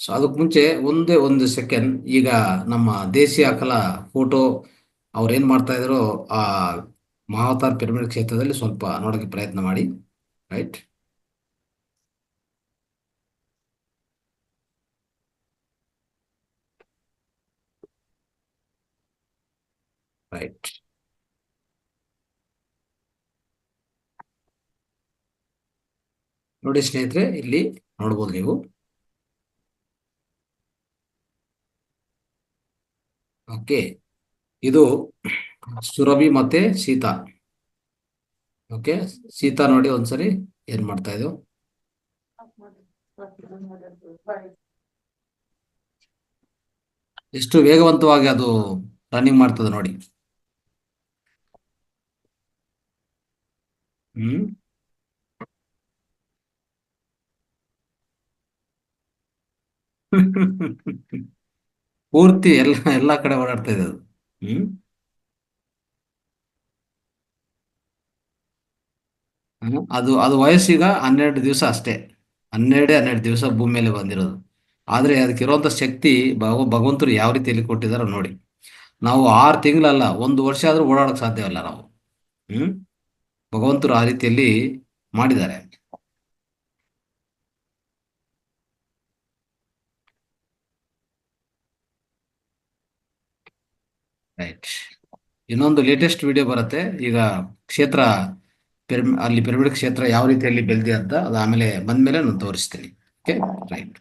So ಅದಕ್ಕೆ ಮುಂಚೆ ಒಂದೇ ಒಂದು ಸೆಕೆಂಡ್, ಈಗ ನಮ್ಮ ದೇಶೀಯ ಕಲಾ ಫೋಟೋ ಅವ್ರು ಏನು ಮಾಡ್ತಾ ಇದ್ರು ಆ ಮಹಾವತಾರ್ ಪಿರಮಿಡ್ ಕ್ಷೇತ್ರದಲ್ಲಿ ಸ್ವಲ್ಪ ನೋಡೋಕ್ಕೆ ಪ್ರಯತ್ನ ಮಾಡಿ. ರೈಟ್. ರೈಟ್. ನೋಡಿ ಸ್ನೇಹಿತರೆ, ಇಲ್ಲಿ ನೋಡ್ಬೋದು ನೀವು. ಓಕೆ, ಇದು ಸುರಭಿ ಮತ್ತೆ ಸೀತಾ. ಓಕೆ, ಸೀತಾ ನೋಡಿ ಒಂದ್ಸರಿ ಏನ್ ಮಾಡ್ತಾ ಇದ್ದು. ಎಷ್ಟು ವೇಗವಂತವಾಗಿ ಅದು ರನ್ನಿಂಗ್ ಮಾಡ್ತದೆ ನೋಡಿ. ಹ್ಮ್. ಪೂರ್ತಿ ಎಲ್ಲಾ ಕಡೆ ಓಡಾಡ್ತಾ ಇದೆ ಅದು. ಹ್ಮ್. ಅದು ಅದು ವಯಸ್ಸೀಗ 12 ದಿವಸ ಅಷ್ಟೇ. 12 ದಿವಸ ಭೂಮಿ ಮೇಲೆ ಬಂದಿರೋದು. ಆದ್ರೆ ಅದಕ್ಕಿರುವಂತ ಶಕ್ತಿ ಭಗವಂತರು ಯಾವ ರೀತಿಯಲ್ಲಿ ಕೊಟ್ಟಿದಾರೋ ನೋಡಿ. ನಾವು 6 ತಿಂಗಳಲ್ಲ, 1 ವರ್ಷ ಆದ್ರೂ ಓಡಾಡಕ್ ಸಾಧ್ಯವಲ್ಲ ನಾವು. ಹ್ಮ್. ಭಗವಂತರು ಆ ರೀತಿಯಲ್ಲಿ ಮಾಡಿದ್ದಾರೆ. ರೈಟ್. ಇನ್ನೊಂದು ಲೇಟೆಸ್ಟ್ ವಿಡಿಯೋ ಬರುತ್ತೆ ಈಗ. ಕ್ಷೇತ್ರ ಅಲ್ಲಿ ಪಿರಮಿಡ್ ಕ್ಷೇತ್ರ ಯಾವ ರೀತಿಯಲ್ಲಿ ಬೆಳೆದಿದೆ ಅಂತ ಅದು ಆಮೇಲೆ ಬಂದ್ಮೇಲೆ ನಾನು ತೋರಿಸ್ತೀನಿ. Okay. Right.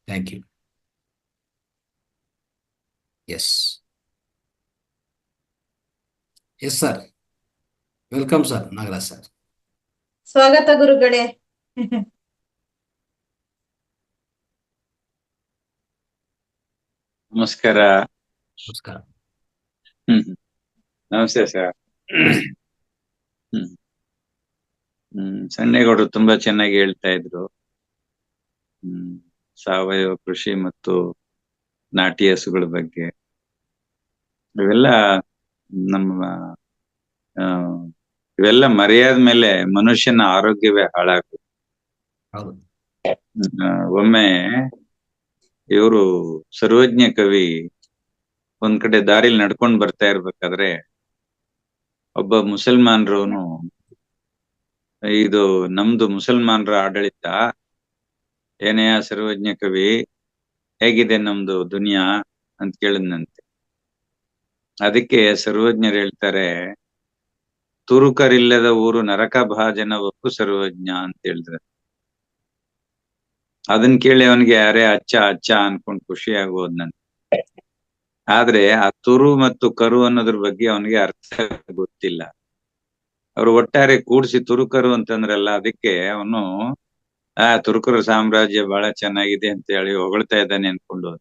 Thank you. Yes. Yes sir. Welcome sir, Nagaraj sir. ಸ್ವಾಗತ ಗುರುಗಳೇ. ನಮಸ್ಕಾರ. ನಮಸ್ಕಾರ. ನಮಸ್ತೆ ಸರ್. ಸಣ್ಣೇಗೌಡರು ತುಂಬಾ ಚೆನ್ನಾಗಿ ಹೇಳ್ತಾ ಇದ್ರು. ಸಾವಯವ ಕೃಷಿ ಮತ್ತು ನಾಟಿ ಹಸುಗಳ ಬಗ್ಗೆ. ಇವೆಲ್ಲ ನಮ್ಮ ಇವೆಲ್ಲ ಮರೆಯಾದ್ಮೇಲೆ ಮನುಷ್ಯನ ಆರೋಗ್ಯವೇ ಹಾಳಾಗುತ್ತೆ. ಹೌದು. ಒಮ್ಮೆ ಇವರು ಸರ್ವಜ್ಞ ಕವಿ ಒಂದ್ ಕಡೆ ದಾರಿಲಿ ನಡ್ಕೊಂಡ್ ಬರ್ತಾ ಇರ್ಬೇಕಾದ್ರೆ ಒಬ್ಬ ಮುಸಲ್ಮಾನ್ರವನು, ಇದು ನಮ್ದು ಮುಸಲ್ಮಾನರ ಆಡಳಿತ, ಏನೆಯ ಸರ್ವಜ್ಞ ಕವಿ, ಹೇಗಿದೆ ನಮ್ದು ದುನಿಯಾ ಅಂತ ಕೇಳಿದ್ನಂತೆ. ಅದಕ್ಕೆ ಸರ್ವಜ್ಞರು ಹೇಳ್ತಾರೆ, ತುರುಕರಿಲ್ಲದ ಊರು ನರಕ ಭಾಜನ ಒಪ್ಪು ಸರ್ವಜ್ಞ ಅಂತ ಹೇಳಿದ್ರೆ. ಅದನ್ ಕೇಳಿ ಅವನಿಗೆ ಅರೆ ಅಚ್ಚ ಅಚ್ಚ ಅನ್ಕೊಂಡ್ ಖುಷಿ ಆಗೋದ್ನಂತೆ. ಆದ್ರೆ ಆ ತುರು ಮತ್ತು ಕರು ಅನ್ನೋದ್ರ ಬಗ್ಗೆ ಅವನಿಗೆ ಅರ್ಥ ಗೊತ್ತಿಲ್ಲ. ಅವ್ರು ಒಟ್ಟಾರೆ ಕೂಡ್ಸಿ ತುರುಕರು ಅಂತಂದ್ರಲ್ಲ, ಅದಕ್ಕೆ ಅವನು ತುರುಕರು ಸಾಮ್ರಾಜ್ಯ ಬಹಳ ಚೆನ್ನಾಗಿದೆ ಅಂತ ಹೇಳಿ ಹೊಗಳ್ತಾ ಇದ್ದಾನೆ ಅನ್ಕೊಂಡು.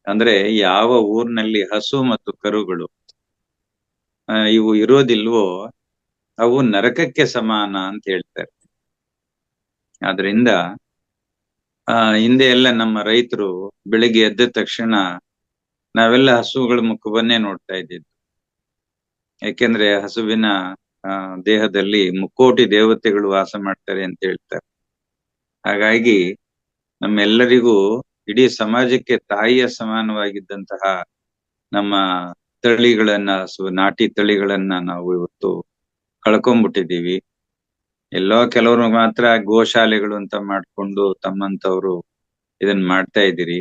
ಅಂದ್ರೆ ಯಾವ ಊರಿನಲ್ಲಿ ಹಸು ಮತ್ತು ಕರುಗಳು ಇವು ಇರೋದಿಲ್ವೋ ಅವು ನರಕಕ್ಕೆ ಸಮಾನ ಅಂತ ಹೇಳ್ತಾರೆ. ಆದ್ರಿಂದ ಹಿಂದೆ ಎಲ್ಲ ನಮ್ಮ ರೈತರು ಬೆಳಿಗ್ಗೆ ಎದ್ದ ತಕ್ಷಣ ನಾವೆಲ್ಲ ಹಸುಗಳ ಮುಖವನ್ನೇ ನೋಡ್ತಾ ಇದ್ದಿದ್ದು. ಯಾಕೆಂದ್ರೆ ಹಸುವಿನ ದೇಹದಲ್ಲಿ ಮುಕ್ಕೋಟಿ ದೇವತೆಗಳು ವಾಸ ಮಾಡ್ತಾರೆ ಅಂತ ಹೇಳ್ತಾರೆ. ಹಾಗಾಗಿ ನಮ್ಮೆಲ್ಲರಿಗೂ, ಇಡೀ ಸಮಾಜಕ್ಕೆ ತಾಯಿಯ ಸಮಾನವಾಗಿದ್ದಂತಹ ನಮ್ಮ ತಳಿಗಳನ್ನ, ನಾಟಿ ತಳಿಗಳನ್ನ ನಾವು ಇವತ್ತು ಕಳ್ಕೊಂಡ್ಬಿಟ್ಟಿದೀವಿ. ಎಲ್ಲೋ ಕೆಲವರು ಮಾತ್ರ ಗೋಶಾಲೆಗಳು ಅಂತ ಮಾಡ್ಕೊಂಡು ತಮ್ಮಂತವ್ರು ಇದನ್ನ ಮಾಡ್ತಾ ಇದ್ದೀರಿ.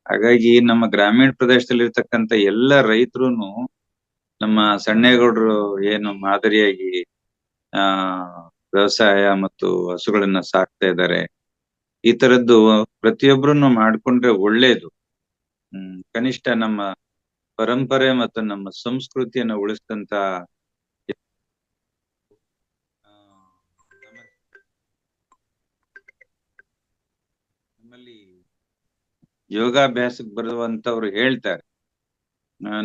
ಹಾಗಾಗಿ ನಮ್ಮ ಗ್ರಾಮೀಣ ಪ್ರದೇಶದಲ್ಲಿ ಇರ್ತಕ್ಕಂಥ ಎಲ್ಲ ರೈತರುನು ನಮ್ಮ ಸಣ್ಣೇಗೌಡರು ಏನು ಮಾದರಿಯಾಗಿ ವ್ಯವಸಾಯ ಮತ್ತು ಹಸುಗಳನ್ನ ಸಾಕ್ತಾ ಇದ್ದಾರೆ, ಈ ತರದ್ದು ಪ್ರತಿಯೊಬ್ಬರನ್ನು ಮಾಡ್ಕೊಂಡ್ರೆ ಒಳ್ಳೇದು. ಕನಿಷ್ಠ ನಮ್ಮ ಪರಂಪರೆ ಮತ್ತು ನಮ್ಮ ಸಂಸ್ಕೃತಿಯನ್ನ ಉಳಿಸಿದಂತ ನಮ್ಮಲ್ಲಿ ಯೋಗಾಭ್ಯಾಸಕ್ಕೆ ಬರುವಂತವ್ರು ಹೇಳ್ತಾರೆ,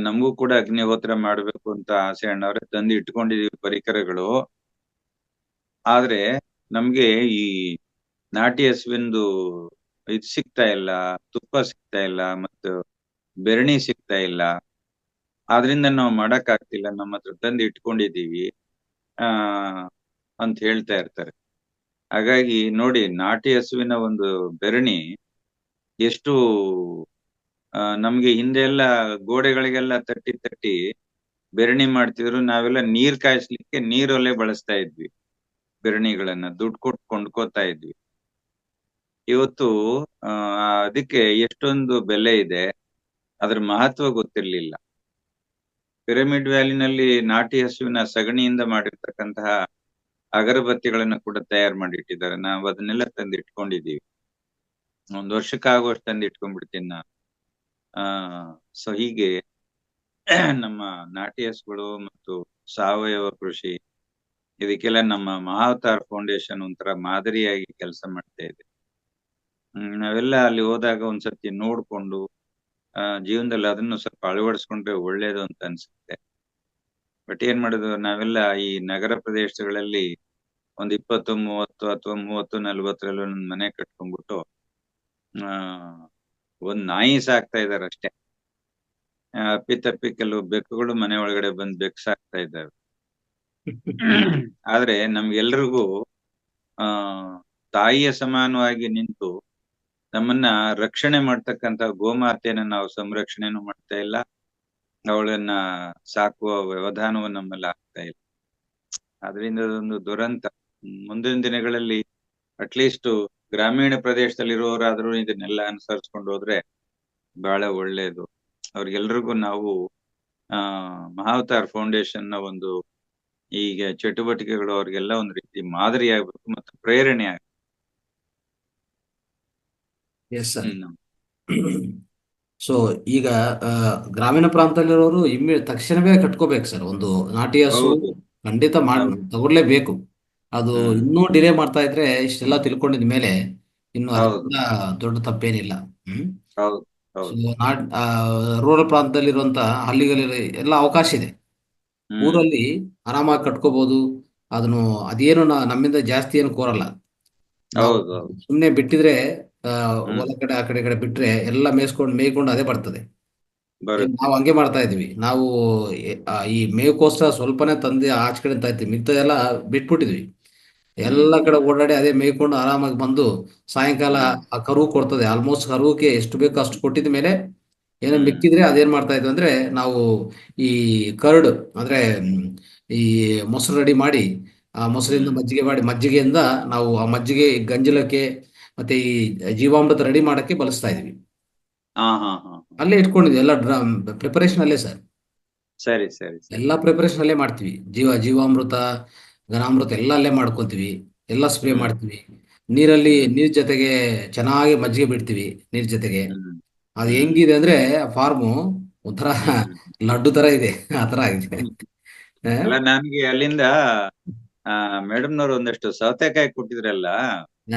ನಮಗೂ ಕೂಡ ಅಗ್ನಿಹೋತ್ರ ಮಾಡ್ಬೇಕು ಅಂತ ಆಸೆ ಅಣ್ಣವ್ರೆ, ತಂದು ಇಟ್ಕೊಂಡಿದೀವಿ ಪರಿಕರಗಳು. ಆದ್ರೆ ನಮ್ಗೆ ಈ ನಾಟಿ ಹಸುವಿಂದು ಇದು ಸಿಗ್ತಾ ಇಲ್ಲ, ತುಪ್ಪ ಸಿಗ್ತಾ ಇಲ್ಲ, ಮತ್ತು ಬೆರಣಿ ಸಿಗ್ತಾ ಇಲ್ಲ. ಆದ್ರಿಂದ ನಾವು ಮಾಡಕ್ ಆಗ್ತಿಲ್ಲ, ನಮ್ಮ ಹತ್ರ ತಂದು ಇಟ್ಕೊಂಡಿದೀವಿ ಅಂತ ಹೇಳ್ತಾ ಇರ್ತಾರೆ. ಹಾಗಾಗಿ ನೋಡಿ, ನಾಟಿ ಹಸುವಿನ ಒಂದು ಬೆರಣಿ ಎಷ್ಟು ನಮ್ಗೆ ಹಿಂದೆ ಎಲ್ಲ ಗೋಡೆಗಳಿಗೆಲ್ಲ ತಟ್ಟಿ ತಟ್ಟಿ ಬೆರಣಿ ಮಾಡ್ತಿದ್ರು. ನಾವೆಲ್ಲ ನೀರ್ ಕಾಯಿಸ್ಲಿಕ್ಕೆ ನೀರೊಲೆ ಬಳಸ್ತಾ ಇದ್ವಿ, ಬೆರಣಿಗಳನ್ನ ದುಡ್ಡು ಕೊಟ್ಟು ಕೊಂಡ್ಕೋತಾ ಇದ್ವಿ. ಇವತ್ತು ಅದಕ್ಕೆ ಎಷ್ಟೊಂದು ಬೆಲೆ ಇದೆ, ಅದ್ರ ಮಹತ್ವ ಗೊತ್ತಿರ್ಲಿಲ್ಲ. ಪಿರಮಿಡ್ ವ್ಯಾಲಿನಲ್ಲಿ ನಾಟಿ ಹಸುವಿನ ಸಗಣಿಯಿಂದ ಮಾಡಿರ್ತಕ್ಕಂತಹ ಅಗರಬತ್ತಿಗಳನ್ನ ಕೂಡ ತಯಾರು ಮಾಡಿ ಇಟ್ಟಿದ್ದಾರೆ. ನಾವು ಅದನ್ನೆಲ್ಲ ತಂದು ಇಟ್ಕೊಂಡಿದೀವಿ. ಒಂದ್ ವರ್ಷಕ್ಕಾಗುವಷ್ಟು ತಂದು ಇಟ್ಕೊಂಡ್ಬಿಡ್ತೀನಿ ನಾನು. ಸೊ ಹೀಗೆ ನಮ್ಮ ನಾಟಿ ಹಸುಗಳು ಮತ್ತು ಸಾವಯವ ಕೃಷಿ, ಇದಕ್ಕೆಲ್ಲ ನಮ್ಮ ಮಹಾವತಾರ್ ಫೌಂಡೇಶನ್ ಒಂಥರ ಮಾದರಿಯಾಗಿ ಕೆಲಸ ಮಾಡ್ತಾ ಇದೆ. ನಾವೆಲ್ಲ ಅಲ್ಲಿ ಹೋದಾಗ ಒಂದ್ಸತಿ ನೋಡ್ಕೊಂಡು ಜೀವನದಲ್ಲಿ ಅದನ್ನು ಸ್ವಲ್ಪ ಅಳವಡಿಸ್ಕೊಂಡ್ರೆ ಒಳ್ಳೇದು ಅಂತ ಅನ್ಸುತ್ತೆ. ಬಟ್ ಏನ್ ಮಾಡೋದು, ನಾವೆಲ್ಲ ಈ ನಗರ ಪ್ರದೇಶಗಳಲ್ಲಿ ಒಂದ್ 20-30 ಅಥವಾ 30-40 ಒಂದ್ ಮನೆ ಕಟ್ಕೊಂಡ್ಬಿಟ್ಟು ಒಂದ್ ನಾಯಿ ಸಾಕ್ತಾ ಇದಾರೆ ಅಷ್ಟೇ. ಅಪ್ಪಿತಪ್ಪಿ ಕೆಲವು ಬೆಕ್ಕುಗಳು ಮನೆ ಒಳಗಡೆ ಬಂದ್ ಬೆಕ್ಕು ಸಾಕ್ತಾ ಇದ್ದಾವೆ. ಆದ್ರೆ ನಮ್ಗೆಲ್ರಿಗೂ ತಾಯಿಯ ಸಮಾನವಾಗಿ ನಿಂತು ನಮ್ಮನ್ನ ರಕ್ಷಣೆ ಮಾಡ್ತಕ್ಕಂತ ಗೋಮಾತೆಯನ್ನ ನಾವು ಸಂರಕ್ಷಣೆನೂ ಮಾಡ್ತಾ ಇಲ್ಲ, ಅವಳನ್ನ ಸಾಕುವ ವ್ಯವಧಾನವು ನಮ್ಮಲ್ಲಿ ಆಗ್ತಾ ಇಲ್ಲ. ಅದರಿಂದ ಅದೊಂದು ದುರಂತ. ಮುಂದಿನ ದಿನಗಳಲ್ಲಿ ಅಟ್ಲೀಸ್ಟ್ ಗ್ರಾಮೀಣ ಪ್ರದೇಶದಲ್ಲಿರುವವರಾದ್ರೂ ಇದನ್ನೆಲ್ಲ ಅನುಸರಿಸ್ಕೊಂಡು ಹೋದ್ರೆ ಬಹಳ ಒಳ್ಳೇದು. ಅವ್ರಿಗೆಲ್ರಿಗೂ ನಾವು ಮಹಾವತಾರ್ ಫೌಂಡೇಶನ್ ನ ಒಂದು ಈಗ ಚಟುವಟಿಕೆಗಳು ಅವ್ರಿಗೆಲ್ಲ ಒಂದ್ ರೀತಿ ಮಾದರಿ ಆಗ್ಬೇಕು ಮತ್ತು ಪ್ರೇರಣೆ ಆಗ್ಬೇಕು. Yes sir. ಸೊ ಈಗ ಗ್ರಾಮೀಣ ಪ್ರಾಂತದಲ್ಲಿರೋರು ತಕ್ಷಣವೇ ಕಟ್ಕೋಬೇಕು ಸರ್. ಒಂದು ನಾಟಿ ಹಸು ಹೌದು ಖಂಡಿತ ತಗೊಳ್ಳೇಬೇಕು. ಅದು ಇನ್ನೂ ಡಿಲೇ ಮಾಡ್ತಾ ಇದ್ರೆ ಇಷ್ಟೆಲ್ಲ ತಿಳ್ಕೊಂಡಿದ ಮೇಲೆ ಇನ್ನು ಹೌದು ಅದರಿಂದ ದೊಡ್ಡ ತಪ್ಪೇನಿಲ್ಲ. ಹೌದು ಸೊ ಹೌದು. ರೂರಲ್ ಪ್ರಾಂತದಲ್ಲಿರುವಂತ ಹಳ್ಳಿಗಳಲ್ಲಿ ಎಲ್ಲ ಅವಕಾಶ ಇದೆ. ಊರಲ್ಲಿ ಆರಾಮಾಗಿ ಕಟ್ಕೋಬಹುದು. ಅದನ್ನು ಅದೇನು ನಮ್ಮಿಂದ ಜಾಸ್ತಿ ಏನು ಕೋರಲ್ಲ. ನಾವು ಹೌದು ಹೌದು. ಸುಮ್ಮನೆ ಬಿಟ್ಟಿದ್ರೆ ಹೊಲ ಕಡೆ ಆ ಕಡೆ ಬಿಟ್ರೆ ಎಲ್ಲ ಮೇಯ್ಕೊಂಡು ಅದೇ ಬರ್ತದೆ. ಬರುತ್ತೆ. ನಾವು ಹಂಗೆ ಮಾಡ್ತಾ ಇದೀವಿ. ನಾವು ಈ ಮೇವ್ಕೋಸ್ಕರ ಸ್ವಲ್ಪನೇ ತಂದು ಆಚೆ ಕಡೆ ತಾಯ್ತೀವಿ, ಮಿಕ್ತದೆಲ್ಲ ಬಿಟ್ಬಿಟ್ಟಿದ್ವಿ. ಎಲ್ಲ ಕಡೆ ಓಡಾಡಿ ಅದೇ ಮೇಯ್ಕೊಂಡು ಆರಾಮಾಗಿ ಬಂದು ಸಾಯಂಕಾಲ ಆ ಕರು ಕೊಡ್ತದೆ. ಆಲ್ಮೋಸ್ಟ್ ಕರುಗೆ ಎಷ್ಟು ಬೇಕೋ ಅಷ್ಟು ಕೊಟ್ಟಿದ ಮೇಲೆ ಏನೋ ಮಿಕ್ಕಿದ್ರೆ ಅದೇನ್ ಮಾಡ್ತಾ ಇದ್ವಿ ಅಂದ್ರೆ ನಾವು ಈ ಕರ್ಡ್ ಅಂದ್ರೆ ಈ ಮೊಸರು ರೆಡಿ ಮಾಡಿ, ಆ ಮೊಸರಿಂದ ಮಜ್ಜಿಗೆ ಮಾಡಿ, ಮಜ್ಜಿಗೆಯಿಂದ ನಾವು ಆ ಮಜ್ಜಿಗೆ ಗಂಜಲಕ್ಕೆ ಮತ್ತೆ ಈ ಜೀವಾಮೃತ ರೆಡಿ ಮಾಡಕ್ಕೆ ಬಳಸ್ತಾ ಇದೀವಿ. ಹಾ ಹಾ ಹಾ. ಅಲ್ಲೇ ಇಟ್ಕೊಂಡಿದ್ವಿ ಎಲ್ಲ ಪ್ರಿಪರೇಷನ್ ಅಲ್ಲೇ ಸರ್. ಸರಿ ಸರಿ ಸರಿ. ಎಲ್ಲ ಪ್ರಿಪರೇಷನ್ ಅಲ್ಲೇ ಮಾಡ್ತೀವಿ. ಜೀವಾಮೃತ, ಘನಾಮೃತ ಎಲ್ಲ ಅಲ್ಲೇ ಮಾಡ್ಕೊಂತೀವಿ. ಎಲ್ಲ ಸ್ಪ್ರೇ ಮಾಡ್ತೀವಿ. ನೀರ್ ಜೊತೆಗೆ ಚೆನ್ನಾಗಿ ಮಜ್ಜಿಗೆ ಬಿಡ್ತೀವಿ, ನೀರ್ ಜೊತೆಗೆ. ಅದು ಹೆಂಗಿದೆ ಅಂದ್ರೆ ಫಾರ್ಮು ಒಂಥರ ಲಡ್ಡು ತರ ಇದೆ, ಆ ತರ ಆಗಿದೆ. ಅಲ್ಲ, ನನ್ಗೆ ಅಲ್ಲಿಂದ ಮೇಡಮ್ನವ್ರು ಒಂದಷ್ಟು ಸೌತೆಕಾಯಿ ಕೊಟ್ಟಿದ್ರಲ್ಲ,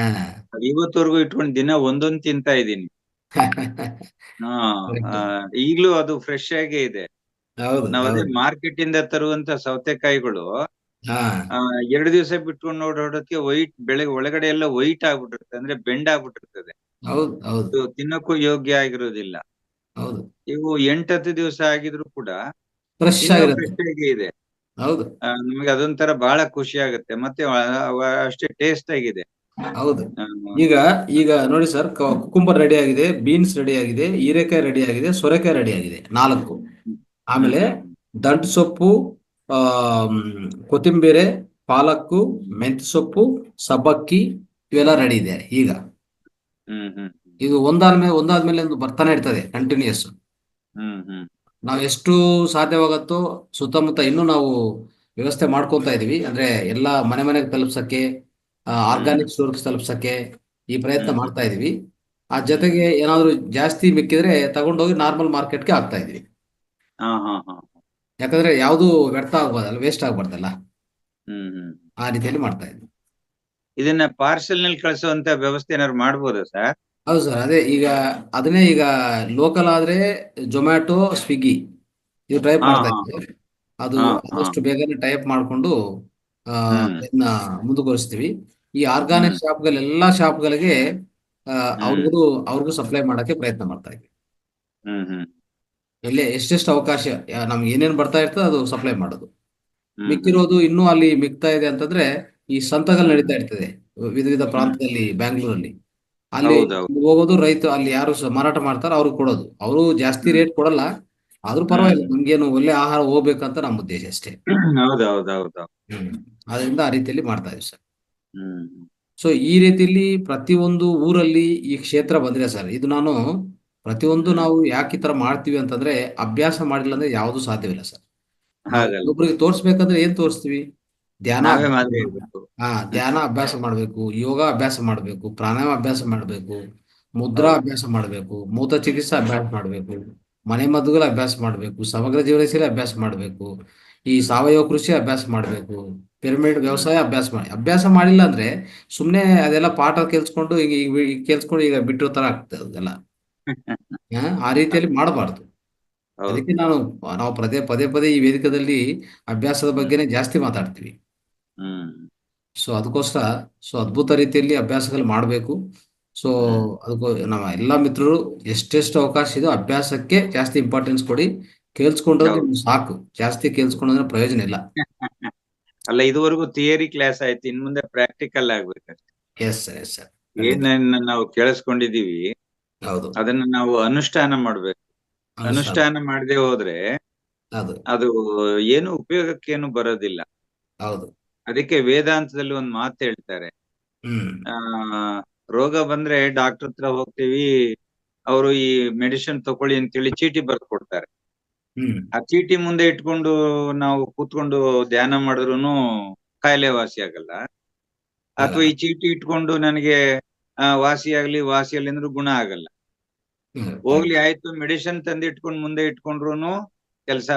ಇವತ್ತವರೆಗೂ ಇಟ್ಕೊಂಡು ದಿನ ಒಂದೊಂದ್ ತಿಂತಾ ಇದ್ದೀನಿ. ಈಗ್ಲೂ ಅದು ಫ್ರೆಶ್ ಆಗೇ ಇದೆ. ನಾವ್ ಅದೇ ಮಾರ್ಕೆಟ್ ಇಂದ ತರುವಂತ ಸೌತೆಕಾಯಿಗಳು 2 ದಿವಸ ಬಿಟ್ಕೊಂಡು ನೋಡೋದಕ್ಕೆ ಬೆಳಗ್ಗೆ ಒಳಗಡೆ ಎಲ್ಲ ವೈಟ್ ಆಗ್ಬಿಟ್ಟಿರುತ್ತೆ, ಅಂದ್ರೆ ಬೆಂಡ್ ಆಗ್ಬಿಟ್ಟಿರ್ತದೆ. ಇದು ತಿನ್ನಕ್ಕೂ ಯೋಗ್ಯ ಆಗಿರೋದಿಲ್ಲ. ಇವು 8-10 ದಿವಸ ಆಗಿದ್ರು ಕೂಡ ಫ್ರೆಶ್ ಆಗಿರುತ್ತೆ. ಫ್ರೆಶ್ ಆಗೇ ಇದೆ. ನಮ್ಗೆ ಅದೊಂಥರ ಬಹಳ ಖುಷಿ ಆಗುತ್ತೆ, ಮತ್ತೆ ಅಷ್ಟೇ ಟೇಸ್ಟ್ ಆಗಿದೆ. ಹೌದು. ಈಗ ನೋಡಿ ಸರ್, ಕುಕುಂಬರ್ ರೆಡಿ ಆಗಿದೆ, ಬೀನ್ಸ್ ರೆಡಿ ಆಗಿದೆ, ಹೀರೆಕಾಯಿ ರೆಡಿ ಆಗಿದೆ, ಸೊರೆಕಾಯಿ ರೆಡಿ ಆಗಿದೆ, 4. ಆಮೇಲೆ ದಂಟು ಸೊಪ್ಪು, ಕೊತ್ತಿಂಬೀರೆ, ಪಾಲಕ್ಕು, ಮೆಂತ್ಯ ಸೊಪ್ಪು, ಸಬ್ಬಕ್ಕಿ ಇವೆಲ್ಲ ರೆಡಿ ಇದೆ. ಈಗ ಇದು ಒಂದಾದ್ಮೇಲೆ ಒಂದು ಬರ್ತಾನೆ ಇರ್ತದೆ ಕಂಟಿನ್ಯೂಸ್. ನಾವು ಎಷ್ಟು ಸಾಧ್ಯವಾಗತ್ತೋ ಸುತ್ತಮುತ್ತ ಇನ್ನೂ ನಾವು ವ್ಯವಸ್ಥೆ ಮಾಡ್ಕೊಂತ ಇದೀವಿ. ಅಂದ್ರೆ ಎಲ್ಲ ಮನೆಗೆ ತಲುಪ್ಸಕ್ಕೆ, ಆರ್ಗಾನಿಕ್ ಸ್ಟೋರ್ಸ್ ತಲುಪ್ಸಕ್ಕೆ ಈ ಪ್ರಯತ್ನ ಮಾಡ್ತಾ ಇದೀವಿ. ಆ ಜೊತೆಗೆ ಏನಾದ್ರು ಜಾಸ್ತಿ ಮಿಕ್ಕಿದ್ರೆ ತಗೊಂಡೋಗಿ ನಾರ್ಮಲ್ ಮಾರ್ಕೆಟ್ಗೆ ಹಾಕ್ತಾ ಇದೀವಿ. ಯಾಕಂದ್ರೆ ಯಾವ್ದು ವ್ಯರ್ಥ ಆಗ್ಬಾರ್ದಲ್ಲ, ವೇಸ್ಟ್ ಆಗ್ಬಾರ್ದಲ್ಲ, ಆ ರೀತಿಯಲ್ಲಿ ಮಾಡ್ತಾ ಇದ್ವಿ. ಇದನ್ನ ಪಾರ್ಸೆಲ್ ನಲ್ಲಿ ಕಳಿಸುವಂತ ವ್ಯವಸ್ಥೆ ಏನಾದ್ರು ಮಾಡ್ಬೋದಾ ಸರ್? ಹೌದು ಸರ್, ಅದೇ ಅದನ್ನೇ ಈಗ ಲೋಕಲ್ ಆದ್ರೆ ಜೊಮ್ಯಾಟೊ, ಸ್ವಿಗ್ಗಿ ಇದು ಟೈಪ್ ಮಾಡ್ತಾ ಇದ್ದೀವಿ. ಅದು ಆದಷ್ಟು ಬೇಗನೆ ಟೈಪ್ ಮಾಡ್ಕೊಂಡು ಅದನ್ನ ಮುಂದುವರಿಸ್ತೀವಿ. ಈ ಆರ್ಗಾನಿಕ್ ಶಾಪ್ಗಳೆಲ್ಲ ಶಾಪ್ಗಳಿಗೆ ಅವ್ರಿಗೂ ಸಪ್ಲೈ ಮಾಡಕ್ಕೆ ಪ್ರಯತ್ನ ಮಾಡ್ತಾ ಇದ್ವಿ. ಎಲ್ಲೇ ಎಷ್ಟೆಷ್ಟು ಅವಕಾಶ ನಮ್ಗೆ ಏನೇನ್ ಬರ್ತಾ ಇರ್ತದೆ ಅದು ಸಪ್ಲೈ ಮಾಡೋದು. ಮಿಕ್ಕಿರೋದು ಇನ್ನೂ ಅಲ್ಲಿ ಮಿಕ್ತಾ ಇದೆ ಅಂತಂದ್ರೆ ಈ ಸಂತಗಳು ನಡೀತಾ ಇರ್ತದೆ ವಿಧ ಪ್ರಾಂತದಲ್ಲಿ, ಬ್ಯಾಂಗ್ಳೂರಲ್ಲಿ. ಅಲ್ಲಿ ಹೌದೌದು. ಹೋಗೋದು ರೈತ, ಅಲ್ಲಿ ಯಾರು ಮಾರಾಟ ಮಾಡ್ತಾರೋ ಅವ್ರಿಗೆ ಕೊಡೋದು. ಅವರು ಜಾಸ್ತಿ ರೇಟ್ ಕೊಡಲ್ಲ, ಆದ್ರೂ ಪರವಾಗಿಲ್ಲ, ನಮ್ಗೇನು ಒಳ್ಳೆ ಆಹಾರ ಹೋಗ್ಬೇಕಂತ ನಮ್ಮ ಉದ್ದೇಶ ಅಷ್ಟೇ. ಹೌದೌದೌದು. ಹ್ಮ್ ಅದರಿಂದ ಆ ರೀತಿಯಲ್ಲಿ ಮಾಡ್ತಾ ಇದೀವಿ ಸರ್. ಹ್ಮ್ ಸೊ ಈ ರೀತಿಯಲ್ಲಿ ಪ್ರತಿಯೊಂದು ಊರಲ್ಲಿ ಈ ಕ್ಷೇತ್ರ ಬಂದಿದೆ ಸರ್. ಇದು ನಾನು ಪ್ರತಿಯೊಂದು ನಾವು ಯಾಕೆ ಈ ತರ ಮಾಡ್ತೀವಿ ಅಂತಂದ್ರೆ, ಅಭ್ಯಾಸ ಮಾಡಿಲ್ಲ ಅಂದ್ರೆ ಯಾವುದು ಸಾಧ್ಯವಿಲ್ಲ ಸರ್. ನಾವು ಹಾಗಲ್ಲ, ಒಬ್ಬರಿಗೆ ತೋರಿಸ್ಬೇಕಂದ್ರೆ ಏನ್ ತೋರಿಸ್ತೀವಿ? ಧ್ಯಾನ ನಾವೇ ಅಭ್ಯಾಸ ಮಾದರಿ ಮಾಡ್ಬೇಕು. ಇರ್ಬೇಕು. ಧ್ಯಾನ ಅಭ್ಯಾಸ ಮಾಡಬೇಕು, ಯೋಗ ಅಭ್ಯಾಸ ಮಾಡಬೇಕು, ಪ್ರಾಣಾಯಾಮ ಅಭ್ಯಾಸ ಮಾಡಬೇಕು, ಮುದ್ರಾ ಹೌದು. ಅಭ್ಯಾಸ ಮಾಡಬೇಕು, ಮೂತ್ರ ಚಿಕಿತ್ಸಾ ಅಭ್ಯಾಸ ಮಾಡಬೇಕು, ಮನೆ ಮದ್ದುಗಳ ಅಭ್ಯಾಸ ಮಾಡಬೇಕು, ಸಮಗ್ರ ಜೀವನ ಶೈಲಿ ಅಭ್ಯಾಸ ಮಾಡಬೇಕು, ಈ ಸಾವಯವ ಕೃಷಿ ಅಭ್ಯಾಸ ಮಾಡಬೇಕು, ಪಿರಮಿಡ್ ವ್ಯವಸಾಯ ಅಭ್ಯಾಸ ಮಾಡಿಲ್ಲ ಅಂದ್ರೆ ಸುಮ್ನೆ ಅದೆಲ್ಲ ಪಾಠ ಕೇಳಿಸ್ಕೊಂಡು ಈಗ ಕೇಳಿಸ್ಕೊಂಡು ಈಗ ಬಿಟ್ಟಿರೋ ತರ ಆಗ್ತದೆ ಅದೆಲ್ಲ. ಆ ರೀತಿಯಲ್ಲಿ ಮಾಡಬಾರ್ದು. ಹೌದು. ಅದಕ್ಕೆ ನಾವು ಪದೇ ಪದೇ ಈ ವೇದಿಕೆಯಲ್ಲಿ ಅಭ್ಯಾಸದ ಬಗ್ಗೆನೇ ಜಾಸ್ತಿ ಮಾತಾಡ್ತೀವಿ. ಹ್ಮ್ ಸೊ ಅದಕ್ಕೋಸ್ಕರ ಅದ್ಭುತ ರೀತಿಯಲ್ಲಿ ಅಭ್ಯಾಸಗಳು ಮಾಡಬೇಕು. ಸೊ ಅದಕ್ಕೂ ನಮ್ಮ ಎಲ್ಲ ಮಿತ್ರರು ಎಷ್ಟೆಷ್ಟು ಅವಕಾಶ ಇದೆ ಅಭ್ಯಾಸಕ್ಕೆ ಜಾಸ್ತಿ ಇಂಪಾರ್ಟೆನ್ಸ್ ಕೊಡಿ. ಕೇಳಿಸ್ಕೊಂಡ್ರೆ ಹೌದು. ನಿಮ್ಗೆ ಸಾಕು, ಜಾಸ್ತಿ ಕೇಳಿಸ್ಕೊಂಡ್ರೆ ಪ್ರಯೋಜನ ಇಲ್ಲ. ಅಲ್ಲ, ಇದುವರೆಗೂ ಥಿಯರಿ ಕ್ಲಾಸ್ ಆಯ್ತು, ಇನ್ ಮುಂದೆ ಪ್ರಾಕ್ಟಿಕಲ್ ಆಗ್ಬೇಕಷ್ಟೆ. ಎಸ್ ಸರ್, ಎಸ್ ಸರ್, ಖಂಡಿತ. ಏನನ್ನ ನಾವು ಕೇಳಿಸ್ಕೊಂಡಿದೀವಿ ಹೌದು, ಅದನ್ನ ನಾವು ಅನುಷ್ಠಾನ ಮಾಡ್ಬೇಕು. ಅನುಷ್ಠಾನ. ಅನುಷ್ಠಾನ ಮಾಡದೆ ಹೋದ್ರೆ ಹೌದು, ಅದು ಏನು ಉಪಯೋಗಕ್ಕೇನು ಬರೋದಿಲ್ಲ. ಹೌದು. ಅದಕ್ಕೆ ವೇದಾಂತದಲ್ಲಿ ಒಂದು ಮಾತು ಹೇಳ್ತಾರೆ. ಹ್ಮ್ ಆ ರೋಗ ಬಂದ್ರೆ ಡಾಕ್ಟರ್ ಹತ್ರ ಹೋಗ್ತೀವಿ, ಅವರು ಈ ಮೆಡಿಸಿನ್ ತಕೊಳ್ಳಿ ಅಂತೇಳಿ ಚೀಟಿ ಬರ್ದು ಕೊಡ್ತಾರೆ. ಹ್ಮ್ ಆ ಚೀಟಿ ಮುಂದೆ ಇಟ್ಕೊಂಡು ನಾವು ಕೂತ್ಕೊಂಡು ಧ್ಯಾನ ಮಾಡಿದ್ರುನು ಕಾಯಿಲೆ ವಾಸಿ ಆಗಲ್ಲ. ಅಥವಾ ಆಗಲ್ಲ. ಈ ಚೀಟಿ ಇಟ್ಕೊಂಡು ನನಗೆ ವಾಸಿ ಆಗ್ಲಿ ಅಂದ್ರೂ ಗುಣ ಆಗಲ್ಲ. ಹೋಗ್ಲಿ correct. ಆಯ್ತು, ಮೆಡಿಸಿನ್ ತಂದು ಇಟ್ಕೊಂಡು ಮುಂದೆ ಇಟ್ಕೊಂಡ್ರುನು ಕೆಲಸ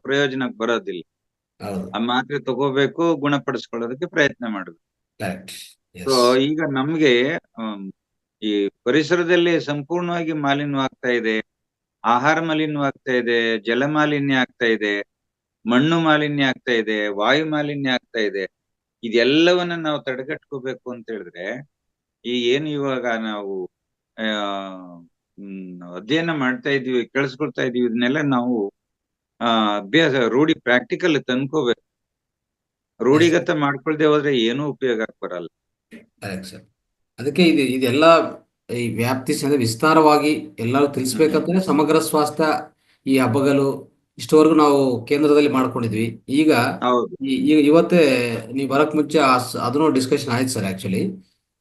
ಪ್ರಯೋಜನಕ್ಕೆ ಬರೋದಿಲ್ಲ. ಹೌದು, ಆ ಮಾತ್ರೆ ತಗೋಬೇಕು, ಗುಣಪಡಿಸ್ಕೊಳ್ಳೋದಕ್ಕೆ ಪ್ರಯತ್ನ ಮಾಡಬೇಕು. ಕರೆಕ್ಟ್. So yes. ಈಗ ನಮ್ಗೆ ಈ ಪರಿಸರದಲ್ಲಿ ಸಂಪೂರ್ಣವಾಗಿ ಮಾಲಿನ್ಯವಾಗ್ತಾ ಇದೆ. ಆಹಾರ ಮಾಲಿನ್ಯವಾಗ್ತಾ ಇದೆ, ಜಲ ಮಾಲಿನ್ಯ ಆಗ್ತಾ ಇದೆ, ಮಣ್ಣು ಮಾಲಿನ್ಯ ಆಗ್ತಾ ಇದೆ, ವಾಯು ಮಾಲಿನ್ಯ ಆಗ್ತಾ ಇದೆ. ಇದೆಲ್ಲವನ್ನ ನಾವು ತಡೆಗಟ್ಕೋಬೇಕು ಅಂತ ಹೇಳಿದ್ರೆ, ಈ ಏನು ಇವಾಗ ನಾವು ಆ ಅಧ್ಯಯನ ಮಾಡ್ತಾ ಇದೀವಿ, ಕೇಳಿಸ್ಕೊಳ್ತಾ ಇದೀವಿ, ಇದನ್ನೆಲ್ಲ ನಾವು ಅಭ್ಯಾಸ ಪ್ರಾಕ್ಟಿಕಲ್ ತಂದ್ಕೋಬೇಕು. ರೂಢಿಗತ ಮಾಡ್ಕೊಳ್ದೆ ಹೋದ್ರೆ ಏನೂ ಉಪಯೋಗ ಬರಲ್ಲ. Correct sir. ಅದಕ್ಕೆ ಇದೆಲ್ಲ ಈ ವ್ಯಾಪ್ತಿ ವಿಸ್ತಾರವಾಗಿ ಎಲ್ಲರೂ ತಿಳಿಸ್ಬೇಕಂದ್ರೆ ಸಮಗ್ರ ಸ್ವಾಸ್ಥ್ಯ ಈ ಹಬ್ಬಗಳು ಇಷ್ಟವರೆಗೂ ನಾವು ಕೇಂದ್ರದಲ್ಲಿ ಮಾಡ್ಕೊಂಡಿದ್ವಿ. ಈಗ ಹೌದು. ಇವತ್ತೇ ನೀವು ಬರಕ್ ಮುಂಚೆ ಅದನ್ನು ಡಿಸ್ಕಷನ್ ಆಯ್ತು ಸರ್. ಆಕ್ಚುಲಿ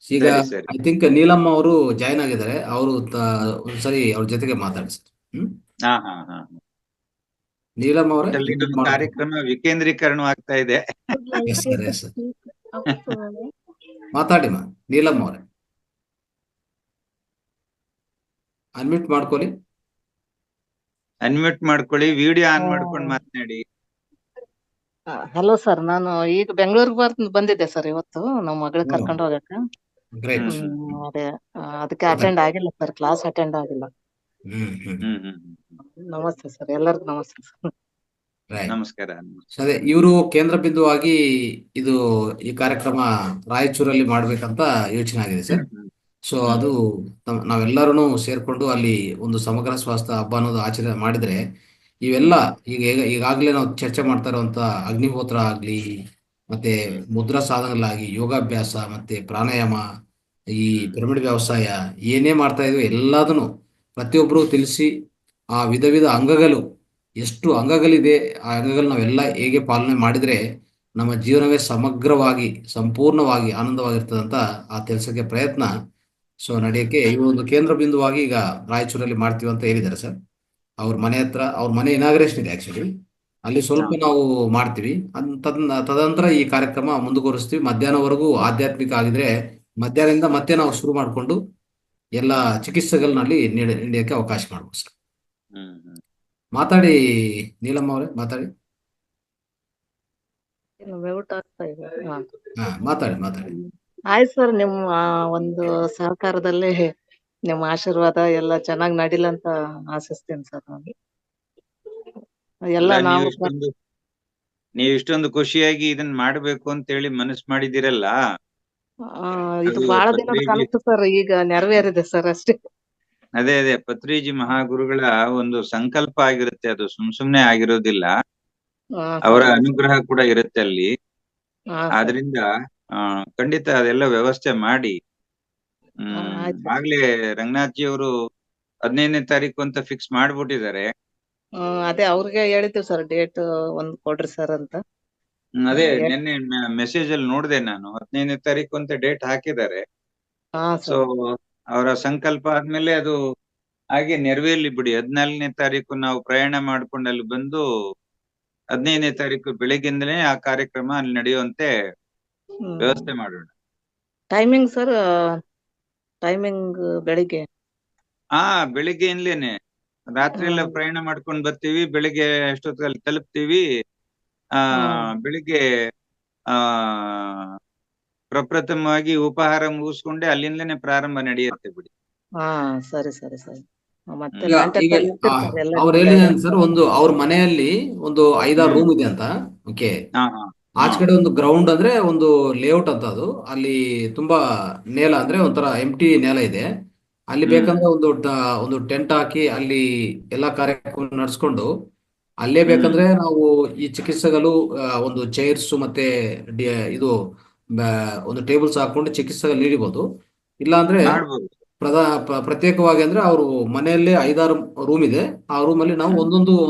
ಈಗ ಸರಿ ಸರಿ. ಐ ಥಿಂಕ್ ನೀಲಮ್ಮ ಅವರು ಜಾಯ್ನ್ ಆಗಿದ್ದಾರೆ. ಅವರು ಒಂದ್ಸರಿ ಅವ್ರ ಜೊತೆಗೆ ಮಾತಾಡಿ ಸರ್. ಹಾ ಹಾ ಹಾ ನೀಲಮ್ಮ ಅವರೇ ಒಟ್ಟಲ್ಲಿ ನಮ್ಮ ಕಾರ್ಯಕ್ರಮ ವಿಕೇಂದ್ರೀಕರಣ ಆಗ್ತಾ ಇದೆ. S sir, yes sir. ಮಾತಾಡಿ ನೀಲಮ್ಮ ಅವರೇ, ಅನ್ಮ್ಯೂಟ್ ಮಾಡ್ಕೊಳ್ಳಿ. ಅನ್ಮ್ಯೂಟ್ ಮಾಡ್ಕೊಳ್ಳಿ, ವಿಡಿಯೋ ಆನ್ ಮಾಡ್ಕೊಂಡು ಮಾತನಾಡಿ. ಹಲೋ ಸರ್, ನಾನು ಈಗ ಬೆಂಗಳೂರಿಗೆ ಬಂದಿದ್ದೆ ಸರ್. ಇವತ್ತು ನಮ್ಮ ಮಗಳಿಗೆ ಕರ್ಕೊಂಡು ಹೋಗಕ್ಕ. ಗ್ರೇಟ್. ಅದೇ ಅದಕ್ಕೆ ಅಟೆಂಡ್ ಆಗಿಲ್ಲ ಸರ್, ಕ್ಲಾಸ್ ಅಟೆಂಡ್ ಆಗಿಲ್ಲ. ನಮಸ್ತೆ ಸರ್, ಎಲ್ಲರಿಗೂ ನಮಸ್ತೆ ಸರ್. ನಮಸ್ಕಾರ. ಅದೇ ಇವರು ಕೇಂದ್ರ ಬಿಂದುವಾಗಿ ಈ ಕಾರ್ಯಕ್ರಮ ರಾಯಚೂರಲ್ಲಿ ಮಾಡ್ಬೇಕಂತ ಯೋಚನೆ ಆಗಿದೆ ಸರ್. ಸೊ ಅದು ನಾವೆಲ್ಲರೂ ಸೇರ್ಕೊಂಡು ಅಲ್ಲಿ ಒಂದು ಸಮಗ್ರ ಸ್ವಾಸ್ಥ್ಯ ಹಬ್ಬ ಅನ್ನೋದು ಆಚರಣೆ ಮಾಡಿದ್ರೆ ಇವೆಲ್ಲ ಈಗಾಗಲೇ ನಾವು ಚರ್ಚೆ ಮಾಡ್ತಾ ಇರುವಂತ ಅಗ್ನಿಹೋತ್ರ ಆಗ್ಲಿ, ಮತ್ತೆ ಮುದ್ರಾ ಸಾಧನಗಳಾಗಿ ಯೋಗಾಭ್ಯಾಸ ಮತ್ತೆ ಪ್ರಾಣಾಯಾಮ, ಈ ಪಿರಮಿಡ್ ವ್ಯವಸಾಯ ಏನೇ ಮಾಡ್ತಾ ಇದೀವಿ ಎಲ್ಲದನ್ನು ಪ್ರತಿಯೊಬ್ಬರು ತಿಳಿಸಿ ಆ ವಿಧ ಅಂಗಗಳು ಎಷ್ಟು ಅಂಗಗಳಿದೆ, ಆ ಅಂಗಗಳು ನಾವೆಲ್ಲ ಹೇಗೆ ಪಾಲನೆ ಮಾಡಿದ್ರೆ ನಮ್ಮ ಜೀವನವೇ ಸಮಗ್ರವಾಗಿ ಸಂಪೂರ್ಣವಾಗಿ ಆನಂದವಾಗಿರ್ತದಂತ ಆ ಕೆಲಸಕ್ಕೆ ಪ್ರಯತ್ನ ನಡೆಯಕ್ಕೆ ಈ ಒಂದು ಕೇಂದ್ರ ಬಿಂದುವಾಗಿ ಈಗ ರಾಯಚೂರಲ್ಲಿ ಮಾಡ್ತೀವಿ ಅಂತ ಹೇಳಿದ್ದಾರೆ ಸರ್. ಅವ್ರ ಮನೆ ಇನಾಗ್ರೇಷನ್ ಇದೆ ಆಕ್ಚುಲಿ. ಅಲ್ಲಿ ಸ್ವಲ್ಪ ನಾವು ಮಾಡ್ತೀವಿ. ತದನಂತರ ಈ ಕಾರ್ಯಕ್ರಮ ಮುಂದುವರಿಸ್ತೀವಿ. ಮಧ್ಯಾಹ್ನವರೆಗೂ ಆಧ್ಯಾತ್ಮಿಕ ಆಗಿದ್ರೆ ಮಧ್ಯಾಹ್ನದಿಂದ ಮತ್ತೆ ನಾವು ಶುರು ಮಾಡಿಕೊಂಡು ಎಲ್ಲ ಚಿಕಿತ್ಸೆಗಳನ್ನಲ್ಲಿ ನೀಡಕ್ಕೆ ಅವಕಾಶ ಮಾಡ್ಬೋದು ಸರ್. ಮಾತಾಡಿ ನೀಲಮ್ಮ ಅವರೇ, ಮಾತಾಡಿ. ಮಾತಾಡಿ. ಆಯ್ತು ಸರ್, ನಿಮ್ಮ ಒಂದು ಸಹಕಾರದಲ್ಲಿ ನಿಮ್ಮ ಆಶೀರ್ವಾದ ಎಲ್ಲ ಚೆನ್ನಾಗಿ ನಡಿಲ್ಲ ಅಂತ ಆಶಿಸ್ತೀನಿ ಸರ್. ನಾನು ಎಲ್ಲ ನೀವು ಇಷ್ಟೊಂದು ಖುಷಿಯಾಗಿ ಇದನ್ನ ಮಾಡ್ಬೇಕು ಅಂತ ಹೇಳಿ ಮನಸ್ಸು ಮಾಡಿದಿರಲ್ಲ, ಇದು ಬಹಳ ದಿನದ ಕನಸು ಸರ್, ಈಗ ನೆರವೇರಿದೆ ಸರ್ ಅಷ್ಟೇ. ಅದೇ ಪತ್ರಿಜಿ ಮಹಾಗುರುಗಳ ಒಂದು ಸಂಕಲ್ಪ ಆಗಿರುತ್ತೆ, ಅದು ಸುಮ್ನೆ ಆಗಿರೋದಿಲ್ಲ. ಅವರ ಅನುಗ್ರಹ ಕೂಡ ಇರುತ್ತೆ ಅಲ್ಲಿ. ಆದ್ರಿಂದ ಖಂಡಿತ ಅದೆಲ್ಲ ವ್ಯವಸ್ಥೆ ಮಾಡಿ ಆಯ್ತು. ಆಗ್ಲೇ ರಂಗನಾಥ್ ಜಿ ಅವರು 15ನೇ ತಾರೀಕು ಅಂತ ಫಿಕ್ಸ್ ಮಾಡ್ಬಿಟ್ಟಿದ್ದಾರೆ. ಅದೇ ಅವ್ರಿಗೆ ಹೇಳಿದ್ದೀವಿ ಸರ್, ಡೇಟ್ ಒಂದ್ ಕೊಡ್ರಿ ಸರ್ ಅಂತ. ಅದೇ ಹೇ- ನಿನ್ನೆ ಮೆಸೇಜ್ ಅಲ್ಲಿ ನೋಡಿದೆ ನಾನು, 15ನೇ ತಾರೀಕು ಅಂತ ಡೇಟ್ ಹಾಕಿದ್ದಾರೆ. ಹಾ ಸೊ ಸರ್. ಅವರ ಸಂಕಲ್ಪ ಆದ್ಮೇಲೆ ಅದು ಹಾಗೆ ನೆರವೇರ್ಲಿ ಬಿಡಿ. 14ನೇ ತಾರೀಕು ನಾವು ಪ್ರಯಾಣ ಮಾಡ್ಕೊಂಡು ಅಲ್ಲಿ ಬಂದು 15ನೇ ತಾರೀಕು ಬೆಳಿಗ್ಗೆಯಿಂದಲೇ ಆ ಕಾರ್ಯಕ್ರಮ ಅಲ್ಲಿ ನಡೆಯುವಂತೆ ವ್ಯವಸ್ಥೆ ಮಾಡೋಣ. ಟೈಮಿಂಗ್ ಸರ್, ಟೈಮಿಂಗ್ ಬೆಳಿಗ್ಗೆ. ಬೆಳಿಗ್ಗೆಯಿಂದಲೇನೆ ರಾತ್ರಿ ಎಲ್ಲ ಪ್ರಯಾಣ ಮಾಡ್ಕೊಂಡು ಬರ್ತೀವಿ, ಬೆಳಿಗ್ಗೆ ಅಷ್ಟೊತ್ತಲ್ಲಿ ತಲುಪ್ತೀವಿ. ಬೆಳಿಗ್ಗೆ ಆ ಪ್ರಪ್ರಥಮವಾಗಿ ಉಪಹಾರ ಮುಗಿಸ್ಕೊಂಡೆ ಅಲ್ಲಿಂದಲೇ ಪ್ರಾರಂಭ ನಡೆಯುತ್ತೆ ಬಿಡಿ. ಹಾ ಸರಿ ಸರಿ ಸರಿ. ಮತ್ತೆ ಈಗ ಕಾಂಟ್ಯಾಕ್ಟ್ ಈಗ ಅಲ್ಲಿ ಇರ್ತೀರಿ ಸರ್ ಎಲ್ಲ ಅವ್ರು ಹೇಳಿದಾರೆ ಸರ್, ಒಂದು ಅವ್ರ ಮನೆಯಲ್ಲಿ ಒಂದು 5-6 ರೂಮ್ ಇದೆ ಅಂತ. ಓಕೆ, ಹಾ ಹಾ ಆಚೆ ಕಡೆ ಒಂದು ಗ್ರೌಂಡ್ ಅಂದ್ರೆ ಒಂದು ಲೇಔಟ್ ಅಂತ, ಅದು ಅಲ್ಲಿ ತುಂಬಾ ನೇಲ ಅಂದ್ರೆ ಒಂಥರ ಎಂಟಿ ನೇಲ ಇದೆ. ಅಲ್ಲಿ ಬೇಕಂದ್ರೆ ಒಂದು ಟೆಂಟ್ ಹಾಕಿ ಅಲ್ಲಿ ಎಲ್ಲಾ ಕಾರ್ಯಕ್ರಮ ನಡೆಸ್ಕೊಂಡು ಅಲ್ಲೇ ಬೇಕಂದ್ರೆ ನಾವು ಈ ಚಿಕಿತ್ಸೆಗಳು ಒಂದು ಚೈರ್ಸ್ ಮತ್ತೆ ಇದು ಒಂದು ಟೇಬಲ್ಸ್ ಹಾಕೊಂಡು ಚಿಕಿತ್ಸೆಗಳು ನೀಡಬಹುದು. ಇಲ್ಲ ಅಂದ್ರೆ ಮಾಡ್ಬೋದು. ಪ್ರತ್ಯೇಕವಾಗಿ ಅಂದ್ರೆ ಅವರು ಮನೆಯಲ್ಲೇ 5-6 ರೂಮ್ ಇದೆ. ಆ ರೂಮ್ ಅಲ್ಲಿ ನಾವು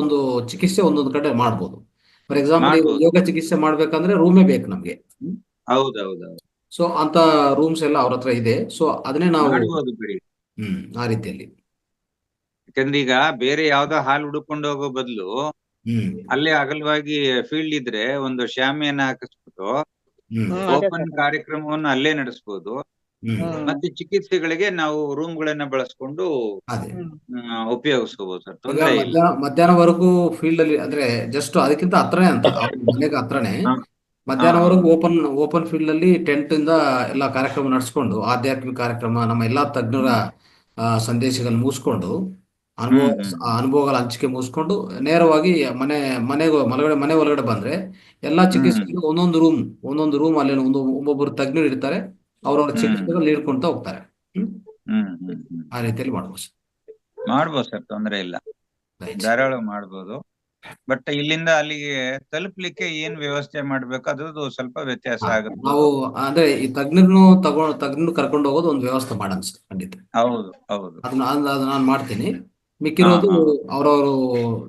ಒಂದು ಚಿಕಿತ್ಸೆ ಒಂದೊಂದು ಕಡೆ ಮಾಡ್ಬೋದು. ಫಾರ್ ಎಕ್ಸಾಂಪಲ್, ಮಾಡ್ಬೋದು. ಯೋಗ ಚಿಕಿತ್ಸೆ ಮಾಡ್ಬೇಕಂದ್ರೆ ರೂಮೇ ಬೇಕು ನಮ್ಗೆ. ಹೌದೌದು, ಸೊ ಅಂತ ರೂಮ್ಸ್ ಎಲ್ಲ ಅವ್ರ ಹತ್ರ ಇದೆ. ಸೊ ಅದನ್ನೇ ನಾವು ಮಾಡ್ಬೋದು ಬಿಡಿ. ಆ ರೀತಿಯಲ್ಲಿ. ಯಾಕಂದ್ರೆ ಈಗ ಬೇರೆ ಯಾವ್ದೋ ಹಾಲ್ ಹುಡುಕೊಂಡು ಹೋಗೋ ಬದಲು ಅಲ್ಲೇ ಅಗಲವಾಗಿ ಫೀಲ್ಡ್ ಇದ್ರೆ ಒಂದು ಶಾಮಿಯಾನ ಹಾಕಿಸ್ಬಿಟ್ಟು ಅದೇ ಓಪನ್ ಸರ್. ಕಾರ್ಯಕ್ರಮವನ್ನು ಅಲ್ಲೇ ನಡೆಸ್ಬೋದು. ಮತ್ತೆ ಚಿಕಿತ್ಸೆಗಳಿಗೆ ನಾವು ರೂಮ್ ಗಳನ್ನ ಬಳಸ್ಕೊಂಡು ಅದೇ ಉಪಯೋಗಿಸ್ಕೋಬಹುದು ಸರ್, ಈಗ ತೊಂದರೆ ಇಲ್ಲ. ಮಧ್ಯಾಹ್ನವರೆಗೂ ಫೀಲ್ಡ್ ಅಲ್ಲಿ ಅಂದ್ರೆ ಜಸ್ಟ್ ಅದಕ್ಕಿಂತ ಹತ್ರನೇ ಅಂತ, ಅವ್ರ ಮನೆಗೆ ಹತ್ರನೇ ಹಾ, ಮಧ್ಯಾಹ್ನವರೆಗೂ ಓಪನ್ ಫೀಲ್ಡ್ ಅಲ್ಲಿ ಟೆಂಟ್ ಇಂದ ಎಲ್ಲ ಕಾರ್ಯಕ್ರಮ ನಡೆಸ್ಕೊಂಡು, ಆಧ್ಯಾತ್ಮಿಕ ಕಾರ್ಯಕ್ರಮ, ನಮ್ಮ ಎಲ್ಲಾ ತಜ್ಞರ ಸಂದೇಶಗಳನ್ನ ಮುಗಿಸ್ಕೊಂಡು, ಅನುಭವಗಳ ಹಂಚಿಕೆ ಮುಗಿಸ್ಕೊಂಡು ನೇರವಾಗಿ ಮನೆ ಒಳಗಡೆ ಬಂದ್ರೆ ಎಲ್ಲಾ ಚಿಕಿತ್ಸೆಗಳು ಒಂದೊಂದು ರೂಮ್ ಅಲ್ಲಿ ಒಬ್ಬೊಬ್ಬರು ತಜ್ಞರು ಇರ್ತಾರೆ. ಅವ್ರವ್ರ ಚಿಕಿತ್ಸೆಗಳು ನೀಡ್ಕೊಂತ ಹೋಗ್ತಾರೆ. ಆ ರೀತಿಯಲ್ಲಿ ಮಾಡ್ಬೋದು. ಮಾಡ್ಬೋದು ಸರ್, ತೊಂದರೆ ಇಲ್ಲ, ಧಾರಾಳ ಮಾಡ್ಬೋದು. ಬಟ್ ಇಲ್ಲಿಂದ ಅಲ್ಲಿಗೆ ತಲುಪ್ಲಿಕ್ಕೆ ಏನ್ ವ್ಯವಸ್ಥೆ ಮಾಡ್ಬೇಕು ಅದ್ರದ್ದು ಸ್ವಲ್ಪ ವ್ಯತ್ಯಾಸ ಆಗುತ್ತೆ. ನಾವು ಅಂದ್ರೆ ಈ ತಜ್ಞರು ಕರ್ಕೊಂಡು ಹೋಗೋದು ಒಂದು ವ್ಯವಸ್ಥೆ ಮಾಡೋಣ ಸರ್, ಖಂಡಿತ. ಹೌದು ಹೌದು. ಅದು ನಾನು ಮಾಡ್ತೀನಿ. ಮಿಕ್ಕಿರೋದು ಅವ್ರವ್ರ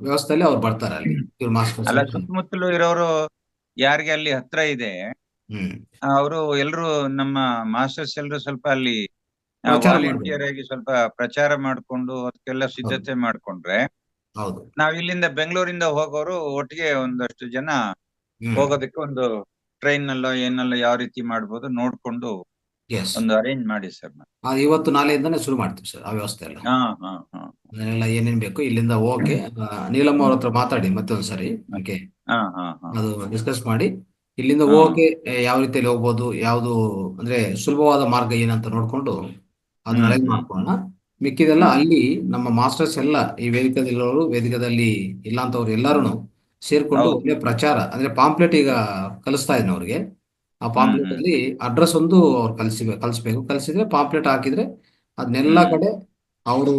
ವ್ಯವಸ್ಥೆಯಲ್ಲಿ ಅವ್ರು ಬರ್ತಾರೆ ಅಲ್ಲಿ, ಇವ್ರು ಮಾಸ್ಟರ್ಸ್. ಅಲ್ಲ, ಸುತ್ತಮುತ್ತಲು ಇರೋರು ಯಾರಿಗೆ ಅಲ್ಲಿ ಹತ್ರ ಇದೆ ಅವರು ಎಲ್ರು ನಮ್ಮ ಮಾಸ್ಟರ್ಸ್ ಎಲ್ರು ಸ್ವಲ್ಪ ಅಲ್ಲಿ ವಾಲಂಟಿಯರ್ ಆಗಿ ಸ್ವಲ್ಪ ಪ್ರಚಾರ ಮಾಡ್ಕೊಂಡು ಅದಕ್ಕೆಲ್ಲ ಸಿದ್ಧತೆ ಮಾಡ್ಕೊಂಡ್ರೆ, ಹೌದು, ನಾವ್ ಇಲ್ಲಿಂದ ಬೆಂಗಳೂರಿಂದ ಹೋಗೋರು ಒಟ್ಟಿಗೆ ಒಂದಷ್ಟು ಜನ ಹೋಗೋದಕ್ಕೆ ಒಂದು ಟ್ರೈನ್ ನಲ್ಲೋ ಏನಲ್ಲೋ ಯಾವ ರೀತಿ ಮಾಡ್ಬೋದು ನೋಡ್ಕೊಂಡು ಒಂದು ಅರೇಂಜ್ ಮಾಡಿ ಸರ್. ಇವತ್ತು ನಾಳೆಯಿಂದಾನೇ ಶುರು ಮಾಡ್ತೀವಿ ಸರ್ ಆ ವ್ಯವಸ್ಥೆ ಎಲ್ಲ. ಅದನ್ನೆಲ್ಲ ಏನೇನ್ ಬೇಕು ಇಲ್ಲಿಂದ ಹೋಗಕ್ಕೆ ನೀಲಮ್ಮ ಅವ್ರ ಹತ್ರ ಮಾತಾಡಿ ಮತ್ತೊಂದ್ಸರಿ. ಓಕೆ, ಅದು ಡಿಸ್ಕಸ್ ಮಾಡಿ ಇಲ್ಲಿಂದ ಹೋಗಕ್ಕೆ ಯಾವ ರೀತಿಯಲ್ಲಿ ಹೋಗ್ಬೋದು, ಯಾವ್ದು ಅಂದ್ರೆ ಸುಲಭವಾದ ಮಾರ್ಗ ಏನಂತ ನೋಡ್ಕೊಂಡು ಅದನ್ನ ಅರೇಂಜ್ ಮಾಡ್ಕೊಳ್ಳೋಣ. ಮಿಕ್ಕಿದೆಲ್ಲ ಅಲ್ಲಿ ನಮ್ಮ ಮಾಸ್ಟರ್ಸ್ ಎಲ್ಲ ಈ ವೇದಿಕದಲ್ಲಿರೋರು, ವೇದಿಕದಲ್ಲಿ ಇಲ್ಲ ಅಂತವ್ರು ಎಲ್ಲಾರು ಸೇರ್ಕೊಂಡು ಒಳ್ಳೆ ಪ್ರಚಾರ ಅಂದ್ರೆ ಪಾಂಪ್ಲೆಟ್ ಈಗ ಕಲಿಸ್ತಾ ಇದ್ದೀನಿ ಅವ್ರಿಗೆ. ಆ ಪಾಂಪ್ಲೆಟ್ ಅಲ್ಲಿ ಅಡ್ರೆಸ್ ಒಂದು ಅವ್ರು ಕಲಿಸ್ಬೇಕು. ಕಲಿಸಿದ್ರೆ ಪಾಂಪ್ಲೆಟ್ ಹಾಕಿದ್ರೆ ಅದನ್ನೆಲ್ಲ ಕಡೆ ಅವರು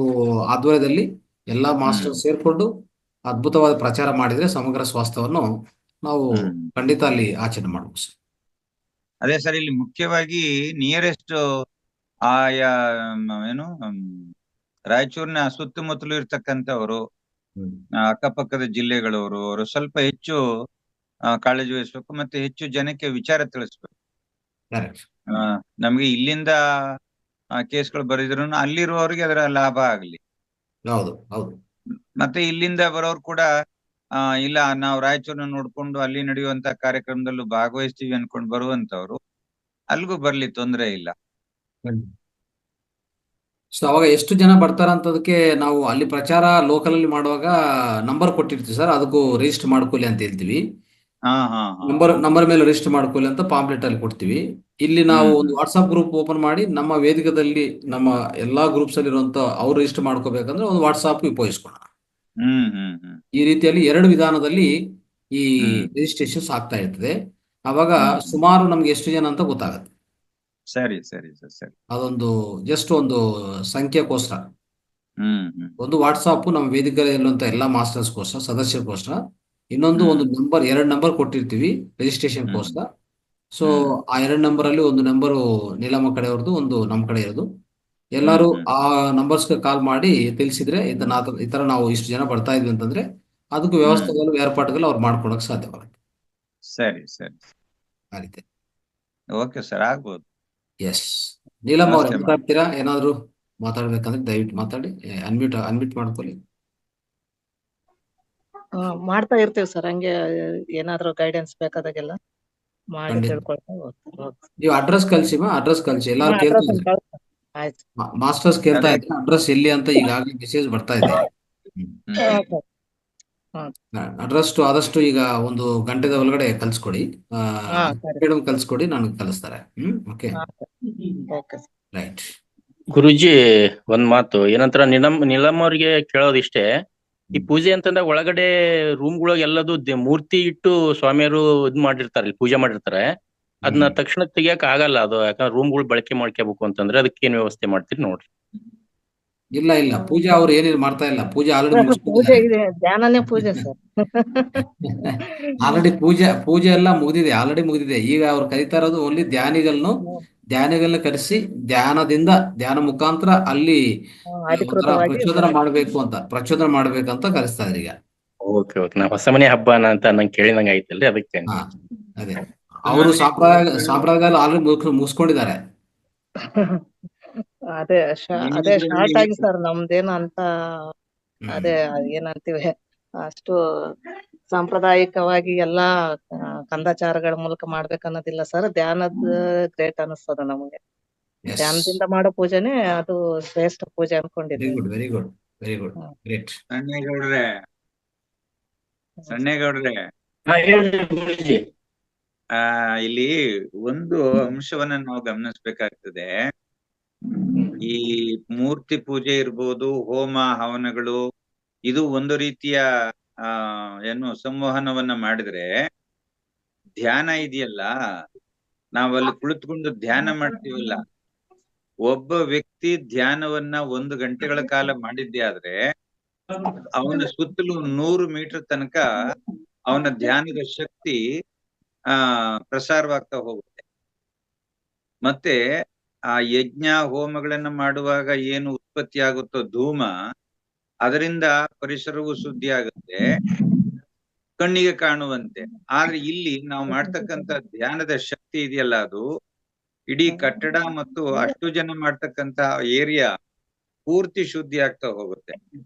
ಆಧ್ವರ್ಯದಲ್ಲಿ ಎಲ್ಲಾ ಮಾಸ್ಟರ್ ಸೇರ್ಕೊಂಡು ಅದ್ಭುತವಾದ ಪ್ರಚಾರ ಮಾಡಿದ್ರೆ ಸಮಗ್ರ ಸ್ವಾಸ್ಥ್ಯವನ್ನು ನಾವು ಖಂಡಿತ ಅಲ್ಲಿ ಆಚರಣೆ ಮಾಡಬಹುದು ಸರ್. ಅದೇ ಸರ್, ಇಲ್ಲಿ ಮುಖ್ಯವಾಗಿ ನಿಯರೆಸ್ಟ್ ಆಯಾ ಏನು ರಾಯಚೂರಿನ ಸುತ್ತಮುತ್ತಲು ಇರ್ತಕ್ಕಂಥವರು, ಅಕ್ಕಪಕ್ಕದ ಜಿಲ್ಲೆಗಳವರು, ಅವರು ಸ್ವಲ್ಪ ಹೆಚ್ಚು ಕಾಳಜಿ ವಹಿಸ್ಬೇಕು, ಮತ್ತೆ ಹೆಚ್ಚು ಜನಕ್ಕೆ ವಿಚಾರ ತಿಳಿಸ್ಬೇಕು. ನಮ್ಗೆ ಇಲ್ಲಿಂದ ಕೇಸ್ಗಳು ಬರೆದ್ರು ಅಲ್ಲಿರುವವರಿಗೆ ಅದರ ಲಾಭ ಆಗ್ಲಿ. ಹೌದು ಹೌದು. ಮತ್ತೆ ಇಲ್ಲಿಂದ ಬರೋರು ಕೂಡ ಇಲ್ಲ ನಾವು ರಾಯಚೂರನ್ನ ನೋಡ್ಕೊಂಡು ಅಲ್ಲಿ ನಡೆಯುವಂತ ಕಾರ್ಯಕ್ರಮದಲ್ಲೂ ಭಾಗವಹಿಸ್ತೀವಿ ಅನ್ಕೊಂಡು ಬರುವಂತವ್ರು ಅಲ್ಗೂ ಬರ್ಲಿ, ತೊಂದರೆ ಇಲ್ಲ. ಸೊ ಅವಾಗ ಎಷ್ಟು ಜನ ಬರ್ತಾರಂತದಕ್ಕೆ ನಾವು ಅಲ್ಲಿ ಪ್ರಚಾರ ಲೋಕಲ್ ಅಲ್ಲಿ ಮಾಡುವಾಗ ನಂಬರ್ ಕೊಟ್ಟಿರ್ತೀವಿ ಸರ್, ಅದಕ್ಕೂ ರಿಜಿಸ್ಟರ್ ಮಾಡ್ಕೊಳ್ಳಿ ಅಂತ ಹೇಳ್ತೀವಿ. ನಂಬರ್ ಮೇಲೆ ರಿಜಿಸ್ಟರ್ ಮಾಡ್ಕೊಳ್ಳಿ ಅಂತ ಪಾಂಪ್ಲೆಟ್ ಅಲ್ಲಿ ಕೊಡ್ತೀವಿ. ಇಲ್ಲಿ ನಾವು ಒಂದು ವಾಟ್ಸ್ಆಪ್ ಗ್ರೂಪ್ ಓಪನ್ ಮಾಡಿ ನಮ್ಮ ವೇದಿಕದಲ್ಲಿ ನಮ್ಮ ಎಲ್ಲಾ ಗ್ರೂಪ್ಸ್ ಅಲ್ಲಿ ಇರುವಂತ ಅವ್ರು ರಿಜಿಸ್ಟರ್ ಮಾಡ್ಕೋಬೇಕಂದ್ರೆ ಒಂದು ವಾಟ್ಸ್ಆಪ್ ಉಪಯೋಗಿಸ್ಕೊಳ್ಳೋಣ. ಈ ರೀತಿಯಲ್ಲಿ 2 ವಿಧಾನದಲ್ಲಿ ಈ ರಿಜಿಸ್ಟ್ರೇಷನ್ಸ್ ಆಗ್ತಾ ಇರ್ತದೆ. ಅವಾಗ ಸುಮಾರು ನಮ್ಗೆ ಎಷ್ಟು ಜನ ಅಂತ ಗೊತ್ತಾಗತ್ತೆ. ಸರಿ ಸರಿ ಸರಿ. ಅದೊಂದು ಜಸ್ಟ್ ಒಂದು ಸಂಖ್ಯೆಗೋಸ್ಕರ ಒಂದು ವಾಟ್ಸಾಪ್ ನಮ್ಮ ವೇದಿಕೆಯಲ್ಲಿರುವಂತ ಎಲ್ಲಾ ಮಾಸ್ಟರ್ಸ್ಗೋಸ್ಕರ, ಸದಸ್ಯರಿಗೋಸ್ಕರ. ಇನ್ನೊಂದು ಒಂದು ನಂಬರ್, 2 ನಂಬರ್ ಕೊಟ್ಟಿರ್ತೀವಿ ರಿಜಿಸ್ಟ್ರೇಷನ್ಗೋಸ್ಕರ. ಸೊ ಆ 2 ನಂಬರ್ ಅಲ್ಲಿ ಒಂದು ನಂಬರು ನೀಲಮ್ಮ ಕಡೆಯವ್ರದ್ದು, ಒಂದು ನಮ್ಮ ಕಡೆ ಇರೋದು. ಎಲ್ಲರೂ ಹ್ಮ್ ಆ ನಂಬರ್ಸ್ಗೆ ಕಾಲ್ ಮಾಡಿ ತಿಳಿಸಿದ್ರೆ ಈ ತರ ನಾವು ಇಷ್ಟು ಜನ ಬರ್ತಾ ಇದ್ವಿ ಅಂತಂದ್ರೆ ಅದಕ್ಕೂ ಹ್ಮ್ ವ್ಯವಸ್ಥೆಗಳು ಏರ್ಪಾಡುಗಳು ಅವ್ರು ಮಾಡ್ಕೊಳಕ್ ಸಾಧ್ಯವಾಗುತ್ತೆ. ಸರಿ ಸರಿ ಆ ರೀತಿ. ಓಕೆ ಸರ್, ಆಗ್ಬೋದು. ಎಸ್. ನೀಲಮ್ಮ ಅವ್ರೆ ವ್ಯವಸ್ಥೆ ಮಾಡಿ. ಮಾತಾಡ್ತೀರಾ? ಏನಾದ್ರು ಮಾತಾಡ್ಬೇಕಂದ್ರೆ ದಯವಿಟ್ಟು ಮಾತಾಡಿ. ಅನ್ಮ್ಯೂಟ್ ಮಾಡ್ಕೊಳ್ಳಿ. ಮಾಡ್ತಾ ಇರ್ತೀವಿ ಸರ್, ಹಂಗೆ ಏನಾದ್ರು ಗೈಡೆನ್ಸ್ ಬೇಕಾದಾಗೆಲ್ಲ ಮಾಡಿ ಖಂಡಿತ. ತಿಳ್ಕೊಳ್ತಾ ಹೋಗ್ತೀವಿ. ಓಕೆ. ನೀವು ಅಡ್ರೆಸ್ ಕಳಿಸಿ ಎಲ್ಲಾರು ಕೇಳ್ತಾ ಅಡ್ರೆಸ್ ಇದ್ದಾರೆ. ಕಳ್ಸ್ತೀನಿ. ಆಯ್ತು. ಮಾಸ್ಟರ್ಸ್ ಕೇಳ್ತಾ ಅದೇ. ಇದ್ದಾರೆ ಅಡ್ರೆಸ್ ಎಲ್ಲಿ ಅಂತ ಈಗಾಗಲೇ ಮೆಸೇಜ್ ಬರ್ತಾ ಇದೆ. ಹ್ಮ್ ಓಕೆ. ಅಡ್ರೆಸ್ ಆದಷ್ಟು ಈಗ ಒಂದು ಗಂಟೆದ ಒಳಗಡೆ ಕಳ್ಸ್ಕೊಡಿ. ಸರಿ. ಮೇಡಮ್ ಕಳ್ಸ್ಕೊಡಿ, ನನಗೆ ಕಳಿಸ್ತಾರೆ. ಓಕೆ. Okay sir. ರೈಟ್. ಗುರುಜಿ, ಒಂದ್ ಮಾತು ಏನಂತಾರ, ನೀಲಮ್ಮ ಅವ್ರಿಗೆ ಕೇಳೋದಿಷ್ಟೇ. ಈ ಪೂಜೆ ಅಂತಂದಾಗ ಒಳಗಡೆ ರೂಮ್ಗಳೊಳಗೆ ಎಲ್ಲದು ಮೂರ್ತಿ ಇಟ್ಟು ಸ್ವಾಮಿಯರು ಇದ್ ಮಾಡಿರ್ತಾರೆ, ಪೂಜೆ ಮಾಡಿರ್ತಾರೆ. ಅದನ್ನ ತಕ್ಷಣ ತೆಗಿಯಕ್ ಆಗಲ್ಲ, ಅದು ಯಾಕಂದ್ರೆ ರೂಮ್ಗಳು ಬಳಕೆ ಮಾಡ್ಕೋಬೇಕು ಅಂತಂದ್ರೆ ಅದಕ್ಕೆ ಏನ್ ವ್ಯವಸ್ಥೆ ಮಾಡ್ತೀರಿ ನೋಡ್ರಿ. ಇಲ್ಲ ಪೂಜೆ ಅವ್ರು ಏನೇನು ಮಾಡ್ತಾ ಇಲ್ಲ, ಪೂಜೆ ಆಲ್ರೆಡಿ ಪೂಜೆ ಮುಗಿಸ್ಕೊಂಡಿದ್ದಾರೆ. ಇದೆ, ಧ್ಯಾನನೇ ಪೂಜೆ ಸರ್. ಆಲ್ರೆಡಿ ಪೂಜೆ ಎಲ್ಲ ಮುಗಿದಿದೆ. ಈಗ ಅವ್ರು ಕರಿತಾ ಇರೋದು ಓನ್ಲಿ ಧ್ಯಾನಿಗಳನ್ನ ಕರೆಸಿ ಧ್ಯಾನ ಮುಖಾಂತರ ಅಲ್ಲಿ ಒಂಥರ ಅಧಿಕೃತವಾಗಿ ಪ್ರಚೋದನೆ ಮಾಡ್ಬೇಕಂತ ಕರೆಸ್ತಾ ಇದ್ದಾರೆ ಈಗ. ಓಕೆ ಓಕೆ, ನಾ ಹೊಸ ಮನೆ ಹಬ್ಬ ಅಂತ ನಂಗೆ ಕೇಳಿದಂಗ ಆಯ್ತಲ್ರಿ, ಅದಕ್ಕೆ. ಹಾ, ಅದೇ ಅವರು ಸಾಂಪ್ರದಾಯ ಆಲ್ರೆಡಿ ಮುಗಿಸ್ಕೊಂಡಿದ್ದಾರೆ. ಅದೇ ಶಾರ್ಟ್ ಆಗಿ ಸರ್, ನಮ್ದೇನು ಅಂತ ಅದೇ ಏನಂತೀವಿ ಅಷ್ಟು ಸಾಂಪ್ರದಾಯಿಕವಾಗಿ ಎಲ್ಲಾ ಕಂದಾಚಾರಗಳ ಮೂಲಕ ಮಾಡ್ಬೇಕನ್ನೋದಿಲ್ಲ ಸರ್. ಧ್ಯಾನದ ಗ್ರೇಟ್ ಅನಿಸ್ತದ ನಮಗೆ. Yes. ಧ್ಯಾನದಿಂದ ಮಾಡೋ ಪೂಜೆನೆ ಅದು ಶ್ರೇಷ್ಠ ಪೂಜೆ ವೆರಿ ಅನ್ಕೊಂಡಿದ್ವಿ. Good, very good, very good, great. ಸಣ್ಣೇಗೌಡ್ರೆ, ಹಾ, ಹೇಳ್ರಿ ಗುರುಜಿ. ಇಲ್ಲಿ ಒಂದು ಅಂಶವನ್ನ ನಾವು ಗಮನಿಸ್ಬೇಕಾಗ್ತದೆ. ಈ ಮೂರ್ತಿ ಪೂಜೆ ಇರ್ಬೋದು, ಹೋಮ ಹವನಗಳು, ಇದು ಒಂದು ರೀತಿಯ ಸಂವಹನವನ್ನ ಮಾಡಿದ್ರೆ, ಧ್ಯಾನ ಇದೆಯಲ್ಲ, ನಾವಲ್ಲಿ ಕುಳಿತುಕೊಂಡು ಧ್ಯಾನ ಮಾಡ್ತೀವಲ್ಲ, ಒಬ್ಬ ವ್ಯಕ್ತಿ ಧ್ಯಾನವನ್ನ 1 ಗಂಟೆಗಳ ಕಾಲ ಮಾಡಿದ್ದೆ ಆದ್ರೆ ಅವನ ಸುತ್ತಲೂ 100 ಮೀಟರ್ ತನಕ ಅವನ ಧ್ಯಾನದ ಶಕ್ತಿ ಪ್ರಸಾರವಾಗ್ತಾ ಹೋಗುತ್ತೆ. ಮತ್ತೆ ಆ ಯಜ್ಞ ಹೋಮಗಳನ್ನ ಮಾಡುವಾಗ ಏನು ಉತ್ಪತ್ತಿ ಆಗುತ್ತೋ ಧೂಮ, ಅದರಿಂದ ಪರಿಸರವು ಶುದ್ಧಿ ಆಗುತ್ತೆ, ಕಣ್ಣಿಗೆ ಕಾಣುವಂತೆ. ಆದ್ರೆ ಇಲ್ಲಿ ನಾವು ಮಾಡ್ತಕ್ಕಂಥ ಧ್ಯಾನದ ಶಕ್ತಿ ಇದೆಯಲ್ಲ, ಅದು ಇಡೀ ಕಟ್ಟಡ ಮತ್ತು ಅಷ್ಟು ಜನ ಮಾಡ್ತಕ್ಕಂತ ಏರಿಯಾ ಪೂರ್ತಿ ಶುದ್ಧಿ ಆಗ್ತಾ ಹೋಗುತ್ತೆ.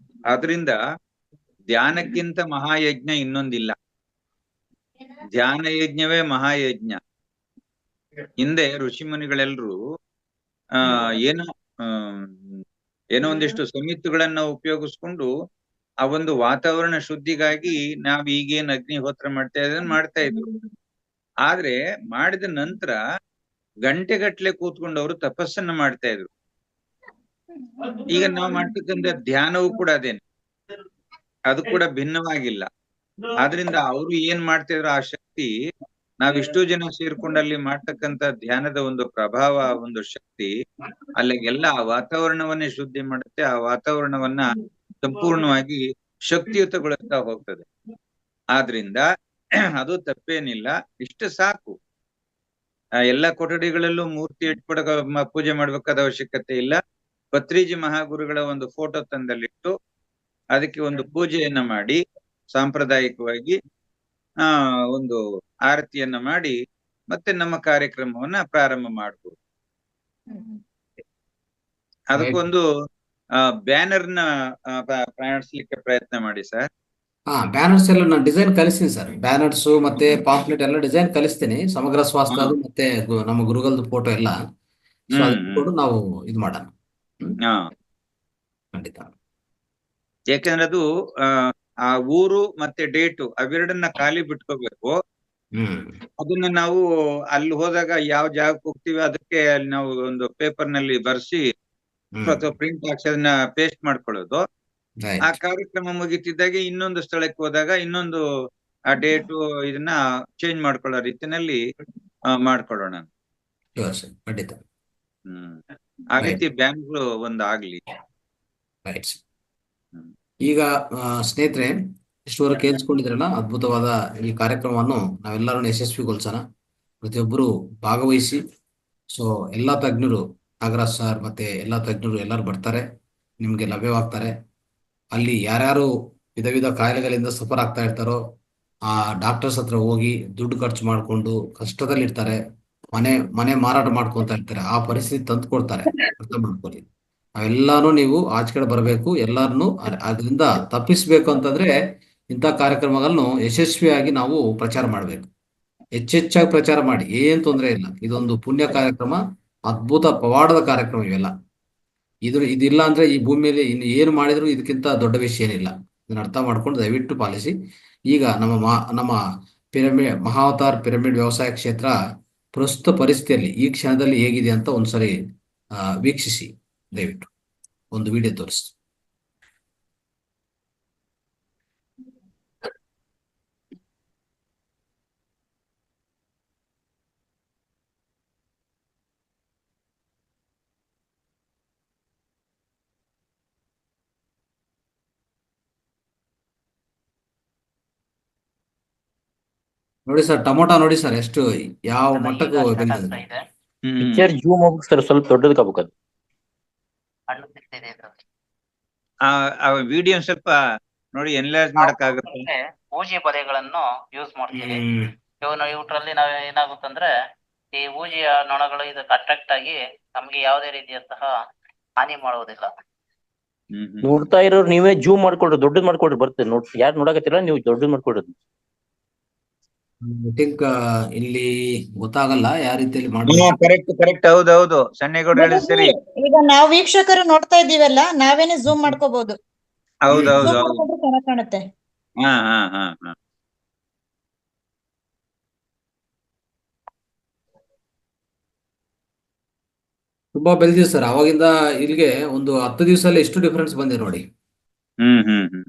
ಆದ್ರಿಂದ ಧ್ಯಾನಕ್ಕಿಂತ ಮಹಾಯಜ್ಞ ಇನ್ನೊಂದಿಲ್ಲ. ಧ್ಯಾನ ಯಜ್ಞವೇ ಮಹಾಯಜ್ಞ. ಹಿಂದೆ ಋಷಿ ಮುನಿಗಳೆಲ್ಲರೂ ಏನೋ ಒಂದಿಷ್ಟು ಸಮಿತಿಗಳನ್ನ ಉಪಯೋಗಿಸ್ಕೊಂಡು ಆ ಒಂದು ವಾತಾವರಣ ಶುದ್ಧಿಗಾಗಿ ನಾವ್ ಈಗೇನ್ ಅಗ್ನಿಹೋತ್ರ ಮಾಡ್ತಾ ಇದ್ರು. ಆದ್ರೆ ಮಾಡಿದ ನಂತರ ಗಂಟೆಗಟ್ಲೆ ಕೂತ್ಕೊಂಡು ಅವರು ತಪಸ್ಸನ್ನ ಮಾಡ್ತಾ ಇದ್ರು. ಈಗ ನಾವು ಮಾಡ್ತಕ್ಕಂಥ ಧ್ಯಾನವೂ ಕೂಡ ಅದೇನೆ, ಅದು ಕೂಡ ಭಿನ್ನವಾಗಿಲ್ಲ. ಆದ್ರಿಂದ ಅವರು ಏನ್ ಮಾಡ್ತಿದ್ರು, ಆ ಶಕ್ತಿ ನಾವಿಷ್ಟೋ ಜನ ಸೇರ್ಕೊಂಡಲ್ಲಿ ಮಾಡ್ತಕ್ಕಂಥ ಧ್ಯಾನದ ಒಂದು ಪ್ರಭಾವ, ಒಂದು ಶಕ್ತಿ ಅಲ್ಲಿಗೆಲ್ಲ ಆ ವಾತಾವರಣವನ್ನೇ ಶುದ್ಧಿ ಮಾಡುತ್ತೆ. ಆ ವಾತಾವರಣವನ್ನ ಸಂಪೂರ್ಣವಾಗಿ ಶಕ್ತಿಯುತಗೊಳಿಸ್ತಾ ಹೋಗ್ತದೆ. ಆದ್ರಿಂದ ಅದು ತಪ್ಪೇನಿಲ್ಲ, ಇಷ್ಟು ಸಾಕು. ಎಲ್ಲ ಕೊಠಡಿಗಳಲ್ಲೂ ಮೂರ್ತಿ ಪೂಜೆ ಮಾಡ್ಬೇಕಾದ ಅವಶ್ಯಕತೆ ಇಲ್ಲ. ಪತ್ರಿಜಿ ಮಹಾಗುರುಗಳ ಒಂದು ಫೋಟೋ ತಂದಲ್ಲಿಟ್ಟು ಅದಕ್ಕೆ ಒಂದು ಪೂಜೆಯನ್ನ ಮಾಡಿ ಸಾಂಪ್ರದಾಯಿಕವಾಗಿ ಒಂದು ಆರತಿಯನ್ನ ಮಾಡಿ ಮತ್ತೆ ನಮ್ಮ ಕಾರ್ಯಕ್ರಮವನ್ನ ಪ್ರಾರಂಭ ಮಾಡಬಹುದು. ಅದಕ್ಕೊಂದು ಬ್ಯಾನರ್ನ ಪ್ರಯಾಣಿಸ್ಲಿಕ್ಕೆ ಪ್ರಯತ್ನ ಮಾಡಿ ಸರ್. ಬ್ಯಾನರ್ಸ್ ಎಲ್ಲ ನಾನು ಡಿಸೈನ್ ಕಲಿಸ್ತೀನಿ ಸರ್. ಬ್ಯಾನರ್ಸ್ ಮತ್ತೆ ಪಾಂಪ್ಲೆಟ್ ಎಲ್ಲ ಡಿಸೈನ್ ಕಲಿಸ್ತೀನಿ. ಸಮಗ್ರ ಸ್ವಾಸ್ಥ್ಯ ಅದು ಮತ್ತೆ ನಮ್ಮ ಗುರುಗಳದ್ದು ಫೋಟೋ ಎಲ್ಲ. ಸೊ ಅದನ್ನು ನಾವು ಇದು ಮಾಡೋಣ. ಖಂಡಿತ. ಯಾಕಂದ್ರೆ ಅದು ಆ ಊರು ಮತ್ತೆ ಡೇಟು ಅವೆರಡನ್ನ ಖಾಲಿ ಬಿಟ್ಕೋಬೇಕು. ಅದನ್ನ ನಾವು ಅಲ್ಲಿ ಹೋದಾಗ ಯಾವ ಜಾಗಕ್ಕೆ ಹೋಗ್ತೀವಿ ಅದಕ್ಕೆ ಅಲ್ಲಿ ನಾವು ಒಂದು ಪೇಪರ್ ನಲ್ಲಿ ಬರ್ಸಿ ಅಥವಾ ಪ್ರಿಂಟ್ ಹಾಕಿ ಅದನ್ನ ಪೇಸ್ಟ್ ಮಾಡ್ಕೊಳ್ಳೋದು. ಆ ಕಾರ್ಯಕ್ರಮ ಮುಗಿತಿದ್ದಾಗೆ ಇನ್ನೊಂದು ಸ್ಥಳಕ್ಕೆ ಹೋದಾಗ ಇನ್ನೊಂದು ಆ ಡೇಟು ಇದನ್ನ ಚೇಂಜ್ ಮಾಡ್ಕೊಳ್ಳೋ ರೀತಿನಲ್ಲಿ ಮಾಡ್ಕೊಳ್ಳೋಣ. ಖಂಡಿತ. ಆ ರೀತಿ ಬ್ಯಾನ್ಗಳು ಒಂದು ಆಗ್ಲಿ. ಈಗ ಸ್ನೇಹಿತರೆ, ಇಷ್ಟುವರೆಗೆ ಕೇಳಿಸ್ಕೊಂಡಿದ್ರಲ್ಲ, ಅದ್ಭುತವಾದ ಈ ಕಾರ್ಯಕ್ರಮವನ್ನು ನಾವೆಲ್ಲರೂ ಯಶಸ್ವಿಗೊಳಿಸೋಣ. ಪ್ರತಿಯೊಬ್ಬರು ಭಾಗವಹಿಸಿ. ಸೊ ಎಲ್ಲಾ ತಜ್ಞರು ನಾಗರಾಜ್ ಸರ್ ಮತ್ತೆ ಎಲ್ಲ ತಜ್ಞರು ಎಲ್ಲರೂ ಬರ್ತಾರೆ, ನಿಮ್ಗೆ ಲಭ್ಯವಾಗ್ತಾರೆ. ಅಲ್ಲಿ ಯಾರ್ಯಾರು ವಿಧ ವಿಧ ಕಾಯಿಲೆಗಳಿಂದ ಸಫರ್ ಆಗ್ತಾ ಇರ್ತಾರೋ ಆ ಡಾಕ್ಟರ್ಸ್ ಹತ್ರ ಹೋಗಿ ದುಡ್ಡು ಖರ್ಚು ಮಾಡಿಕೊಂಡು ಕಷ್ಟದಲ್ಲಿರ್ತಾರೆ, ಮನೆ ಮನೆ ಮಾರಾಟ ಮಾಡ್ಕೊಂತ ಇರ್ತಾರೆ, ಆ ಪರಿಸ್ಥಿತಿ ತಂದು ಕೊಡ್ತಾರೆ. ಅರ್ಥ ಮಾಡ್ಕೊಳ್ಳಿ. ಅವೆಲ್ಲಾನು ನೀವು ಆಚೆ ಕಡೆ ಬರಬೇಕು, ಎಲ್ಲಾರನ್ನು ಅದರಿಂದ ತಪ್ಪಿಸ್ಬೇಕು ಅಂತಂದ್ರೆ ಇಂಥ ಕಾರ್ಯಕ್ರಮಗಳನ್ನು ಯಶಸ್ವಿಯಾಗಿ ನಾವು ಪ್ರಚಾರ ಮಾಡಬೇಕು. ಹೆಚ್ಚೆಚ್ಚಾಗಿ ಪ್ರಚಾರ ಮಾಡಿ, ಏನ್ ತೊಂದರೆ ಇಲ್ಲ. ಇದೊಂದು ಪುಣ್ಯ ಕಾರ್ಯಕ್ರಮ, ಅದ್ಭುತ ಪವಾಡದ ಕಾರ್ಯಕ್ರಮ ಇವೆಲ್ಲ. ಇದಿಲ್ಲ ಅಂದ್ರೆ ಈ ಭೂಮಿಯಲ್ಲಿ ಇನ್ನು ಏನು ಮಾಡಿದ್ರು ಇದಕ್ಕಿಂತ ದೊಡ್ಡ ವಿಷಯ ಏನಿಲ್ಲ. ಇದನ್ನ ಅರ್ಥ ಮಾಡ್ಕೊಂಡು ದಯವಿಟ್ಟು ಪಾಲಿಸಿ. ಈಗ ನಮ್ಮ ಮಹಾವತಾರ್ ಪಿರಮಿಡ್ ವ್ಯವಸಾಯ ಕ್ಷೇತ್ರ ಪ್ರಸ್ತುತ ಪರಿಸ್ಥಿತಿಯಲ್ಲಿ ಈ ಕ್ಷಣದಲ್ಲಿ ಹೇಗಿದೆ ಅಂತ ಒಂದ್ಸರಿ ವೀಕ್ಷಿಸಿ. ದಯವಿಟ್ಟು ಒಂದು ವಿಡಿಯೋ ತೋರಿಸಿ. ನೋಡಿ ಸರ್, ಟೊಮೊಟೊ ನೋಡಿ ಸರ್, ಎಷ್ಟು ಯಾವ ಮಟ್ಟಕ್ಕೂ ಬೆಳೆದಿದೆ. ಪಿಕ್ಚರ್ ಜೂಮ್ ಹೋಗಿ ಸರ್, ಸ್ವಲ್ಪ ದೊಡ್ಡದಕ್ಕಾಗಬೇಕು ಅದು. ಆ ವಿಡಿಯೋ ಸ್ವಲ್ಪ ನೋಡಿ ಎನ್ಲಾರ್ಜ್ ಮಾಡಕ್ ಆಗುತ್ತೆ. ಊಜಿ ಬಲೆಗಳನ್ನು ಯೂಸ್ ಮಾಡ್ತೀವಿ. ಇವುಗಳಲ್ಲಿ ನಾವ್ ಏನಾಗುತ್ತಂದ್ರೆ ಈ ಊಜಿಯ ನೊಣಗಳು ಇದಕ್ಕೆ ಅಟ್ರಾಕ್ಟ್ ಆಗಿ ನಮ್ಗೆ ಯಾವುದೇ ರೀತಿಯಂತಹ ಹಾನಿ ಮಾಡುವುದಿಲ್ಲ. ನೋಡ್ತಾ ಇರೋರು ನೀವೇ ಜೂಮ್ ಮಾಡ್ಕೊಳ್ರಿ, ದೊಡ್ಡದ್ ಮಾಡ್ಕೊಳ್ರಿ, ಬರ್ತದೆ. ಯಾರು ನೋಡಕತ್ತಿಲ್ಲ, ನೀವು ದೊಡ್ಡದ್ ಮಾಡ್ಕೊಳ್ರಿ. ಐ ಥಿಂಕ್ ಇಲ್ಲಿ ಗೊತ್ತಾಗಲ್ಲ ಯಾವ ರೀತಿಯಲ್ಲಿ ಮಾಡಿ. ಕರೆಕ್ಟ್ ಹೌದು ಸಣ್ಣೇಗೌಡ ಹೇಳಿದ್ ಸರಿ. ಈಗ ನಾವು ವೀಕ್ಷಕರು ನೋಡ್ತಾ ಇದೀವಲ್ಲ, ನಾವೇನೆ ಝೂಮ್ ಮಾಡ್ಕೋಬಹುದು. ಹೌದು ಚೆನ್ನಾಗ್ ಕಾಣುತ್ತೆ. ಹಾ. ತುಂಬಾ ಬೆಳೆದಿದೆ ಸರ್. ಅವಾಗಿಂದ ಇಲ್ಲಿಗೆ ಒಂದು 10 ದಿವಸದಲ್ಲಿ ಎಷ್ಟು ಡಿಫರೆನ್ಸ್ ಬಂದಿದೆ ನೋಡಿ. ಹ್ಮ್.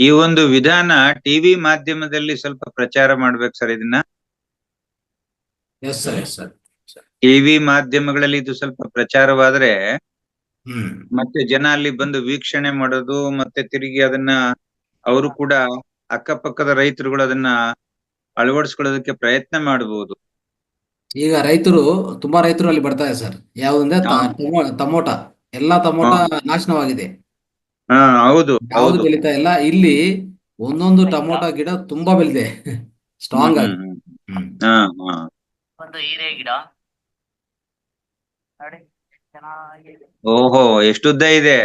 ಈ ಒಂದು ವಿಧಾನ ಟಿವಿ ಮಾಧ್ಯಮದಲ್ಲಿ ಸ್ವಲ್ಪ ಪ್ರಚಾರ ಮಾಡ್ಬೇಕು ಸರ್ ಇದನ್ನ. Yes sir. ಟಿವಿ ಮಾಧ್ಯಮಗಳಲ್ಲಿ ಇದು ಸ್ವಲ್ಪ ಪ್ರಚಾರವಾದ್ರೆ ಹ್ಮ್. ಮತ್ತೆ ಜನ ಅಲ್ಲಿ ಬಂದು ವೀಕ್ಷಣೆ ಮಾಡೋದು, ಮತ್ತೆ ತಿರುಗಿ ಅದನ್ನ ಅವರು ಕೂಡ ಅಕ್ಕಪಕ್ಕದ ರೈತರುಗಳು ಅದನ್ನ ಅಳವಡಿಸ್ಕೊಳ್ಳೋದಕ್ಕೆ ಪ್ರಯತ್ನ ಮಾಡಬಹುದು. ಈಗ ತುಂಬಾ ರೈತರು ಅಲ್ಲಿ ಬರ್ತಾರೆ ಸರ್. ಯಾವ್ದಂದ್ರೆ ಟಮೋಟ, ಎಲ್ಲಾ ಟಮೋಟ ನಾಶನವಾಗಿದೆ. ಹೌದು ಯಾವ್ದು ಬೆಳೀತಾ ಇಲ್ಲ. ಇಲ್ಲಿ ಒಂದೊಂದು ಟಮೋಟ ಗಿಡ ತುಂಬಾ ಬೆಳೆದಿದೆ, ಸ್ಟ್ರಾಂಗ್ ಆಗಿ. ಒಂದು ಹೀರೆ ಗಿಡ ನೋಡಿ, ಚೆನ್ನಾಗಿದೆ. ಓಹೋ, ಎಷ್ಟುದ್ದ ಇದೆ.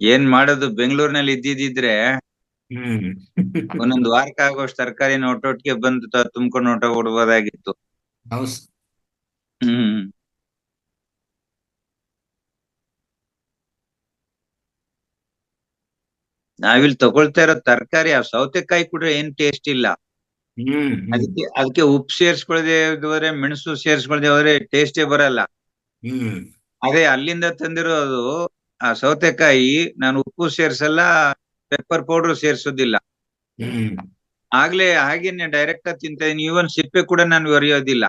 ಏನ್ ಮಾಡೋದು, ಬೆಂಗಳೂರಿನಲ್ಲಿ ಇದ್ದಿದ್ರೆ ಒಂದೊಂದು ವಾರಕ್ಕೆ ಆಗೋಷ್ಟು ತರಕಾರಿನ ಒಟ್ಟೊಟ್ಟಿಗೆ ಬಂದು ತುಂಬ್ಕೊಂಡು ಹೊಂಟ ಬಿಡ್ಬೋದಾಗಿತ್ತು. ನಾವಿಲ್ಲಿ ತಗೊಳ್ತಾ ಇರೋ ತರಕಾರಿ, ಆ ಸೌತೆಕಾಯಿ ಕೂಡ ಏನ್ ಟೇಸ್ಟ್ ಇಲ್ಲ. ಅದಕ್ಕೆ ಉಪ್ಪು ಸೇರ್ಸ್ಕೊಳ್ದೆ ಹೋದ್ರೆ, ಮೆಣಸು ಸೇರ್ಸ್ಕೊಳ್ದೆ ಹೋದ್ರೆ ಟೇಸ್ಟೇ ಬರಲ್ಲ. ಅದೇ ಅಲ್ಲಿಂದ ತಂದಿರೋದು ಆ ಸೌತೆಕಾಯಿ, ನಾನು ಉಪ್ಪು ಸೇರ್ಸಲ್ಲ, ಪೆಪ್ಪರ್ ಪೌಡರ್ ಸೇರ್ಸೋದಿಲ್ಲ. ಆಗ್ಲೇ ಹಾಗೇನೆ ಡೈರೆಕ್ಟ್ ಆಗಿ ತಿಂತ ಇದೀನಿ. ಈವನ್ ಸಿಪ್ಪೆ ಕೂಡ ನಾನು ಒರೆಯೋದಿಲ್ಲ.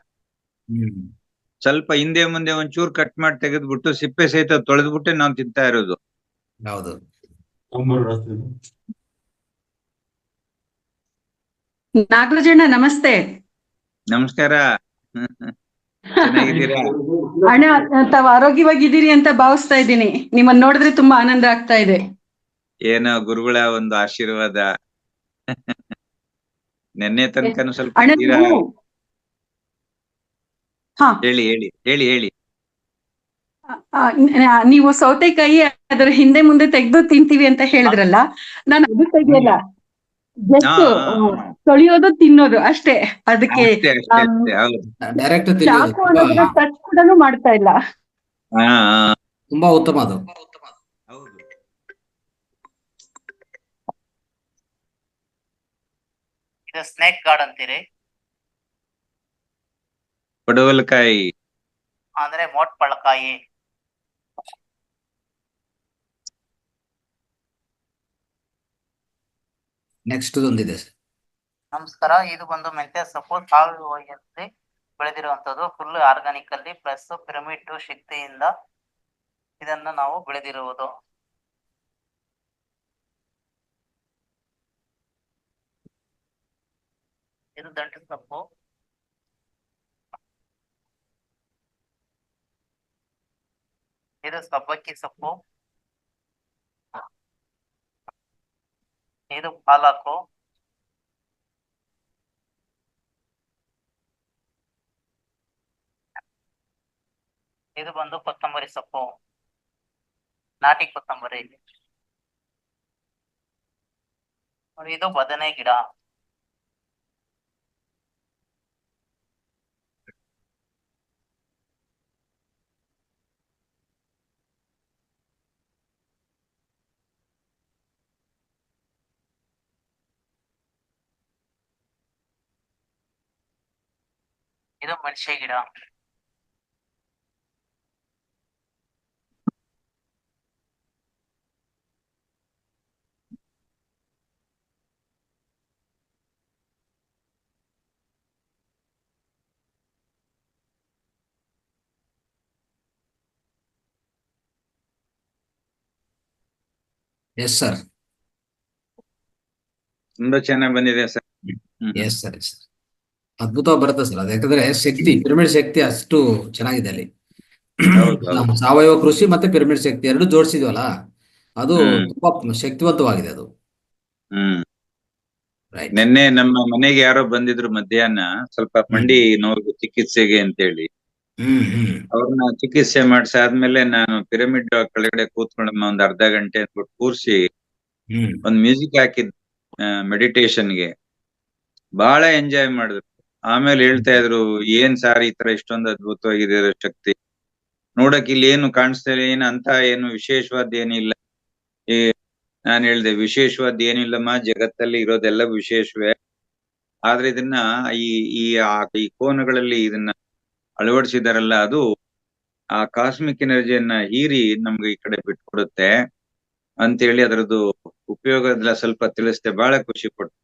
ಸ್ವಲ್ಪ ಹಿಂದೆ ಮುಂದೆ ಒಂಚೂರು ಕಟ್ ಮಾಡಿ ತೆಗೆದ್ಬಿಟ್ಟು ಸಿಪ್ಪೆ ಸಹಿತ ತೊಳೆದ್ಬಿಟ್ಟೆ ನಾವು ತಿಂತಾ ಇರೋದು. ಹೌದು. ನಾಗರಾಜಣ್ಣ ನಮಸ್ತೆ. ನಮಸ್ಕಾರ. ಚೆನ್ನಾಗಿದ್ದೀರಾ? ಅಣ್ಣ, ತಾವ್ ಆರೋಗ್ಯವಾಗಿದ್ದೀರಿ ಅಂತ ಭಾವಿಸ್ತಾ ಇದ್ದೀನಿ. ನಿಮ್ಮನ್ನ ನೋಡಿದ್ರೆ ತುಂಬಾ ಆನಂದ ಆಗ್ತಾ ಇದೆ. ಏನೋ ಗುರುಗಳ ಒಂದು ಆಶೀರ್ವಾದ. ನೆನ್ನೆ ತನಕ ಸ್ವಲ್ಪ ಹೇಳಿ. ನೀವು ಸೌತೆಕಾಯಿ ಅದರ ಹಿಂದೆ ಮುಂದೆ ತೆಗೆದು ತಿಂತೀವಿ ಅಂತ ಹೇಳಿದ್ರಲ್ಲ, ನಾನು ಅದು ತೆಗಿಯಲ್ಲ, ಜಸ್ಟ್ ತೊಳೆಯೋದು, ತಿನ್ನೋದು ಅಷ್ಟೇ. ಅದಕ್ಕೆ ಡೈರೆಕ್ಟ್ ಚಾಕು ಅನ್ನೋದನ್ನ ಟಚ್ ಕೂಡ ಮಾಡ್ತಾ ಇಲ್ಲ. ತುಂಬಾ ಉತ್ತಮ ಅದು. ಇದು ಸ್ನೇಕ್ ಗಾರ್ಡ್ ಅಂತೀರಿ. ಪಡವಲಕಾಯಿ. ಅಂದ್ರೆ ಮೋಟ್ಪಳಕಾಯಿ. ನೆಕ್ಸ್ಟ್ ಒಂದಿದೆ ಸರ್. ನಮಸ್ಕಾರ, ಇದು ಬಂದು ಮೆಂತ್ಯ ಸೊಪ್ಪು ಸಾವಯವದಲ್ಲಿ ಬೆಳೆದಿರುವಂತದ್ದು, ಫುಲ್ ಆರ್ಗಾನಿಕ್ ಅಲ್ಲಿ ಪ್ಲಸ್ ಪಿರಮಿಡ್ ಶಕ್ತಿಯಿಂದ ಇದನ್ನ ನಾವು ಬೆಳೆದಿರುವುದು. ಇದು ದಂಟು ಸೊಪ್ಪು. ಇದು ಸಬ್ಬಕ್ಕಿ ಸೊಪ್ಪು. ಇದು ಪಾಲಕು. ಇದು ಬಂದು ಕೊತ್ತಂಬರಿ ಸೊಪ್ಪು, ನಾಟಿ ಕೊತ್ತಂಬರಿ. ಇದು ಬದನೆ ಗಿಡ. ಇದು ಮೆಣಸೆ ಗಿಡ. Yes sir. ತುಂಬಾ ಚೆನ್ನಾಗಿ ಬಂದಿದೆ sir. Yes sir, yes sir. ಅದ್ಭುತವಾಗಿ ಬರುತ್ತೆ ಸರ್. ಅದು ಯಾಕಂದ್ರೆ ಶಕ್ತಿ, ಪಿರಮಿಡ್ ಶಕ್ತಿ ಅಷ್ಟು ಚೆನ್ನಾಗಿದೆ ಅಲ್ಲಿ. ಹೌದು, ಹೌದು. ನಮ್ಮ ಸಾವಯವ ಕೃಷಿ ಮತ್ತೆ ಪಿರಮಿಡ್ ಶಕ್ತಿ ಎರಡು ಜೋಡಿಸಿದ್ವಲ್ಲ, ಅದು ತುಂಬಾ ಶಕ್ತಿವಂತವಾಗಿದೆ ಅದು. ರೈಟ್. ನಿನ್ನೆ ನಮ್ಮ ಮನೆಗೆ ಯಾರೋ ಬಂದಿದ್ರು ಮಧ್ಯಾಹ್ನ, ಸ್ವಲ್ಪ ಮಂಡಿ ನೋವು ಚಿಕಿತ್ಸೆಗೆ ಅಂತೇಳಿ. ಅವ್ರನ್ನ ಚಿಕಿತ್ಸೆ ಮಾಡಿಸಿ ಆದ್ಮೇಲೆ ನಾನು ಪಿರಮಿಡ್ ಕೆಳಗಡೆ ಕೂತ್ಕೊಂಡಮ್ಮ ಒಂದ್ ಅರ್ಧ ಗಂಟೆ ಅಂದ್ಬಿಟ್ಟು ಕೂರ್ಸಿ ಒಂದ್ ಮ್ಯೂಸಿಕ್ ಹಾಕಿದ್ ಮೆಡಿಟೇಷನ್ಗೆ. ಬಹಳ ಎಂಜಾಯ್ ಮಾಡಿದ್ರು. ಆಮೇಲೆ ಹೇಳ್ತಾ ಇದ್ರು, ಏನ್ ಸಾರ್ ಈ ತರ ಇಷ್ಟೊಂದು ಅದ್ಭುತವಾಗಿದೆ ಶಕ್ತಿ, ನೋಡಕ್ ಇಲ್ಲಿ ಏನು ಕಾಣಿಸ್ತಾ ಇಲ್ಲ, ಏನು ಅಂತ ಏನು ವಿಶೇಷವಾದ ಏನಿಲ್ಲ. ನಾನ್ ಹೇಳ್ದೆ, ವಿಶೇಷವಾದ ಏನಿಲ್ಲಮ್ಮ, ಜಗತ್ತಲ್ಲಿ ಇರೋದೆಲ್ಲ ವಿಶೇಷವೇ. ಆದ್ರೆ ಇದನ್ನ ಈ ಕೋನಗಳಲ್ಲಿ ಇದನ್ನ ಅಳವಡಿಸಿದಾರಲ್ಲ, ಅದು ಆ ಕಾಸ್ಮಿಕ್ ಎನರ್ಜಿಯನ್ನ ಹೀರಿ ನಮ್ಗೆ ಈ ಕಡೆ ಬಿಟ್ಕೊಡುತ್ತೆ ಅಂತೇಳಿ ಅದರದ್ದು ಉಪಯೋಗ ಸ್ವಲ್ಪ ತಿಳಿಸ್ದೆ. ಬಹಳ ಖುಷಿ ಪಟ್ಟು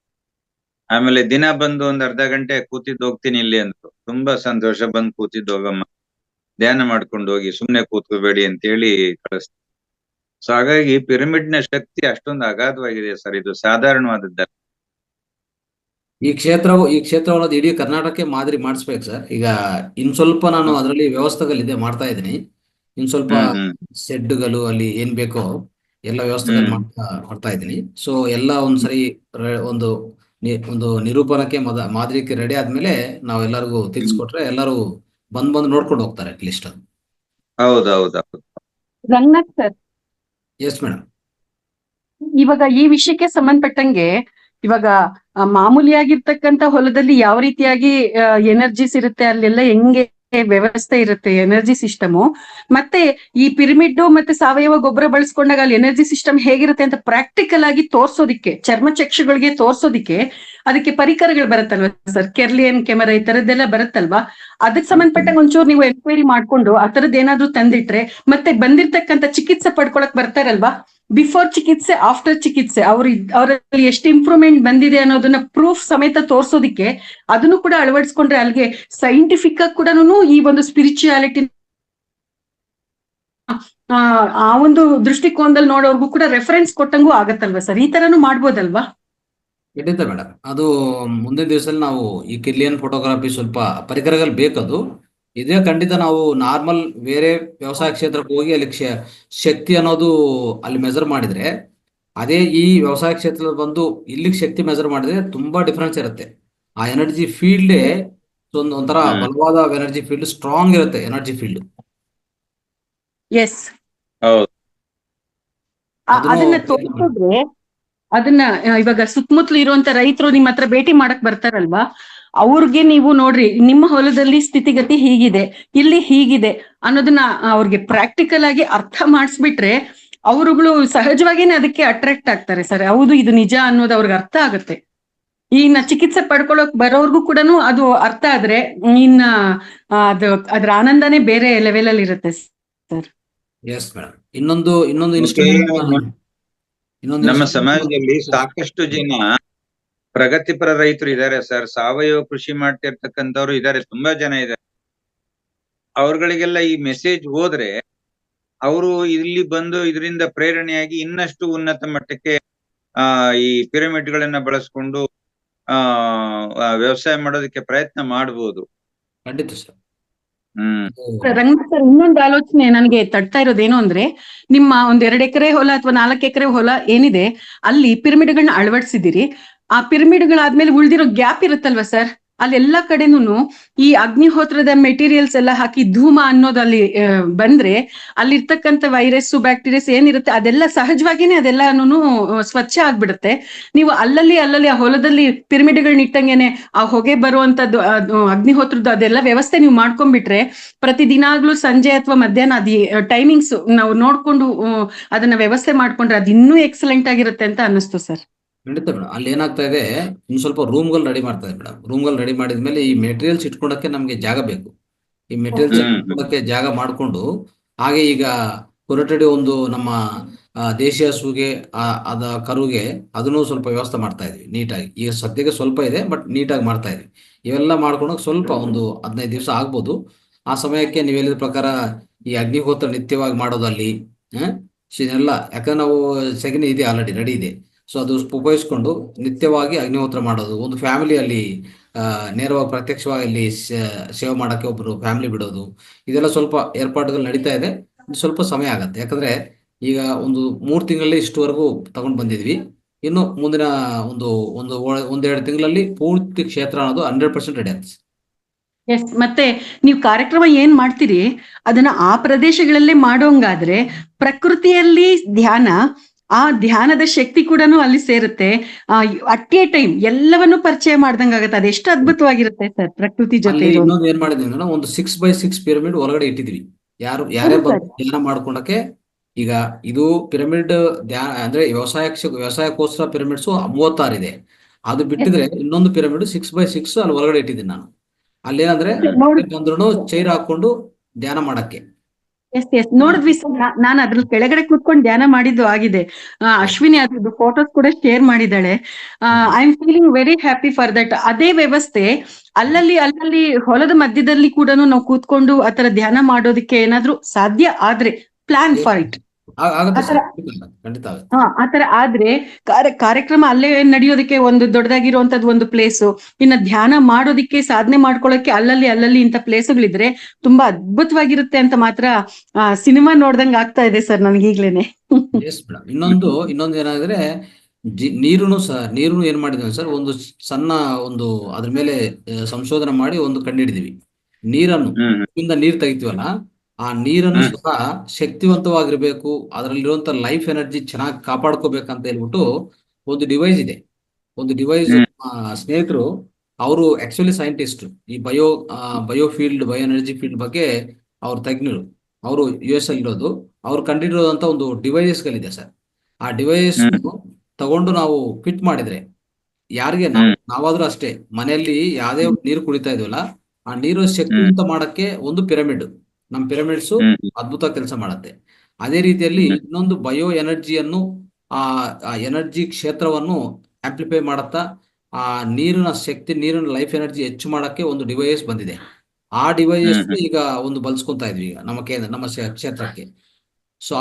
ಆಮೇಲೆ ದಿನ ಬಂದು ಒಂದ್ ಅರ್ಧ ಗಂಟೆ ಕೂತಿದ್ದು ಹೋಗ್ತೀನಿ ಇಲ್ಲಿ ಅಂದ್ರು. ತುಂಬಾ ಸಂತೋಷ, ಬಂದ್ ಕೂತಿದ್ದು ಹೋಗಮ್ಮ, ಧ್ಯಾನ ಮಾಡ್ಕೊಂಡು ಹೋಗಿ, ಸುಮ್ನೆ ಕೂತ್ಕೋಬೇಡಿ ಅಂತೇಳಿ ಕಳಿಸ್ತಾರೆ. ಸೊ ಹಾಗಾಗಿ ಪಿರಮಿಡ್ ನ ಶಕ್ತಿ ಅಷ್ಟೊಂದು ಅಗಾಧವಾಗಿದೆ ಸರ್. ಇದು ಸಾಧಾರಣವಾದದ್ದಲ್ಲ. ಈ ಕ್ಷೇತ್ರ ಅನ್ನೋದು ಇಡೀ ಕರ್ನಾಟಕಕ್ಕೆ ಮಾದರಿ ಮಾಡಿಸ್ಬೇಕು ಸರ್. ಈಗ ಇನ್ ಸ್ವಲ್ಪ ನಾನು ಅದರಲ್ಲಿ ವ್ಯವಸ್ಥೆಗಳಿದೆ ಮಾಡ್ತಾ ಇದ್ದೀನಿ. ಇನ್ ಸ್ವಲ್ಪ ಸೆಡ್ಗಳು ಅಲ್ಲಿ ಏನ್ ಬೇಕೋ ಎಲ್ಲ ವ್ಯವಸ್ಥೆಗಳು ಮಾಡ್ತಾ ಇದ್ದೀನಿ. ಸೊ ಎಲ್ಲ ಒಂದ್ಸರಿ ಒಂದು ನಿರೂಪಣಕ್ಕೆ ಮಾದರಿಕೆ ರೆಡಿ ಆದ್ಮೇಲೆ ನಾವೆಲ್ಲರಿಗೂ ತಿಳಿಸ್ಕೊಟ್ರೆ ಎಲ್ಲರೂ ಬಂದು ನೋಡ್ಕೊಂಡು ಹೋಗ್ತಾರೆ ಅಟ್ಲೀಸ್ಟ್. ಅದು ಹೌದೌದೌದು. Ranganath sir, yes madam. ಇವಾಗ ಈ ವಿಷಯಕ್ಕೆ ಸಂಬಂಧಪಟ್ಟಂಗೆ, ಇವಾಗ ಮಾಮೂಲಿಯಾಗಿರ್ತಕ್ಕಂಥ ಹೊಲದಲ್ಲಿ ಯಾವ ರೀತಿಯಾಗಿ ಎನರ್ಜಿಸ್ ಇರುತ್ತೆ, ಅಲ್ಲೆಲ್ಲ ಹೆಂಗೆ ವ್ಯವಸ್ಥೆ ಇರುತ್ತೆ ಎನರ್ಜಿ ಸಿಸ್ಟಮು, ಮತ್ತೆ ಈ ಪಿರಮಿಡ್ ಮತ್ತೆ ಸಾವಯವ ಗೊಬ್ಬರ ಬಳಸ್ಕೊಂಡಾಗ ಅಲ್ಲಿ ಎನರ್ಜಿ ಸಿಸ್ಟಮ್ ಹೇಗಿರುತ್ತೆ ಅಂತ ಪ್ರಾಕ್ಟಿಕಲ್ ಆಗಿ ತೋರ್ಸೋದಿಕ್ಕೆ, ಚರ್ಮಚಕ್ಷುಗಳಿಗೆ ತೋರ್ಸೋದಿಕ್ಕೆ ಅದಕ್ಕೆ ಪರಿಕರಗಳು ಬರುತ್ತಲ್ವಾ ಸರ್, ಕೆರ್ಲಿಯನ್ ಕೆಮರಾ ಈ ತರದ್ದೆಲ್ಲ ಬರುತ್ತಲ್ವಾ, ಅದಕ್ಕೆ ಸಂಬಂಧಪಟ್ಟಂಗೆ ಒಂಚೂರು ನೀವು ಎನ್ಕ್ವೈರಿ ಮಾಡ್ಕೊಂಡು ಆ ತರದ್ ಏನಾದ್ರು ತಂದಿಟ್ರೆ, ಮತ್ತೆ ಬಂದಿರ್ತಕ್ಕಂಥ ಚಿಕಿತ್ಸೆ ಪಡ್ಕೊಳಕ್ ಬರ್ತಾರಲ್ವಾ, ಬಿಫೋರ್ ಚಿಕಿತ್ಸೆ ಆಫ್ಟರ್ ಚಿಕಿತ್ಸೆ ಅವರಲ್ಲಿ ಎಷ್ಟು ಇಂಪ್ರೂವ್ಮೆಂಟ್ ಬಂದಿದೆ ಅನ್ನೋದನ್ನ ಪ್ರೂಫ್ ಸಮೇತ ತೋರ್ಸೋದಿಕ್ಕೆ ಅದನ್ನು ಕೂಡ ಅಳವಡಿಸ್ಕೊಂಡ್ರೆ ಅಲ್ಲಿಗೆ ಸೈಂಟಿಫಿಕ್ ಆಗಿ ಕೂಡ ಈ ಒಂದು ಸ್ಪಿರಿಚುಯಾಲಿಟಿ ಆ ಒಂದು ದೃಷ್ಟಿಕೋನದಲ್ಲಿ ನೋಡೋರ್ಗು ಕೂಡ ರೆಫರೆನ್ಸ್ ಕೊಟ್ಟಂಗೂ ಆಗತ್ತಲ್ವಾ ಸರ್? ಈ ತರನು ಮಾಡ್ಬೋದಲ್ವಾ? ಖಂಡಿತ ಮೇಡಮ್. ಅದು ಮುಂದಿನ ದಿವಸದಲ್ಲಿ ನಾವು ಈ ಕಿರ್ಲಿಯನ್ ಫೋಟೋಗ್ರಫಿ ಸ್ವಲ್ಪ ಪರಿಕರಗಳು ಬೇಕದು. ಇದೇ ಖಂಡಿತ ನಾವು ನಾರ್ಮಲ್ ಬೇರೆ ವ್ಯವಸಾಯ ಕ್ಷೇತ್ರಕ್ಕೆ ಹೋಗಿ ಅಲ್ಲಿ ಶಕ್ತಿ ಅನ್ನೋದು ಅಲ್ಲಿ ಮೆಜರ್ ಮಾಡಿದ್ರೆ, ಅದೇ ಈ ವ್ಯವಸಾಯ ಕ್ಷೇತ್ರದಲ್ಲಿ ಬಂದು ಇಲ್ಲಿಗೆ ಶಕ್ತಿ ಮೆಜರ್ ಮಾಡಿದ್ರೆ ತುಂಬಾ ಡಿಫ್ರೆನ್ಸ್ ಇರುತ್ತೆ. ಆ ಎನರ್ಜಿ ಫೀಲ್ಡೇ ಒಂಥರ ಬಲವಾದ ಎನರ್ಜಿ ಫೀಲ್ಡ್, ಸ್ಟ್ರಾಂಗ್ ಇರುತ್ತೆ ಎನರ್ಜಿ ಫೀಲ್ಡ್. ಎಸ್, ಅದನ್ನ ತೋರಿಸಿದ್ರೆ ಅದನ್ನ ಇವಾಗ ಸುತ್ತಮುತ್ತಲು ಇರುವಂತ ರೈತರು ನಿಮ್ಮ ಹತ್ರ ಭೇಟಿ ಮಾಡಕ್ ಬರ್ತಾರಲ್ವಾ, ಅವ್ರಿಗೆ ನೀವು ನೋಡ್ರಿ ನಿಮ್ಮ ಹೊಲದಲ್ಲಿ ಸ್ಥಿತಿಗತಿ ಹೀಗಿದೆ, ಇಲ್ಲಿ ಹೀಗಿದೆ ಅನ್ನೋದನ್ನ ಅವ್ರಿಗೆ ಪ್ರಾಕ್ಟಿಕಲ್ ಆಗಿ ಅರ್ಥ ಮಾಡಿಸ್ಬಿಟ್ರೆ ಅವರುಗಳು ಸಹಜವಾಗಿನೇ ಅದಕ್ಕೆ ಅಟ್ರಾಕ್ಟ್ ಆಗ್ತಾರೆ ಸರ್. ಹೌದು, ಇದು ನಿಜ ಅನ್ನೋದು ಅವ್ರಿಗೆ ಅರ್ಥ ಆಗುತ್ತೆ. ಇನ್ನ ಚಿಕಿತ್ಸೆ ಪಡ್ಕೊಳ್ಳೋಕ್ ಬರೋರ್ಗು ಕೂಡ ಅದು ಅರ್ಥ ಆದ್ರೆ ಇನ್ನ ಅದ್ರ ಆನಂದನೇ ಬೇರೆ ಲೆವೆಲ್ ಅಲ್ಲಿ ಇರುತ್ತೆ ಸರ್. Yes madam. ಇನ್ನೊಂದು ಮತ್ತೆ ಇನ್ಸ್ಟ್ರೂಮೆಂಟ್ ನಮ್ಮ ಸಮಾಜದಲ್ಲಿ ಸಾಕಷ್ಟು ಜನ ಪ್ರಗತಿಪರ ರೈತರು ಇದ್ದಾರೆ ಸರ್, ಸಾವಯವ ಕೃಷಿ ಮಾಡ್ತಿರ್ತಕ್ಕಂಥವ್ರು ಇದ್ದಾರೆ, ತುಂಬಾ ಜನ ಇದ್ದಾರೆ. ಅವ್ರಗಳಿಗೆಲ್ಲ ಈ ಮೆಸೇಜ್ ಹೋದ್ರೆ ಅವರು ಇಲ್ಲಿ ಬಂದು ಇದರಿಂದ ಪ್ರೇರಣೆಯಾಗಿ ಇನ್ನಷ್ಟು ಉನ್ನತ ಮಟ್ಟಕ್ಕೆ ಈ ಪಿರಮಿಡ್ ಗಳನ್ನ ಬಳಸ್ಕೊಂಡು ವ್ಯವಸಾಯ ಮಾಡೋದಕ್ಕೆ ಪ್ರಯತ್ನ ಮಾಡಬಹುದು. ಖಂಡಿತ ಸರ್. ರಂಗ ಸರ್, ಇನ್ನೊಂದು ಆಲೋಚನೆ ನನಗೆ ತಡ್ತಾ ಇರೋದೇನು ಅಂದ್ರೆ, ನಿಮ್ಮ ಒಂದ್ 2 ಎಕರೆ ಹೊಲ ಅಥವಾ 4 ಎಕರೆ ಹೊಲ ಏನಿದೆ ಅಲ್ಲಿ ಪಿರಮಿಡ್ಗಳನ್ನ ಅಳವಡಿಸಿದಿರಿ. ಆ ಪಿರಮಿಡ್ಗಳಾದ್ಮೇಲೆ ಉಳ್ದಿರೋ ಗ್ಯಾಪ್ ಇರುತ್ತಲ್ವಾ ಸರ್, ಅಲ್ಲೆಲ್ಲಾ ಕಡೆನೂ ಈ ಅಗ್ನಿಹೋತ್ರದ ಮೆಟೀರಿಯಲ್ಸ್ ಎಲ್ಲ ಹಾಕಿ ಧೂಮ ಅನ್ನೋದು ಅಲ್ಲಿ ಬಂದ್ರೆ ಅಲ್ಲಿರ್ತಕ್ಕಂಥ ವೈರಸ್ ಬ್ಯಾಕ್ಟೀರಿಯಾಸ್ ಏನಿರುತ್ತೆ ಅದೆಲ್ಲ ಸಹಜವಾಗಿನೇ ಅದೆಲ್ಲಾನು ಸ್ವಚ್ಛ ಆಗ್ಬಿಡುತ್ತೆ. ನೀವು ಅಲ್ಲಲ್ಲಿ ಆ ಹೊಲದಲ್ಲಿ ಪಿರಮಿಡ್ಗಳನ್ನ ಇಟ್ಟಂಗೆನೆ ಆ ಹೊಗೆ ಬರುವಂತದ್ದು ಅಗ್ನಿಹೋತ್ರದ್ದು ಅದೆಲ್ಲ ವ್ಯವಸ್ಥೆ ನೀವು ಮಾಡ್ಕೊಂಡ್ಬಿಟ್ರೆ ಪ್ರತಿದಿನಾಗ್ಲೂ ಸಂಜೆ ಅಥವಾ ಮಧ್ಯಾಹ್ನ ಟೈಮಿಂಗ್ಸ್ ನಾವು ನೋಡ್ಕೊಂಡು ಅದನ್ನ ವ್ಯವಸ್ಥೆ ಮಾಡ್ಕೊಂಡ್ರೆ ಅದು ಇನ್ನೂ ಎಕ್ಸಲೆಂಟ್ ಆಗಿರುತ್ತೆ ಅಂತ ಅನ್ನಿಸ್ತು ಸರ್. ಖಂಡಿತ ಮೇಡಮ್. ಅಲ್ಲಿ ಏನಾಗ್ತಾ ಇದೆ, ಇನ್ನು ಸ್ವಲ್ಪ ರೂಮ್ಗಳು ರೆಡಿ ಮಾಡ್ತಾ ಇದೆ ಮೇಡಮ್. ರೂಮ್ಗಳು ರೆಡಿ ಮಾಡಿದ್ಮೇಲೆ ಈ ಮೆಟೀರಿಯಲ್ಸ್ ಇಟ್ಕೊಳಕ್ಕೆ ನಮ್ಗೆ ಜಾಗ ಬೇಕು. ಈ ಮೆಟೀರಿಯಲ್ಸ್ ಇಟ್ಕೊಳಕ್ಕೆ ಜಾಗ ಮಾಡಿಕೊಂಡು, ಹಾಗೆ ಈಗ ಕೊರಟಡಿ ಒಂದು ನಮ್ಮ ದೇಶೀಯ ಹಸುಗೆ ಅದ ಕರುಗೆ ಅದನ್ನು ಸ್ವಲ್ಪ ವ್ಯವಸ್ಥೆ ಮಾಡ್ತಾ ಇದ್ವಿ ನೀಟಾಗಿ. ಈಗ ಸದ್ಯಕ್ಕೆ ಸ್ವಲ್ಪ ಇದೆ, ಬಟ್ ನೀಟಾಗಿ ಮಾಡ್ತಾ ಇದ್ವಿ. ಇವೆಲ್ಲ ಮಾಡ್ಕೊಂಡಾಗ ಸ್ವಲ್ಪ ಒಂದು 15 ದಿವಸ ಆಗ್ಬೋದು. ಆ ಸಮಯಕ್ಕೆ ನೀವು ಹೇಳಿದ ಪ್ರಕಾರ ಈ ಅಗ್ನಿಹೋತ್ರ ನಿತ್ಯವಾಗಿ ಮಾಡೋದಲ್ಲಿ ಎಲ್ಲ, ಯಾಕಂದ್ರೆ ನಾವು ಸೆಗಣಿ ಇದೆ ಆಲ್ರೆಡಿ ರೆಡಿ ಇದೆ. ಸೊ ಅದು ಉಪಯೋಗಿಸ್ಕೊಂಡು ನಿತ್ಯವಾಗಿ ಅಗ್ನಿಹೋತ್ರ ಮಾಡೋದು, ಒಂದು ಫ್ಯಾಮಿಲಿಯಲ್ಲಿ ನೇರವಾಗಿ ಪ್ರತ್ಯಕ್ಷವಾಗಿ ಅಲ್ಲಿ ಸೇವೆ ಮಾಡೋಕ್ಕೆ ಒಬ್ಬರು ಫ್ಯಾಮಿಲಿ ಬಿಡೋದು, ಇದೆಲ್ಲ ಸ್ವಲ್ಪ ಏರ್ಪಾಡುಗಳು ನಡೀತಾ ಇದೆ. ಸ್ವಲ್ಪ ಸಮಯ ಆಗತ್ತೆ, ಯಾಕಂದ್ರೆ ಈಗ ಒಂದು 3 ತಿಂಗಳಲ್ಲಿ ಇಷ್ಟುವರೆಗೂ ತಗೊಂಡು ಬಂದಿದ್ವಿ. ಇನ್ನು ಮುಂದಿನ ಒಂದೆರಡು ತಿಂಗಳಲ್ಲಿ ಪೂರ್ತಿ ಕ್ಷೇತ್ರ ಅನ್ನೋದು 100% ರೆಡಿ ಆಗ್ತದೆ. ಎಸ್, ಮತ್ತೆ ನೀವು ಕಾರ್ಯಕ್ರಮ ಏನ್ ಮಾಡ್ತೀರಿ ಅದನ್ನ ಆ ಪ್ರದೇಶಗಳಲ್ಲೇ ಮಾಡೋಂಗಾದ್ರೆ ಪ್ರಕೃತಿಯಲ್ಲಿ ಧ್ಯಾನ, ಆ ಧ್ಯಾನದ ಶಕ್ತಿ ಕೂಡ ಅಲ್ಲಿ ಸೇರುತ್ತೆ. ಅಟ್ ಎ ಟೈಮ್ ಎಲ್ಲವನ್ನೂ ಪರಿಚಯ ಮಾಡ್ದಂಗ ಆಗತ್ತೆ. ಅದೆಷ್ಟು ಅದ್ಭುತವಾಗಿರುತ್ತೆ ಸರ್ ಪ್ರಕೃತಿ ಜೊತೆ. ಇನ್ನೊಂದು ಏನ್ ಮಾಡಿದ್ವಿ ಅಂದ್ರೆ, ಒಂದು 6x6 ಪಿರಮಿಡ್ ಒಳಗಡೆ ಇಟ್ಟಿದ್ವಿ. ಯಾರೇ ಧ್ಯಾನ ಮಾಡ್ಕೊಂಡಕ್ಕೆ. ಈಗ ಇದು ಪಿರಮಿಡ್ ಧ್ಯಾನ ಅಂದ್ರೆ ವ್ಯವಸಾಯಕ್ಕೋಸ್ಕರ ಪಿರಮಿಡ್ಸ್ 36 ಇದೆ. ಅದು ಬಿಟ್ಟಿದ್ರೆ ಇನ್ನೊಂದು ಪಿರಮಿಡ್ 6x6 ಅಲ್ಲಿ ಒಳಗಡೆ ಇಟ್ಟಿದ್ದೀನಿ ನಾನು. ಅಲ್ಲೇನಂದ್ರೆ ಬಂದ್ರು ಚೈರ್ ಹಾಕೊಂಡು ಧ್ಯಾನ ಮಾಡಕ್ಕೆ. ಎಸ್ ನೋಡಿದ್ವಿ ಸರ್, ನಾನು ಅದ್ರ ಕೆಳಗಡೆ ಕೂತ್ಕೊಂಡು ಧ್ಯಾನ ಮಾಡಿದ್ದು ಆಗಿದೆ. ಅಶ್ವಿನಿ ಅದ್ರದ್ದು ಫೋಟೋಸ್ ಕೂಡ ಶೇರ್ ಮಾಡಿದ್ದಾಳೆ. I am feeling very happy for that. ಅದೇ ವ್ಯವಸ್ಥೆ ಅಲ್ಲಲ್ಲಿ ಹೊಲದ ಮಧ್ಯದಲ್ಲಿ ಕೂಡ ನಾವು ಕೂತ್ಕೊಂಡು ಆತರ ಧ್ಯಾನ ಮಾಡೋದಕ್ಕೆ ಏನಾದ್ರೂ ಸಾಧ್ಯ ಆದ್ರೆ ಪ್ಲಾನ್ ಫಾರ್ ಇಟ್. ಆತರ ಆದ್ರೆ ಕಾರ್ಯಕ್ರಮ ಅಲ್ಲೇ ನಡೆಯೋದಕ್ಕೆ ಒಂದು ದೊಡ್ಡದಾಗಿರುವಂತದ್ದು ಒಂದು ಪ್ಲೇಸು, ಇನ್ನ ಧ್ಯಾನ ಮಾಡೋದಿಕ್ಕೆ ಸಾಧನೆ ಮಾಡ್ಕೊಳಕ್ಕೆ ಅಲ್ಲಲ್ಲಿ ಇಂಥ ಪ್ಲೇಸ್ಗಳಿದ್ರೆ ತುಂಬಾ ಅದ್ಭುತವಾಗಿರುತ್ತೆ ಅಂತ ಮಾತ್ರ ಸಿನಿಮಾ ನೋಡ್ದಂಗ ಆಗ್ತಾ ಇದೆ ಸರ್ ನನ್ಗೆ ಈಗ್ಲೇನೆ. ಇನ್ನೊಂದು ಏನಾದ್ರೆ ನೀರು ಏನ್ ಮಾಡಿದ್ವಿ ಸರ್, ಒಂದು ಸಣ್ಣ ಅದ್ರ ಮೇಲೆ ಸಂಶೋಧನೆ ಮಾಡಿ ಒಂದು ಕಂಡುಹಿಡಿದಿವಿ. ನೀರು ತೆಗಿತೀವಲ್ಲ, ಆ ನೀರನ್ನು ಸಹ ಶಕ್ತಿವಂತವಾಗಿರ್ಬೇಕು, ಅದರಲ್ಲಿರುವಂತ ಲೈಫ್ ಎನರ್ಜಿ ಚೆನ್ನಾಗಿ ಕಾಪಾಡ್ಕೋಬೇಕಂತ ಹೇಳ್ಬಿಟ್ಟು ಒಂದು ಡಿವೈಸ್ ಇದೆ. ಸ್ನೇಹಿತರು ಅವರು ಆಕ್ಚುಲಿ ಸೈಂಟಿಸ್ಟ್, ಈ ಬಯೋ ಎನರ್ಜಿ ಫೀಲ್ಡ್ ಬಗ್ಗೆ ಅವ್ರು ತಜ್ಞರು. ಅವರು US ಅಲ್ಲಿ ಇರೋದು. ಅವ್ರು ಕಂಡಿರೋದಂತ ಒಂದು ಡಿವೈಸಸ್ಗಳಿದೆ ಸರ್. ಆ ಡಿವೈಸ್ ತಗೊಂಡು ನಾವು ಫಿಟ್ ಮಾಡಿದ್ರೆ ಯಾರಿಗೆ ನಾವಾದ್ರೂ ಅಷ್ಟೇ, ಮನೆಯಲ್ಲಿ ಯಾವ್ದೇ ನೀರು ಕುಡಿತಾ ಇದೀವಲ್ಲ, ಆ ನೀರು ಶಕ್ತಿವಂತ ಮಾಡಕ್ಕೆ ಒಂದು ಪಿರಮಿಡ್, ನಮ್ಮ ಪಿರಮಿಡ್ಸ್ ಅದ್ಭುತ ಕೆಲಸ ಮಾಡುತ್ತೆ. ಅದೇ ರೀತಿಯಲ್ಲಿ ಇನ್ನೊಂದು ಬಯೋ ಎನರ್ಜಿಯನ್ನು, ಆ ಎನರ್ಜಿ ಕ್ಷೇತ್ರವನ್ನು ಆಂಪ್ಲಿಫೈ ಮಾಡುತ್ತಾ ಆ ನೀರಿನ ಶಕ್ತಿ, ನೀರಿನ ಲೈಫ್ ಎನರ್ಜಿ ಹೆಚ್ಚು ಮಾಡಕ್ಕೆ ಒಂದು ಡಿವೈಸ್ ಬಂದಿದೆ. ಆ ಡಿವೈಸ್ ಈಗ ಒಂದು ಬಳಸ್ಕೊಂತಾ ಇದ್ವಿ ಈಗ ನಮ್ಮ ಕ್ಷೇತ್ರಕ್ಕೆ. ಸೊ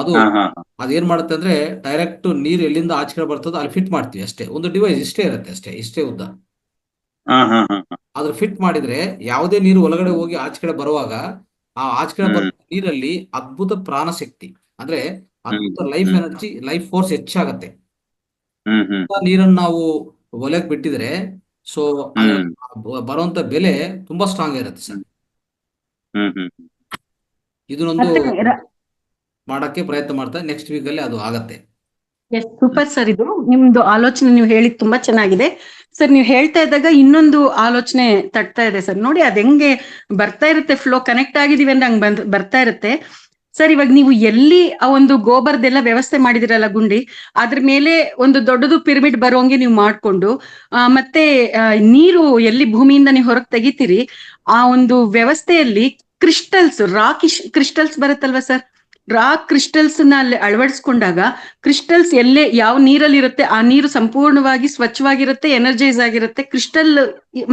ಅದೇನ್ ಮಾಡುತ್ತೆ ಅಂದ್ರೆ, ಡೈರೆಕ್ಟ್ ನೀರು ಎಲ್ಲಿಂದ ಆಚೆ ಬರ್ತದೋ ಅಲ್ಲಿ ಫಿಟ್ ಮಾಡ್ತೀವಿ ಅಷ್ಟೇ. ಒಂದು ಡಿವೈಸ್ ಇಷ್ಟೇ ಇರುತ್ತೆ, ಇಷ್ಟೇ ಉದ್ದ. ಅದ್ರ ಫಿಟ್ ಮಾಡಿದ್ರೆ ಯಾವುದೇ ನೀರು ಒಳಗಡೆ ಹೋಗಿ ಆಚೆ ಕಡೆ ಬರುವಾಗ ಆ ಆಚೆ ಕಡೆ ಬರೋ ನೀರಲ್ಲಿ ಅದ್ಭುತ ಪ್ರಾಣಶಕ್ತಿ, ಅಂದ್ರೆ ಅದ್ಭುತ ಲೈಫ್ ಎನರ್ಜಿ, ಲೈಫ್ ಫೋರ್ಸ್ ಹೆಚ್ಚಾಗತ್ತೆ. ನೀರನ್ನು ನಾವು ಒಲೆಗೆ ಬಿಟ್ಟಿದ್ರೆ ಸೊ ಬರುವಂತ ಬೆಲೆ ತುಂಬಾ ಸ್ಟ್ರಾಂಗ್ ಇರುತ್ತೆ ಸರ್. ಇದನ್ನೊಂದು ಮಾಡಕ್ಕೆ ಪ್ರಯತ್ನ ಮಾಡ್ತಾ ನೆಕ್ಸ್ಟ್ ವೀಕ್ ಅಲ್ಲಿ ಅದು ಆಗತ್ತೆ. ಸೂಪರ್ ಸರ್, ಇದು ನಿಮ್ದು ಆಲೋಚನೆ ನೀವು ಹೇಳಿದ್ ತುಂಬಾ ಚೆನ್ನಾಗಿದೆ ಸರ್. ನೀವು ಹೇಳ್ತಾ ಇದ್ದಾಗ ಇನ್ನೊಂದು ಆಲೋಚನೆ ತಟ್ತಾ ಇದೆ ಸರ್. ನೋಡಿ ಅದ್ ಹೆಂಗೆ ಬರ್ತಾ ಇರುತ್ತೆ, ಫ್ಲೋ ಕನೆಕ್ಟ್ ಆಗಿದೀವಿ ಅಂದ್ರೆ ಹಂಗ್ ಬರ್ತಾ ಇರುತ್ತೆ ಸರ್ ಇವಾಗ ನೀವು ಎಲ್ಲಿ ಆ ಒಂದು ಗೋಬರ್ದೆಲ್ಲ ವ್ಯವಸ್ಥೆ ಮಾಡಿದಿರಲ್ಲ ಗುಂಡಿ, ಅದ್ರ ಮೇಲೆ ಒಂದು ದೊಡ್ಡದು ಪಿರಮಿಡ್ ಬರೋಂಗೆ ನೀವು ಮಾಡ್ಕೊಂಡು ಮತ್ತೆ ನೀರು ಎಲ್ಲಿ ಭೂಮಿಯಿಂದ ನೀವು ಹೊರಗೆ ತೆಗಿತೀರಿ ಆ ಒಂದು ವ್ಯವಸ್ಥೆಯಲ್ಲಿ ಕ್ರಿಸ್ಟಲ್ಸ್ ಕ್ರಿಸ್ಟಲ್ಸ್ ಬರುತ್ತಲ್ವಾ ಸರ್, ರಾಕ್ ಕ್ರಿಸ್ಟಲ್ಸ್ ನ ಅಲ್ಲಿ ಅಳವಡಿಸ್ಕೊಂಡಾಗ ಕ್ರಿಸ್ಟಲ್ಸ್ ಎಲ್ಲೇ ಯಾವ ನೀರಲ್ಲಿ ಇರುತ್ತೆ ಆ ನೀರು ಸಂಪೂರ್ಣವಾಗಿ ಸ್ವಚ್ಛವಾಗಿರುತ್ತೆ, ಎನರ್ಜೈಸ್ ಆಗಿರುತ್ತೆ. ಕ್ರಿಸ್ಟಲ್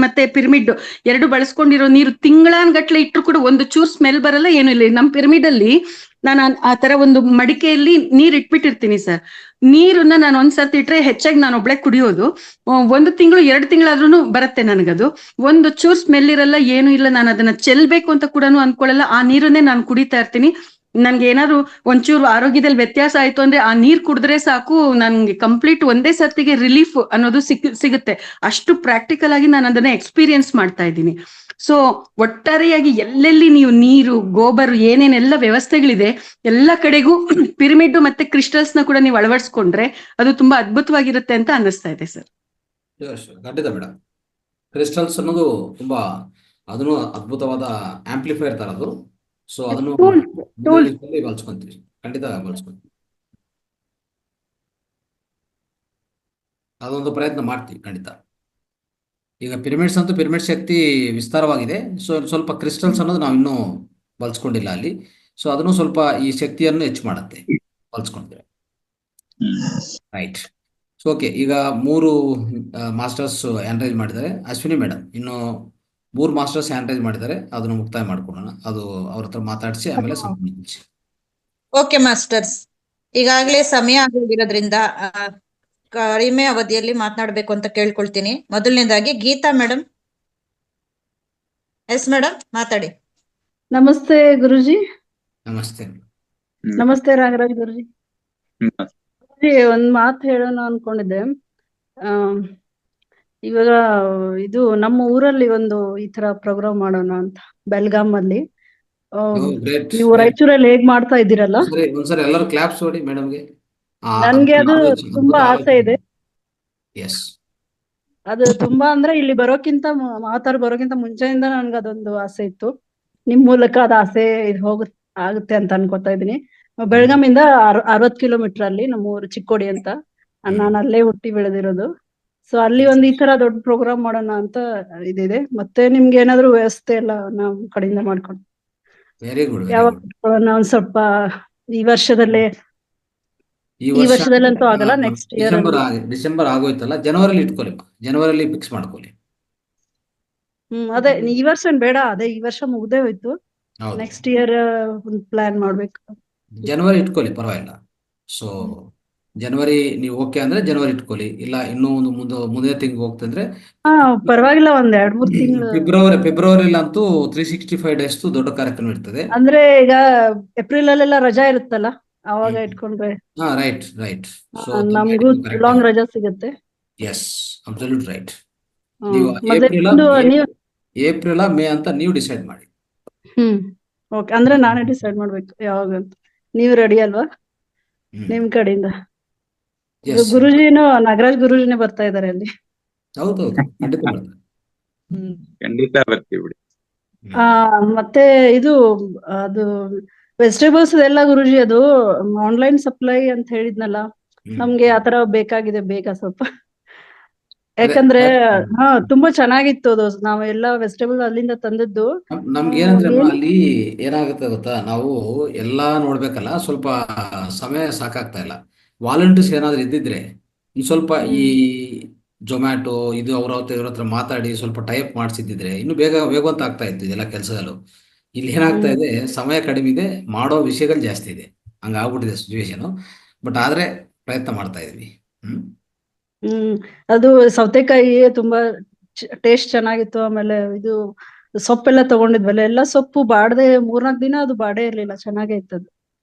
ಮತ್ತೆ ಪಿರಮಿಡ್ ಎರಡು ಬಳಸ್ಕೊಂಡಿರೋ ನೀರು ತಿಂಗಳಾನ್ಗಟ್ಲೆ ಇಟ್ಟರು ಕೂಡ ಒಂದು ಚೂರ್ ಸ್ಮೆಲ್ ಬರಲ್ಲ, ಏನು ಇಲ್ಲ. ನಮ್ ಪಿರಮಿಡ್ ಅಲ್ಲಿ ನಾನು ಆ ತರ ಒಂದು ಮಡಿಕೆಯಲ್ಲಿ ನೀರ್ ಇಟ್ಬಿಟ್ಟಿರ್ತೀನಿ ಸರ್. ನೀರನ್ನ ನಾನು ಒಂದ್ಸರ್ತಿ ಇಟ್ರೆ ಹೆಚ್ಚಾಗಿ ನಾನು ಒಬ್ಳೆ ಕುಡಿಯೋದು. 1 ತಿಂಗಳು 2 ತಿಂಗಳಾದ್ರೂ ಬರುತ್ತೆ ನನಗದು. ಒಂದು ಚೂರ್ ಸ್ಮೆಲ್ ಇರಲ್ಲ, ಏನು ಇಲ್ಲ. ನಾನು ಅದನ್ನ ಚೆಲ್ಬೇಕು ಅಂತ ಕೂಡ ಅನ್ಕೊಳ್ಳಲ್ಲ. ಆ ನೀರನ್ನೇ ನಾನು ಕುಡಿತಾ ಇರ್ತೀನಿ. ನನ್ಗೆ ಏನಾದ್ರು ಒಂಚೂರು ಆರೋಗ್ಯದಲ್ಲಿ ವ್ಯತ್ಯಾಸ ಆಯ್ತು ಅಂದ್ರೆ ಆ ನೀರ್ ಕುಡಿದ್ರೆ ಸಾಕು, ನನ್ಗೆ ಕಂಪ್ಲೀಟ್ ಒಂದೇ ಸರ್ತಿಗೆ ರಿಲೀಫ್ ಅನ್ನೋದು ಸಿಗುತ್ತೆ. ಅಷ್ಟು ಪ್ರಾಕ್ಟಿಕಲ್ ಆಗಿ ನಾನು ಅದನ್ನ ಎಕ್ಸ್ಪೀರಿಯನ್ಸ್ ಮಾಡ್ತಾ ಇದ್ದೀನಿ. ಸೊ ಒಟ್ಟಾರೆಯಾಗಿ ಎಲ್ಲೆಲ್ಲಿ ನೀವು ನೀರು, ಗೋಬರ್, ಏನೇನೆಲ್ಲ ವ್ಯವಸ್ಥೆಗಳಿದೆ ಎಲ್ಲ ಕಡೆಗೂ ಪಿರಮಿಡ್ ಮತ್ತೆ ಕ್ರಿಸ್ಟಲ್ಸ್ ನ ಕೂಡ ನೀವು ಅಳವಡಿಸ್ಕೊಂಡ್ರೆ ಅದು ತುಂಬಾ ಅದ್ಭುತವಾಗಿರುತ್ತೆ ಅಂತ ಅನ್ನಿಸ್ತಾ ಇದೆ ಸರ್. ಖಂಡಿತ ಮೇಡಮ್. ಕ್ರಿಸ್ಟಲ್ಸ್ ಅನ್ನೋದು ತುಂಬಾ ಅದನ್ನು ಅದ್ಭುತವಾದ ಆಂಪ್ಲಿಫೈರ್ ತರ ಅದು. ಸೊ ಅದನ್ನು ಬಳಸ್ಕೊಂತೀವಿ, ಖಂಡಿತ ಬಳಸ್ಕೊಂತೀವಿ. ಅದೊಂದು ಪ್ರಯತ್ನ ಮಾಡ್ತೀವಿ ಖಂಡಿತ. ಈಗ ಪಿರಮಿಡ್ಸ್ ಅಂತೂ ಪಿರಮಿಡ್ ಶಕ್ತಿ ವಿಸ್ತಾರವಾಗಿದೆ. ಸೊ ಸ್ವಲ್ಪ ಕ್ರಿಸ್ಟಲ್ಸ್ ಅನ್ನೋದು ನಾವು ಇನ್ನೂ ಬಳಸ್ಕೊಂಡಿಲ್ಲ ಅಲ್ಲಿ. ಸೊ ಅದನ್ನು ಸ್ವಲ್ಪ ಈ ಶಕ್ತಿಯನ್ನು ಹೆಚ್ಚು ಮಾಡುತ್ತೆ ಬಳಸ್ಕೊಂಡ್ರೆ. ರೈಟ್. ಸೊ ಓಕೆ, ಈಗ 3 ಮಾಸ್ಟರ್ಸ್ ಆನರೈಸ್ ಮಾಡಿದ್ದಾರೆ. ಅಶ್ವಿನಿ ಮೇಡಮ್ ಇನ್ನು 3 ಮಾಸ್ಟರ್ಸ್ ಆನರೈಸ್ ಮಾಡಿದ್ದಾರೆ. ಅದನ್ನು ಮುಕ್ತಾಯ ಮಾಡ್ಕೊಳ್ಳೋಣ. ಅದು ಅವ್ರ ಹತ್ರ ಮಾತಾಡಿಸಿ ಆಮೇಲೆ ಸಂಪೂರ್ಣಗೊಳಿಸಿ. ಓಕೆ ಮಾಸ್ಟರ್ಸ್, ಈಗಾಗಲೇ ಸಮಯ ಆಗೋಗಿರೋದ್ರಿಂದ ಕಡಿಮೆ ಅವಧಿಯಲ್ಲಿ ಮಾತನಾಡಬೇಕು ಅಂತ ಕೇಳ್ಕೊಳ್ತೀನಿ. ಮೊದಲನೇದಾಗಿ ಗೀತಾ ಮೇಡಮ್. ಎಸ್ ಮೇಡಮ್, ಮಾತಾಡಿ. ನಮಸ್ತೆ ಗುರುಜಿ. ನಮಸ್ತೆ. ನಮಸ್ತೆ ರಾಘರಾಜ್ ಗುರುಜಿ. ಒಂದ್ ಮಾತು ಹೇಳೋಣ ಅನ್ಕೊಂಡಿದ್ದೆ. ಇವಾಗ ಇದು ನಮ್ಮ ಊರಲ್ಲಿ ಒಂದು ಈ ತರ ಪ್ರೋಗ್ರಾಮ್ ಮಾಡೋಣ ಅಂತ ಬೆಲ್ಗಾಮ್ ಅಲ್ಲಿ. ನೀವು ರಾಯಚೂರಲ್ಲಿ ಹೇಗ್ ಮಾಡ್ತಾ ಇದ್ದೀರಲ್ಲ, ಒಂದ್ಸರಿ ಎಲ್ಲರೂ ಕ್ಲಾಪ್ಸ್ ಹೊಡಿ ಮೇಡಮ್ಗೆ. ನನ್ಗೆ ಅದು ತುಂಬಾ ಆಸೆ ಇದೆ. ಎಸ್, ಅದು ತುಂಬಾ ಅಂದ್ರೆ ಇಲ್ಲಿ ಬರೋಕ್ಕಿಂತ ಬರೋಕ್ಕಿಂತ ಮುಂಚೆಯಿಂದ ನನ್ಗೆ ಅದೊಂದು ಆಸೆ ಇತ್ತು. ನಿಮ್ ಮೂಲಕ ಅದು ಆಸೆ ಆಗುತ್ತೆ ಅಂತ ಅನ್ಕೋತಾ ಇದೀನಿ. ಬೆಳಗಾಮಿಂದ 60 ಕಿಲೋಮೀಟರ್ ಅಲ್ಲಿ ನಮ್ಮ ಊರು ಚಿಕ್ಕೋಡಿ ಅಂತ. ನಾನು ಅಲ್ಲೇ ಹುಟ್ಟಿ ಬೆಳೆದಿರೋದು. ಸೊ ಅಲ್ಲಿ ಒಂದು ಈ ತರ ದೊಡ್ಡ ಪ್ರೋಗ್ರಾಮ್ ಮಾಡೋಣ ಅಂತ ಇದಿದೆ. ಮತ್ತೆ ನಿಮ್ಗೆ ಏನಾದ್ರು ವ್ಯವಸ್ಥೆ ಎಲ್ಲ ನಾವು ಕಡೆಯಿಂದ ಮಾಡ್ಕೊಂಡು ವೆರಿ ಗುಡ್. ಯಾವಾಗ ಒಂದ್ ಸ್ವಲ್ಪ ಈ ವರ್ಷದಲ್ಲೇ, ಈ ವರ್ಷದಲ್ಲಂತೂ ಆಗಲ್ಲ, ನೆಕ್ಸ್ಟ್ ಇಯರ್. ಡಿಸೆಂಬರ್ ಆಗೋಯ್ತಲ್ಲ, ಜನವರಿಲಿ ಇಟ್ಕೊಳ್ಳಿ. ಜನವರಿಲಿ ಫಿಕ್ಸ್ ಮಾಡ್ಕೊಳ್ಳಿ. ಅದೇ ಈ ವರ್ಷ ಏನ್ ಬೇಡ, ಅದೇ ಈ ವರ್ಷ ಮುಗ್ದೇ ಹೋಯ್ತು. ನೆಕ್ಸ್ಟ್ ಇಯರ್ ಒಂದು ಪ್ಲಾನ್ ಮಾಡ್ಬೇಕು. ಜನವರಿ ಇಟ್ಕೊಳ್ಳಿ, ಪರವಾಗಿಲ್ಲ. ಸೊ ಜನವರಿ ನೀವು ಓಕೆ ಅಂದ್ರೆ ಜನವರಿ ಇಟ್ಕೊಳ್ಳಿ. ಇಲ್ಲ ಇನ್ನೂ ಒಂದು ಮುಂದೆ ತಿಂಗಳು ಹೋಗ್ತಂದ್ರೆ ಪರವಾಗಿಲ್ಲ, ಒಂದ್ 2-3 ತಿಂಗಳು. ಫೆಬ್ರವರಿಲಂತೂ 365 ಡೇಸ್ ದೊಡ್ಡ ಕಾರ್ಯಕ್ರಮ ಇರ್ತದೆ. ಅಂದ್ರೆ ಈಗ ಏಪ್ರಿಲ್ ಅಲ್ಲೆಲ್ಲ ರಜಾ ಇರುತ್ತಲ್ಲ, ಅವಾಗ ಇಟ್ಕೊಂಡ್ರೆ ರೈಟ್ ರೈಟ್. ಸೊ ನಮ್ಗೂ ಲಾಂಗ್ ರಜಾ ಸಿಗುತ್ತೆ. Yes, absolute right. ಮತ್ತೆ ಏಪ್ರಿಲ್ ಮೇ ಅಂತ ನೀವು ಡಿಸೈಡ್ ಮಾಡಿ. ಓಕೆ, ಅಂದ್ರೆ ನಾನೇ ಡಿಸೈಡ್ ಮಾಡ್ಬೇಕು ಯಾವಾಗ ಅಂತ. ನೀವು ರೆಡಿ ಅಲ್ವಾ ನಿಮ್ ಕಡೆಯಿಂದ? ಗುರುಜಿನೂ ನಾಗರಾಜ್ ಗುರುಜಿನೇ ಬರ್ತಾ ಇದಾರೆ ಅಲ್ಲಿ. ಹೌದೌದು, ಖಂಡಿತ ಬರ್ತೀವಿ ಬಿಡಿ. ಮತ್ತೆ ಇದು ಅದು ವೆಜಿಟೇಬಲ್ಸ್ ಎಲ್ಲ ಗುರುಜಿ, ಅದು ಆನ್ಲೈನ್ ಸಪ್ಲೈ ಅಂತ ಹೇಳಿದ್ನಲ್ಲ, ನಮ್ಗೆ ಆತರ ಬೇಕಾಗಿದೆ ಬೇಗ ಸ್ವಲ್ಪ. ಯಾಕಂದ್ರೆ ತುಂಬಾ ಚೆನ್ನಾಗಿತ್ತು ಅದು. ನಾವೆಲ್ಲ ವೆಜಿಟೇಬಲ್ ಅಲ್ಲಿಂದ ತಂದದ್ದು. ನಮ್ಗೆ ಏನಂದ್ರೆ ಅಲ್ಲಿ ಏನಾಗುತ್ತೆ ಗೊತ್ತಾ, ನಾವು ಎಲ್ಲಾ ನೋಡ್ಬೇಕಲ್ಲ, ಸ್ವಲ್ಪ ಸಮಯ ಸಾಕಾಗ್ತಾ ಇಲ್ಲ. ವಾಲಂಟಿಯರ್ಸ್ ಏನಾದ್ರು ಇದ್ದಿದ್ರೆ ಸ್ವಲ್ಪ ಈ ಜೊಮ್ಯಾಟೊ ಇದು ಅವ್ರ ಹತ್ರ ಮಾತಾಡಿ ಸ್ವಲ್ಪ ಟೈಪ್ ಮಾಡಿಸಿದ್ರೆ ಇನ್ನು ವೇಗವಂತ ಆಗ್ತಾ ಇತ್ತು ಇದೆಲ್ಲ ಕೆಲಸಗಳು. ಇಲ್ಲಿ ಏನಾಗ್ತಾ ಇದೆ, ಸಮಯ ಕಡಿಮೆ ಇದೆ, ಮಾಡೋ ವಿಷಯಗಳು ಜಾಸ್ತಿ ಇದೆ. ಹಂಗಾಗ್ಬಿಟ್ಟಿದೆ ಸಿಚುವೇಶನ್. ಬಟ್ ಆದ್ರೆ ಪ್ರಯತ್ನ ಮಾಡ್ತಾ ಇದೀವಿ. ಅದು ಸೌತೆಕಾಯಿ ತುಂಬಾ ಟೇಸ್ಟ್ ಚೆನ್ನಾಗಿತ್ತು. ಆಮೇಲೆ ಇದು ಸೊಪ್ಪೆಲ್ಲ ತಗೊಂಡಿದ್ವಲ್ಲ, ಎಲ್ಲ ಸೊಪ್ಪು ಬಾಡದೆ 3-4 ದಿನ ಅದು ಬಾಡೇ ಇರ್ಲಿಲ್ಲ, ಚೆನ್ನಾಗೇ ಇತ್ತದು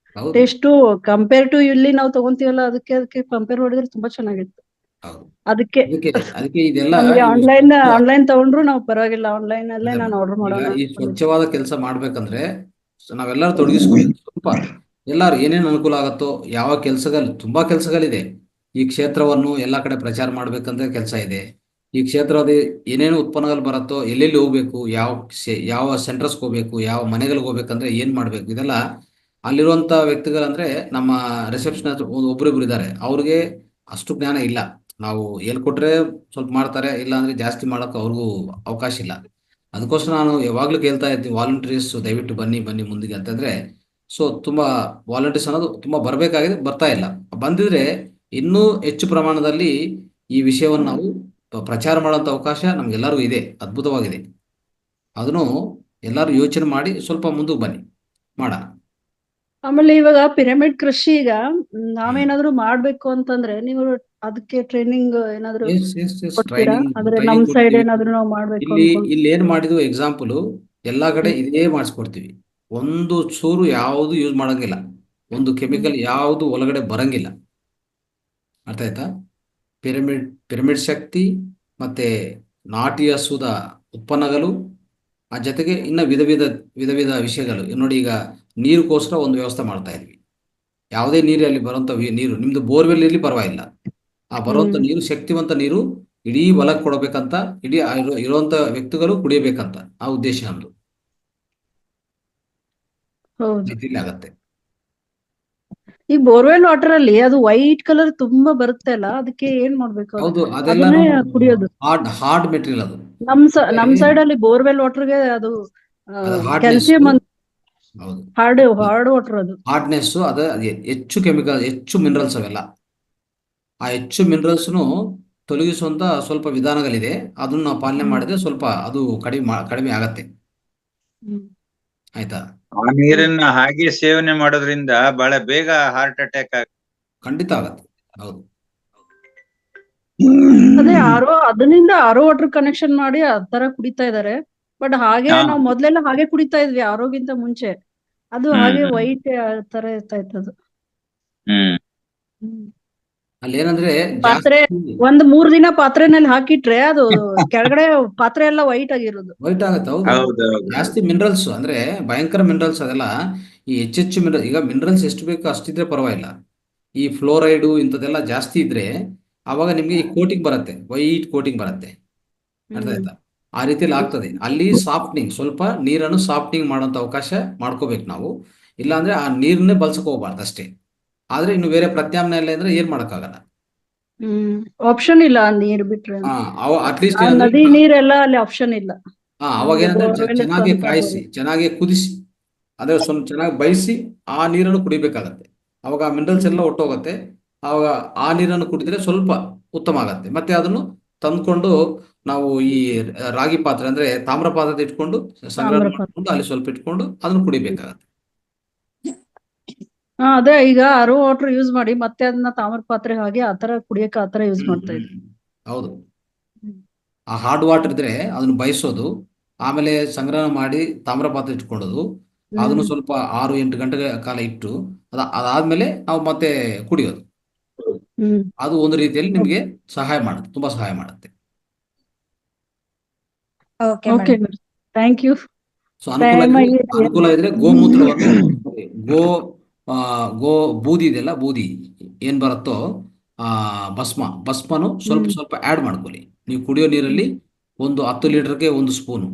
ಟೇಸ್ಟು. ಕಂಪೇರ್ ಟು ಇಲ್ಲಿ ನಾವು ತಗೊಂತೀವಲ್ಲ, ಅದಕ್ಕೆ ಕಂಪೇರ್ ಮಾಡಿದ್ರೆ ತುಂಬಾ ಚೆನ್ನಾಗಿತ್ತು. ಅದಕ್ಕೆ ಆನ್ಲೈನ್ ತಗೊಂಡ್ರು ನಾವು ಪರವಾಗಿಲ್ಲ, ಆನ್ಲೈನ್ ಅಲ್ಲೇ ನಾನು ಆರ್ಡರ್ ಮಾಡೋಣ. ಈ ಸ್ವಚ್ಛವಾದ ಕೆಲಸ ಮಾಡ್ಬೇಕಂದ್ರೆ ನಾವೆಲ್ಲರೂ ತೊಡಗಿಸ್ಕೊಳ್ಳಿ. ಸ್ವಲ್ಪ ಎಲ್ಲಾರು ಏನೇನು ಅನುಕೂಲ ಆಗತ್ತೋ, ಯಾವ ಕೆಲಸಗಳು, ತುಂಬಾ ಕೆಲಸಗಳಿದೆ. ಈ ಕ್ಷೇತ್ರವನ್ನು ಎಲ್ಲಾ ಕಡೆ ಪ್ರಚಾರ ಮಾಡ್ಬೇಕಂದ್ರೆ ಕೆಲಸ ಇದೆ. ಈ ಕ್ಷೇತ್ರದ ಏನೇನು ಉತ್ಪನ್ನಗಳು ಬರುತ್ತೋ, ಎಲ್ಲೆಲ್ಲಿ ಹೋಗ್ಬೇಕು, ಯಾವ ಸೆಂಟರ್ಸ್ಗೆ ಹೋಗ್ಬೇಕು, ಯಾವ ಮನೆಗಳಿಗೆ ಹೋಗ್ಬೇಕಂದ್ರೆ ಏನ್ ಮಾಡ್ಬೇಕು, ಇದೆಲ್ಲ ಅಲ್ಲಿರುವಂತ ವ್ಯಕ್ತಿಗಳಂದ್ರೆ ನಮ್ಮ ರಿಸೆಪ್ಷನ್ ಒಬ್ರಿಬ್ರು ಇದ್ದಾರೆ, ಅವ್ರಿಗೆ ಅಷ್ಟು ಜ್ಞಾನ ಇಲ್ಲ. ನಾವು ಹೇಳ್ಕೊಟ್ರೆ ಸ್ವಲ್ಪ ಮಾಡ್ತಾರೆ, ಇಲ್ಲ ಅಂದ್ರೆ ಜಾಸ್ತಿ ಮಾಡೋಕೆ ಅವ್ರಿಗೂ ಅವಕಾಶ ಇಲ್ಲ. ಅದಕ್ಕೋಸ್ಕರ ನಾನು ಯಾವಾಗ್ಲೂ ಕೇಳ್ತಾ ಇರ್ತೀನಿ, ವಾಲಂಟಿಯರ್ಸ್ ದಯವಿಟ್ಟು ಬನ್ನಿ ಬನ್ನಿ ಮುಂದಿಗೆ ಅಂತಂದ್ರೆ. ಸೊ ತುಂಬಾ ವಾಲಂಟಿಯರ್ಸ್ ಅನ್ನೋದು ತುಂಬಾ ಬರಬೇಕಾಗಿದೆ, ಬರ್ತಾ ಇಲ್ಲ. ಬಂದಿದ್ರೆ ಇನ್ನೂ ಹೆಚ್ಚು ಪ್ರಮಾಣದಲ್ಲಿ ಈ ವಿಷಯವನ್ನು ನಾವು ಪ್ರಚಾರ ಮಾಡುವಂತ ಅವಕಾಶ ನಮ್ಗೆಲ್ಲರಿಗೂ ಇದೆ, ಅದ್ಭುತವಾಗಿದೆ. ಅದನ್ನು ಎಲ್ಲರೂ ಯೋಚನೆ ಮಾಡಿ ಸ್ವಲ್ಪ ಮುಂದಕ್ಕೆ ಬನ್ನಿ, ಮಾಡೋಣ. ಆಮೇಲೆ ಇವಾಗ ಪಿರಮಿಡ್ ಕೃಷಿ ಈಗ ನಾವೇನಾದ್ರೂ ಮಾಡ್ಬೇಕು ಅಂತಂದ್ರೆ ನೀವು ಅದಕ್ಕೆ ಟ್ರೈನಿಂಗ್ ಏನಾದ್ರು ಕೊಡ್ತೀರಾ? ಅಂದ್ರೆ ನಮ್ ಸೈಡ್ ಏನಾದ್ರು ನಾವು ಮಾಡ್ಬೇಕು ಇಲ್ಲಿ ಏನ್ ಮಾಡಿದ್ವು ಎಕ್ಸಾಂಪಲ್, ಎಲ್ಲಾ ಕಡೆ ಇದೇ ಮಾಡಿಸ್ಕೊಡ್ತೀವಿ. ಒಂದು ಚೂರು ಯಾವುದು ಯೂಸ್ ಮಾಡಂಗಿಲ್ಲ, ಒಂದು ಕೆಮಿಕಲ್ ಯಾವುದು ಒಳಗಡೆ ಬರಂಗಿಲ್ಲ. ಅರ್ಥ ಆಯ್ತಾ? ಪಿರಮಿಡ್ ಶಕ್ತಿ ಮತ್ತೆ ನಾಟಿ ಹಸುದ ಉತ್ಪನ್ನಗಳು, ಆ ಜೊತೆಗೆ ಇನ್ನ ವಿಧ ವಿಷಯಗಳು. ನೋಡಿ, ಈಗ ನೀರಿಗೋಸ್ಕರ ಒಂದು ವ್ಯವಸ್ಥೆ ಮಾಡ್ತಾ ಇದ್ವಿ. ಯಾವುದೇ ನೀರಲ್ಲಿ ಬರುವಂತ ನೀರು, ನಿಮ್ದು ಬೋರ್ವೆಲ್ ಇರ್ಲಿ ಪರವಾಗಿಲ್ಲ, ಆ ಬರುವಂತ ನೀರು ಶಕ್ತಿವಂತ ನೀರು ಇಡೀ ಹೊಲಕ್ಕೆ ಕೊಡಬೇಕಂತ, ಇಡೀ ಇರುವಂತ ವ್ಯಕ್ತಿಗಳು ಕುಡಿಯಬೇಕಂತ ಆ ಉದ್ದೇಶ ನಮ್ದು. ರೀತಿಯಲ್ಲಿ ಆಗತ್ತೆ. ಈ ಬೋರ್ವೆಲ್ ವಾಟರ್ ಅಲ್ಲಿ ಅದು ವೈಟ್ ಕಲರ್ ತುಂಬಾ ಬರುತ್ತೆ ಅಲ್ಲ, ಅದಕ್ಕೆ ಏನ್ ಮಾಡ್ಬೇಕು? ಹೌದು, ಅದೆಲ್ಲ ಕುಡಿಯೋದು ಹಾರ್ಡ್ ಮೆಟೀರಿಯಲ್. ಅದು ನಮ್ ಸೈಡ್ ಅಲ್ಲಿ ಬೋರ್ವೆಲ್ ವಾಟರ್ಗೆ ಅದು ಕ್ಯಾಲ್ಸಿಯಂ ಹೌದು, ಹಾರ್ಡ್ ವಾಟರ್, ಅದು ಹಾರ್ಡ್ನೆಸ್, ಅದು ಹೆಚ್ಚು ಕೆಮಿಕಲ್, ಹೆಚ್ಚು ಮಿನರಲ್ಸ್ ಅವೆಲ್ಲ. ಆ ಹೆಚ್ಚು ಮಿನರಲ್ಸ್ನು ತೊಲಗಿಸುವಂತ ಸ್ವಲ್ಪ ವಿಧಾನಗಳಿದೆ, ಅದನ್ನ ನಾವು ಪಾಲನೆ ಮಾಡಿದ್ರೆ ಸ್ವಲ್ಪ ಅದು ಕಡಿಮೆ ಆಗತ್ತೆ. ಆಯ್ತಾ? ಆ ನೀರನ್ನ ಹಾಗೆ ಸೇವನೆ ಮಾಡೋದ್ರಿಂದ ಬಹಳ ಬೇಗ ಹಾರ್ಟ್ ಅಟ್ಯಾಕ್ ಖಂಡಿತ ಆಗತ್ತೆ. ಹೌದು, ಅದೇ ಅದರಿಂದ ವಾಟರ್ ಕನೆಕ್ಷನ್ ಮಾಡಿ ಆತರ ಕುಡಿತಾ ಇದಾರೆ. ಬಟ್ ಹಾಗೆ ನಾವು ಮೊದ್ಲೆಲ್ಲ ಹಾಗೆ ಕುಡಿತಾ ಇದ್ವಿ ಆರೋಗಿಂತ ಮುಂಚೆ. ಅದು ಹಾಗೆ ವೈಟ್ ತರ ಇರ್ತಾ ಇತ್ತು. ಅಲ್ಲಿ ಏನಂದ್ರೆ ಪಾತ್ರೆ 3 ದಿನ ಪಾತ್ರೆನಲ್ಲಿ ಹಾಕಿಟ್ರೆ ಅದು ಕೆಳಗಡೆ ಪಾತ್ರೆ ಎಲ್ಲ ವೈಟ್ ಆಗಿರೋದು. ವೈಟ್ ಆಗತ್ತೆ. ಹೌದು, ಜಾಸ್ತಿ ಮಿನರಲ್ಸ್ ಅಂದ್ರೆ ಭಯಂಕರ ಮಿನರಲ್ಸ್ ಅದೆಲ್ಲ. ಈ ಹೆಚ್ಚೆಚ್ಚು ಮಿನರಲ್, ಈಗ ಮಿನರಲ್ಸ್ ಎಷ್ಟು ಬೇಕೋ ಅಷ್ಟಿದ್ರೆ ಪರವಾಗಿಲ್ಲ. ಈ ಫ್ಲೋರೈಡು ಇಂಥದ್ದೆಲ್ಲ ಜಾಸ್ತಿ ಇದ್ರೆ ಅವಾಗ ನಿಮ್ಗೆ ಈ ಕೋಟಿಂಗ್ ಬರುತ್ತೆ, ವೈಟ್ ಕೋಟಿಂಗ್ ಬರುತ್ತೆ. ಅರ್ಥ ಆಯ್ತಾ? ಆ ರೀತಿಯಲ್ಲಿ ಆಗ್ತದೆ. ಅಲ್ಲಿ ಸಾಫ್ಟ್ನಿಂಗ್, ಸ್ವಲ್ಪ ನೀರನ್ನು ಸಾಫ್ಟ್ನಿಂಗ್ ಮಾಡುವಂತ ಅವಕಾಶ ಮಾಡ್ಕೋಬೇಕು ನಾವು. ಇಲ್ಲಾಂದ್ರೆ ಆ ನೀರನ್ನೇ ಬಳಸಕ್ ಹೋಗ್ಬಾರ್ದು ಅಷ್ಟೇ. ಆದ್ರೆ ಇನ್ನು ಬೇರೆ ಪ್ರತ್ಯಾಮ್ನಾಯ ಇಲ್ಲ ಅಂದ್ರೆ ಏನ್ ಮಾಡಕ್ಕಾಗಲ್ಲ. ಆಪ್ಷನ್ ಇಲ್ಲ ನೀರು ಬಿಟ್ರೆ. ಅಟ್ಲೀಸ್ಟ್ ನದಿ ನೀರೆಲ್ಲ ಅಲ್ಲಿ ಆಪ್ಷನ್ ಇಲ್ಲ. ಅವಾಗ ಏನಂದ್ರೆ ಚೆನ್ನಾಗಿ ಕಾಯಿಸಿ, ಚೆನ್ನಾಗಿ ಕುದಿಸಿ, ಅದೇ ಸ್ವಲ್ಪ ಚೆನ್ನಾಗಿ ಬಯಸಿ ಆ ನೀರನ್ನು ಕುಡಿಬೇಕಾಗತ್ತೆ. ಅವಾಗ ಆ ಮಿನರಲ್ಸ್ ಎಲ್ಲ ಒಟ್ಟೋಗತ್ತೆ. ಅವಾಗ ಆ ನೀರನ್ನು ಕುಡಿದ್ರೆ ಸ್ವಲ್ಪ ಉತ್ತಮ ಆಗತ್ತೆ. ಮತ್ತೆ ಅದನ್ನು ತಂದ್ಕೊಂಡು ನಾವು ಈ ರಾಗಿ ಪಾತ್ರೆ ಅಂದ್ರೆ ತಾಮ್ರ ಪಾತ್ರೆ ಇಟ್ಕೊಂಡು ಸಂಗ್ರಹ ಮಾಡ್ಕೊಂಡು ಅಲ್ಲಿ ಸ್ವಲ್ಪ ಇಟ್ಕೊಂಡು ಅದನ್ನು ಕುಡಿಬೇಕಾಗತ್ತೆ. ಅದೇ ಈಗ ವಾಟರ್ ಯೂಸ್ ಮಾಡಿ ಮತ್ತೆ ಅದನ್ನ ತಾಮ್ರ ಪಾತ್ರೆ ಹಾಗೆ ಆತರ ಕುಡಿಯಕ್ಕೆ ಆತರ ಯೂಸ್ ಮಾಡ್ತಾ ಇದ್ವಿ. ಹೌದು, ಆ ಹಾರ್ಡ್ ವಾಟರ್ ಇದ್ರೆ ಅದನ್ನು ಬಯಸೋದು, ಆಮೇಲೆ ಸಂಗ್ರಹ ಮಾಡಿ ತಾಮ್ರ ಪಾತ್ರೆ ಇಟ್ಕೊಳ್ಳೋದು, ಅದನ್ನು ಸ್ವಲ್ಪ 6-8 ಗಂಟೆ ಕಾಲ ಇಟ್ಟು ಅದಾದ್ಮೇಲೆ ನಾವು ಮತ್ತೆ ಕುಡಿಯೋದು. ಅದು ಒಂದು ರೀತಿಯಲ್ಲಿ ನಿಮ್ಗೆ ಸಹಾಯ ಮಾಡುತ್ತೆ, ತುಂಬಾ ಸಹಾಯ ಮಾಡುತ್ತೆ. Thank you. ಸೊ ಅನುಕೂಲ ಇದ್ರೆ ಗೋಮೂತ್ರವನ್ನು ಗೋ ಬೂದಿ ಇದೆಯಲ್ಲ, ಬೂದಿ ಏನ್ ಬರುತ್ತೋ ಭಸ್ಮನು ಸ್ವಲ್ಪ ಆಡ್ ಮಾಡ್ಕೊಳ್ಳಿ. ನೀವು ಕುಡಿಯೋ ನೀರಲ್ಲಿ ಒಂದು 10 ಲೀಟರ್ಗೆ 1 ಸ್ಪೂನು,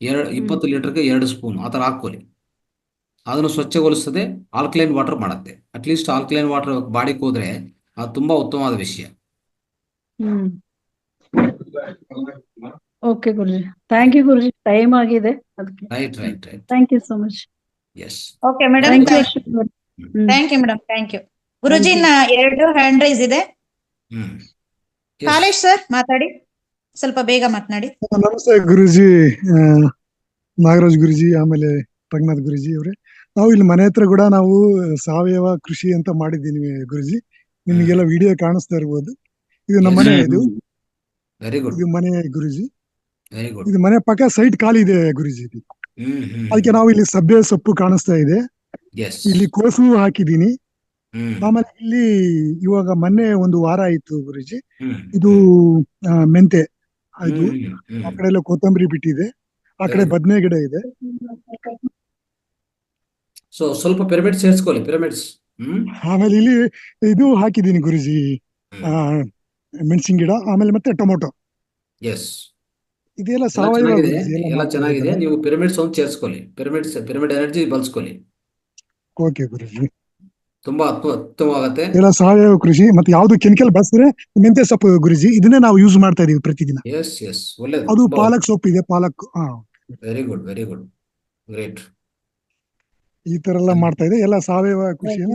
20 ಲೀಟರ್ಗೆ 2 ಸ್ಪೂನ್ ಆ ಥರ ಹಾಕೊಳ್ಳಿ. ಅದನ್ನು ಸ್ವಚ್ಛಗೊಳಿಸದೆ ಆಲ್ಕಲೈನ್ ವಾಟರ್ ಮಾಡುತ್ತೆ. ಅಟ್ಲೀಸ್ಟ್ ಆಲ್ಕಲೈನ್ ವಾಟರ್ ಬಾಡಿಗೆ ಹೋದ್ರೆ ಅದು ತುಂಬಾ ಉತ್ತಮವಾದ ವಿಷಯ. Okay Guruji, thank you Guruji. Time ಆಗಿದೆ ಅದಕ್ಕೆ. Right. Thank you so much. Yes, okay madam, thank you madam, thank you. Guruji 2 hand raise ಇದೆ. ಕಾಲೇಶ್ ಸರ್ ಮಾತಾಡಿ, ಸ್ವಲ್ಪ ಬೇಗ ಮಾತನಾಡಿ. ನಮಸ್ತೆ ಗುರುಜಿ, ನಾಗರಾಜ್ ಗುರುಜಿ, ಆಮೇಲೆ ರಂಗನಾಥ್ ಗುರುಜಿ ಅವರೇ. ನಾವು ಇಲ್ಲಿ ಮನೆ ಹತ್ರ ಕೂಡ ನಾವು ಸಾವಯವ ಕೃಷಿ ಅಂತ ಮಾಡಿದ್ದೀನಿ ಗುರುಜಿ. ನಿಮಗೆಲ್ಲ ವಿಡಿಯೋ ಕಾಣಿಸ್ತಾ ಇರ್ಬೋದು. ಇದು ನಮ್ಮ ಮನೆ, ಇದು ಮನೆ ಗುರುಜಿ. ಇದು ಮನೆ ಪಕ್ಕ ಸೈಟ್ ಖಾಲಿ ಇದೆ ಗುರುಜಿ. ಅದಕ್ಕೆ ನಾವು ಇಲ್ಲಿ ಸಬ್ಬೆ ಸೊಪ್ಪು ಕಾಣಿಸ್ತಾ ಇದೆ, ಇಲ್ಲಿ ಕೋಸು ಹಾಕಿದೀನಿ. ಆಮೇಲೆ ಇಲ್ಲಿ ಇವಾಗ ಮೊನ್ನೆ 1 ವಾರ ಆಯ್ತು ಗುರುಜಿ, ಇದು ಮೆಂತೆ, ಇದು ಆ ಕಡೆ ಎಲ್ಲ ಕೊತ್ತಂಬರಿ ಬಿಟ್ಟಿದೆ, ಆ ಕಡೆ ಬದನೆ ಗಿಡ ಇದೆ. ಸೊ ಸ್ವಲ್ಪ ಪಿರಮಿಡ್ ಸೇರಿಸ್ಕೊಳ್ಳಿ, ಪಿರಮಿಡ್ಸ್. ಆಮೇಲೆ ಇಲ್ಲಿ ಇದು ಹಾಕಿದೀನಿ ಗುರುಜಿ, ಮೆಣಸಿನ ಗಿಡ, ಆಮೇಲೆ ಮತ್ತೆ ಟೊಮೊಟೊ. ಇದೆಲ್ಲ ಸಾವಯವ ಎಲ್ಲ ಚೆನ್ನಾಗಿದೆ. ನೀವು ಪಿರಮಿಡ್ಸ್ ಒಂದು ಸೇರಿಸ್ಕೊಳ್ಳಿ, ಪಿರಮಿಡ್ ಎನರ್ಜಿ ಬಳಸ್ಕೊಳ್ಳಿ. ಓಕೆ ಗುರುಜಿ. ತುಂಬಾ ಉತ್ತಮವಾಗತ್ತೆ. ಎಲ್ಲ ಸಾವಯವ ಕೃಷಿ ಮತ್ತೆ ಯಾವ್ದು ಕೆಮಿಕಲ್ ಬಳಸಿದ್ರೆ ಮೆಂತ್ಯ ಸೊಪ್ಪು ಗುರುಜಿ, ಇದನ್ನೇ ನಾವು ಯೂಸ್ ಮಾಡ್ತಾ ಇದೀವಿ ಪ್ರತಿದಿನ. ಎಸ್ ಒಳ್ಳೇದು. ಅದು ಪಾಲಕ್ ಸೊಪ್ಪು ಇದೆ, ಪಾಲಕ್. Very good great. ಈ ತರ ಎಲ್ಲ ಮಾಡ್ತಾ ಇದೆ. ಎಲ್ಲ ಸಾವಯವ ಕೃಷಿನ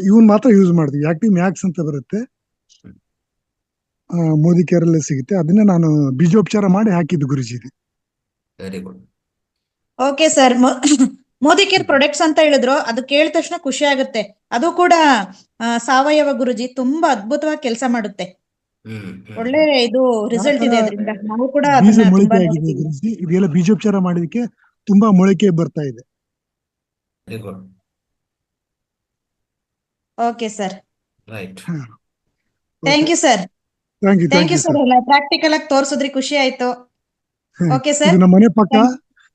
ಇವನ್ ಮಾತ್ರ ಯೂಸ್ ಮಾಡ್ತೀವಿ. ಆಕ್ಟಿವ್ ಮ್ಯಾಕ್ಸ್ ಅಂತ ಬರುತ್ತೆ, ಮೋದಿ ಕೇರಳ ಸಿಗುತ್ತೆ. ಅದನ್ನ ನಾನು ಬೀಜೋಪಚಾರ ಮಾಡಿ ಹಾಕಿದ್ದು Guruji. Very good. Okay sir, Modi care products ಅಂತ ಹೇಳಿದ್ರು, ಅದು ಕೇಳಿದ ತಕ್ಷಣ ಖುಷಿ ಆಗುತ್ತೆ. ಅದು ಕೂಡ ಸಾವಯವ ಗುರುಜಿ, ತುಂಬಾ ಅದ್ಭುತವಾಗಿ ಕೆಲಸ ಮಾಡುತ್ತೆ. ಒಳ್ಳೆ ಇದು ರಿಸಲ್ಟ್ ಇದೆ ಅದರಿಂದ. ನಾವು ಕೂಡ ಬೀಜ ಅದನ್ನ ಮೊಳಕೆ ತುಂಬಾ ಆಗಿದೆ ನೋಡಿದ್ದೀವಿ. ಗುರುಜಿ. ಇದೆಲ್ಲ ಬೀಜೋಪಚಾರ ಮಾಡಿದಕ್ಕೆ ತುಂಬಾ ಮೊಳಕೆ ಬರ್ತಾ ಇದೆ. Very good. Okay sir, right. Thank you sir. Thank you sir. ಎಲ್ಲ ಪ್ರಾಕ್ಟಿಕಲ್ ಆಗಿ ತೋರಿಸಿದ್ರಿ, ಖುಷಿ ಆಯ್ತು. Okay sir. ನಮ್ಮ ಮನೆ ಪಕ್ಕ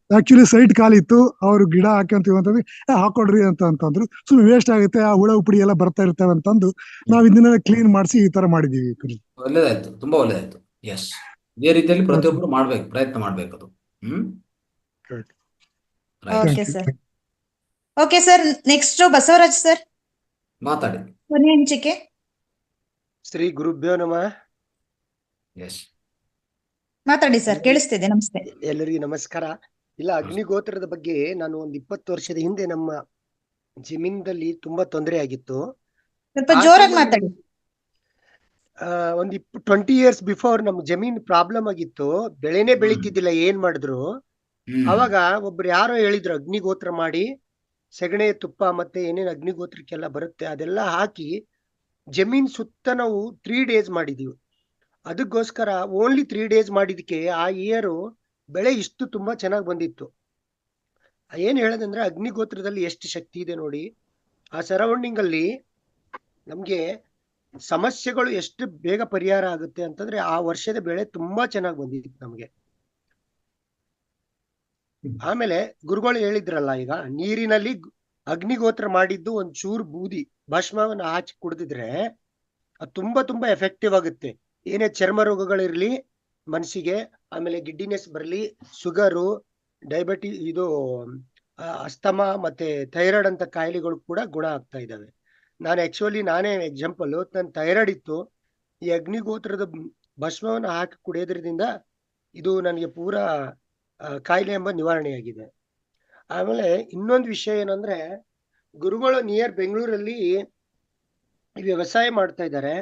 ಆಕ್ಚುಲಿ ಸೈಟ್ ಖಾಲಿ ಇತ್ತು. ಅವ್ರು ಗಿಡ ಹಾಕಂತೀವಿ ಅಂತಂದ್ರೆ ಹಾಕೊಡ್ರಿ ಅಂತಂದ್ರು. ಸುಮ್ಮನೆ ವೇಸ್ಟ್ ಆಗುತ್ತೆ, ಆ ಹುಳ ಉಪಡಿ ಎಲ್ಲ ಬರ್ತಾ ಇರ್ತವೆ ಅಂತಂದು ನಾವ್ ಇದನ್ನ ಕ್ಲೀನ್ ಮಾಡಿಸಿ ಈ ತರ ಮಾಡಿದೀವಿ. ಒಳ್ಳೇದಾಯ್ತು, ತುಂಬಾ ಒಳ್ಳೇದಾಯ್ತು. ಎಸ್, ಇದೇ ರೀತಿಯಲ್ಲಿ ಪ್ರತಿಯೊಬ್ಬರು ಮಾಡ್ಬೇಕು, ಪ್ರಯತ್ನ ಮಾಡ್ಬೇಕು ಅದು. Okay sir. Okay sir, next Basavaraj sir ಮಾತಾಡಿ. ಕೊನೆ ಹಂಚಿಕೆ. ಶ್ರೀ ಗುರುಭ್ಯೋ ನಮಃ. ಎಸ್, ಮಾತಾಡಿ ಸರ್, ಕೇಳಿಸ್ತಿದೆ. ನಮಸ್ತೆ. ಎಲ್ಲರಿಗೂ ನಮಸ್ಕಾರ. ಇಲ್ಲ, ಅಗ್ನಿಗೋತ್ರದ ಬಗ್ಗೆ ನಾನು ಒಂದು 20 ವರ್ಷದ ಹಿಂದೆ ನಮ್ಮ ಜಮೀನದಲ್ಲಿ ತುಂಬಾ ತೊಂದರೆ ಆಗಿತ್ತು. ಸ್ವಲ್ಪ ಜೋರಾಗಿ ಮಾತಾಡಿ. ಒಂದು 20 years ಬಿಫೋರ್ ನಮ್ ಜಮೀನ್ ಪ್ರಾಬ್ಲಮ್ ಆಗಿತ್ತು. ಬೆಳೆನೇ ಬೆಳಿತಿದ್ದಿಲ್ಲ, ಏನ್ ಮಾಡಿದ್ರು. ಅವಾಗ ಒಬ್ರು ಯಾರೋ ಹೇಳಿದ್ರು, ಅಗ್ನಿಗೋತ್ರ ಮಾಡಿ ಸೆಗಣೆ ತುಪ್ಪ ಮತ್ತೆ ಏನೇನ್ ಅಗ್ನಿಗೋತ್ರಕ್ಕೆಲ್ಲ ಬರುತ್ತೆ ಅದೆಲ್ಲ ಹಾಕಿ ಜಮೀನ್ ಸುತ್ತ ನಾವು 3 days ಮಾಡಿದೀವಿ. ಅದಕ್ಕೋಸ್ಕರ ಓನ್ಲಿ 3 days ಮಾಡಿದಕ್ಕೆ ಆ ಇಯರು ಬೆಳೆ ಇಷ್ಟು ತುಂಬಾ ಚೆನ್ನಾಗಿ ಬಂದಿತ್ತು. ಏನ್ ಹೇಳೋದಂದ್ರೆ ಅಗ್ನಿಗೋತ್ರದಲ್ಲಿ ಎಷ್ಟು ಶಕ್ತಿ ಇದೆ ನೋಡಿ. ಆ ಸರೌಂಡಿಂಗ್ ಅಲ್ಲಿ ನಮ್ಗೆ ಸಮಸ್ಯೆಗಳು ಎಷ್ಟು ಬೇಗ ಪರಿಹಾರ ಆಗುತ್ತೆ ಅಂತಂದ್ರೆ ಆ ವರ್ಷದ ಬೆಳೆ ತುಂಬಾ ಚೆನ್ನಾಗಿ ಬಂದಿತ್ತು ನಮ್ಗೆ. ಆಮೇಲೆ ಗುರುಗಳು ಹೇಳಿದ್ರಲ್ಲ, ಈಗ ನೀರಿನಲ್ಲಿ ಅಗ್ನಿಗೋತ್ರ ಮಾಡಿದ್ದು ಒಂದ್ ಚೂರು ಬೂದಿ ಭಸ್ಮವನ್ನ ಹಾಕಿ ಕುಡಿದಿದ್ರೆ ಅದು ತುಂಬಾ ಎಫೆಕ್ಟಿವ್ ಆಗುತ್ತೆ. ಏನೇ ಚರ್ಮ ರೋಗಗಳಿರ್ಲಿ ಮನಸ್ಸಿಗೆ, ಆಮೇಲೆ ಗಿಡ್ಡಿನೆಸ್ ಬರಲಿ, ಶುಗರು, ಡಯಾಬಿಟಿಸ್, ಇದು ಅಸ್ತಮಾ ಮತ್ತೆ ಥೈರಾಯ್ಡ್ ಅಂತ ಕಾಯಿಲೆಗಳು ಕೂಡ ಗುಣ ಆಗ್ತಾ ಇದಾವೆ. ನಾನೇ ಎಕ್ಸಾಂಪಲ್, ನನ್ನ ಥೈರಾಯ್ಡ್ ಇತ್ತು. ಈ ಅಗ್ನಿಗೋತ್ರದ ಭಸ್ಮವನ್ನು ಹಾಕಿ ಕುಡಿಯೋದ್ರಿಂದ ಇದು ನನಗೆ ಪೂರಾ ಕಾಯಿಲೆ ಎಂಬ ನಿವಾರಣೆಯಾಗಿದೆ. ಆಮೇಲೆ ಇನ್ನೊಂದು ವಿಷಯ ಏನಂದ್ರೆ, ಗುರುಗಳು ನಿಯರ್ ಬೆಂಗಳೂರಲ್ಲಿ ವ್ಯವಸಾಯ ಮಾಡ್ತಾ ಇದ್ದಾರೆ.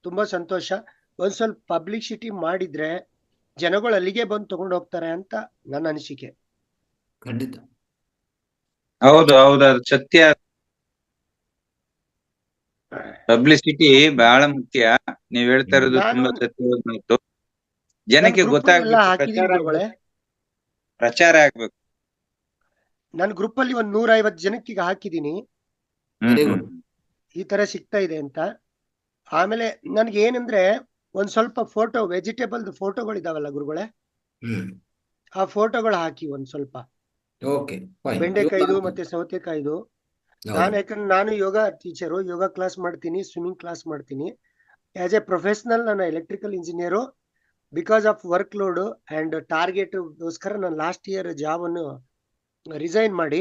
ತುಂಬಾ ಸಂತೋಷ. ಒಂದ್ ಸ್ವಲ್ಪ ಪಬ್ಲಿಸಿಟಿ ಮಾಡಿದ್ರೆ ಜನಗಳು ಅಲ್ಲಿಗೆ ಬಂದು ತಗೊಂಡು ಹೋಗ್ತಾರೆ ಅಂತ ನನ್ನ ಅನಿಸಿಕೆ. ಖಂಡಿತ ಹೌದು, ಅದು ಸತ್ಯ. ಪಬ್ಲಿಸಿಟಿ ಬಹಳ ಮುಖ್ಯ. ನೀವ್ ಹೇಳ್ತಾ ಇರೋದು ತುಂಬಾ ಸತ್ಯವಾದ ಮಾತು. ಜನಕ್ಕೆ ಗೊತ್ತಾಗ್ಬೇಕು, ಪ್ರಚಾರ ಆಗ್ಬೇಕು. ನಾನು ಗ್ರೂಪ್ ಅಲ್ಲಿ ಒಂದ್ 150 ಜನಕ್ಕೆ ಈಗ ಹಾಕಿದೀನಿ ಈ ತರ ಸಿಗ್ತಾ ಇದೆ ಅಂತ. ಆಮೇಲೆ ನನ್ಗೆ ಏನಂದ್ರೆ ಒಂದ್ ಸ್ವಲ್ಪ ಫೋಟೋ, ವೆಜಿಟೇಬಲ್ ಫೋಟೋಗಳಿದಾವಲ್ಲ ಗುರುಗಳೇ, ಆ ಫೋಟೋಗಳು ಹಾಕಿ ಒಂದ್ ಸ್ವಲ್ಪ. ಬೆಂಡೆಕಾಯ್ದು ಮತ್ತೆ ಸೌತೆಕಾಯ್ದು. ಯಾಕಂದ್ರೆ ನಾನು ಯೋಗ ಟೀಚರು, ಯೋಗ ಕ್ಲಾಸ್ ಮಾಡ್ತೀನಿ, ಸ್ವಿಮ್ಮಿಂಗ್ ಕ್ಲಾಸ್ ಮಾಡ್ತೀನಿ. ಆಸ್ ಎ ಪ್ರೊಫೆಷನಲ್ ನಾನು electrical engineer. Because of work load and target ಗೋಸ್ಕರ ನಾನು ಲಾಸ್ಟ್ ಇಯರ್ ಜಾಬ್ ಅನ್ನು ರಿಸೈನ್ ಮಾಡಿ,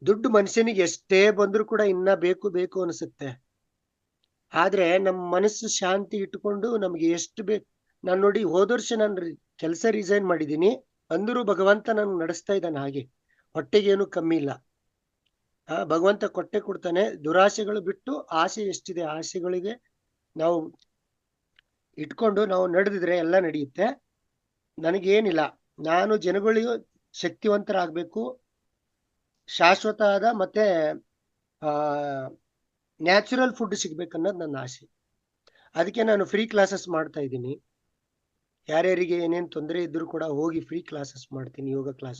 ದುಡ್ಡು ಮನುಷ್ಯನಿಗೆ ಎಷ್ಟೇ ಬಂದ್ರು ಕೂಡ ಇನ್ನ ಬೇಕು ಅನಿಸುತ್ತೆ. ಆದ್ರೆ ನಮ್ಮ ಮನಸ್ಸು ಶಾಂತಿ ಇಟ್ಕೊಂಡು ನಮ್ಗೆ ಎಷ್ಟು ಬೇಕು. ನಾನು ನೋಡಿ, ಹೋದ ವರ್ಷ ನಾನು ಕೆಲಸ ರಿಸೈನ್ ಮಾಡಿದೀನಿ, ಅಂದರೂ ಭಗವಂತ ನಾನು ನಡೆಸ್ತಾ ಇದ್ದಾನೆ. ಹಾಗೆ ಹೊಟ್ಟೆಗೇನು ಕಮ್ಮಿ ಇಲ್ಲ. ಭಗವಂತ ಕೊಟ್ಟೆ ಕೊಡ್ತಾನೆ. ದುರಾಸೆಗಳು ಬಿಟ್ಟು ಆಸೆ ಎಷ್ಟಿದೆ, ಆಸೆಗಳಿಗೆ ನಾವು ಇಟ್ಕೊಂಡು ನಾವು ನಡೆದಿದ್ರೆ ಎಲ್ಲ ನಡೆಯುತ್ತೆ. ನನಗೇನಿಲ್ಲ, ನಾನು ಜನಗಳಿಗೂ ಶಕ್ತಿವಂತರಾಗಬೇಕು, ಶಾಶ್ವತ ಆದ ಮತ್ತೆ ನ್ಯಾಚುರಲ್ ಫುಡ್ ಸಿಗ್ಬೇಕನ್ನೋದು ನನ್ನ ಆಸೆ. ಅದಕ್ಕೆ ನಾನು ಫ್ರೀ ಕ್ಲಾಸಸ್ ಮಾಡ್ತಾ ಇದ್ದೀನಿ. ಯಾರ್ಯಾರಿಗೆ ಏನೇನ್ ತೊಂದರೆ ಇದ್ರು ಕೂಡ ಹೋಗಿ ಫ್ರೀ ಕ್ಲಾಸಸ್ ಮಾಡ್ತೀನಿ, ಯೋಗ ಕ್ಲಾಸ್.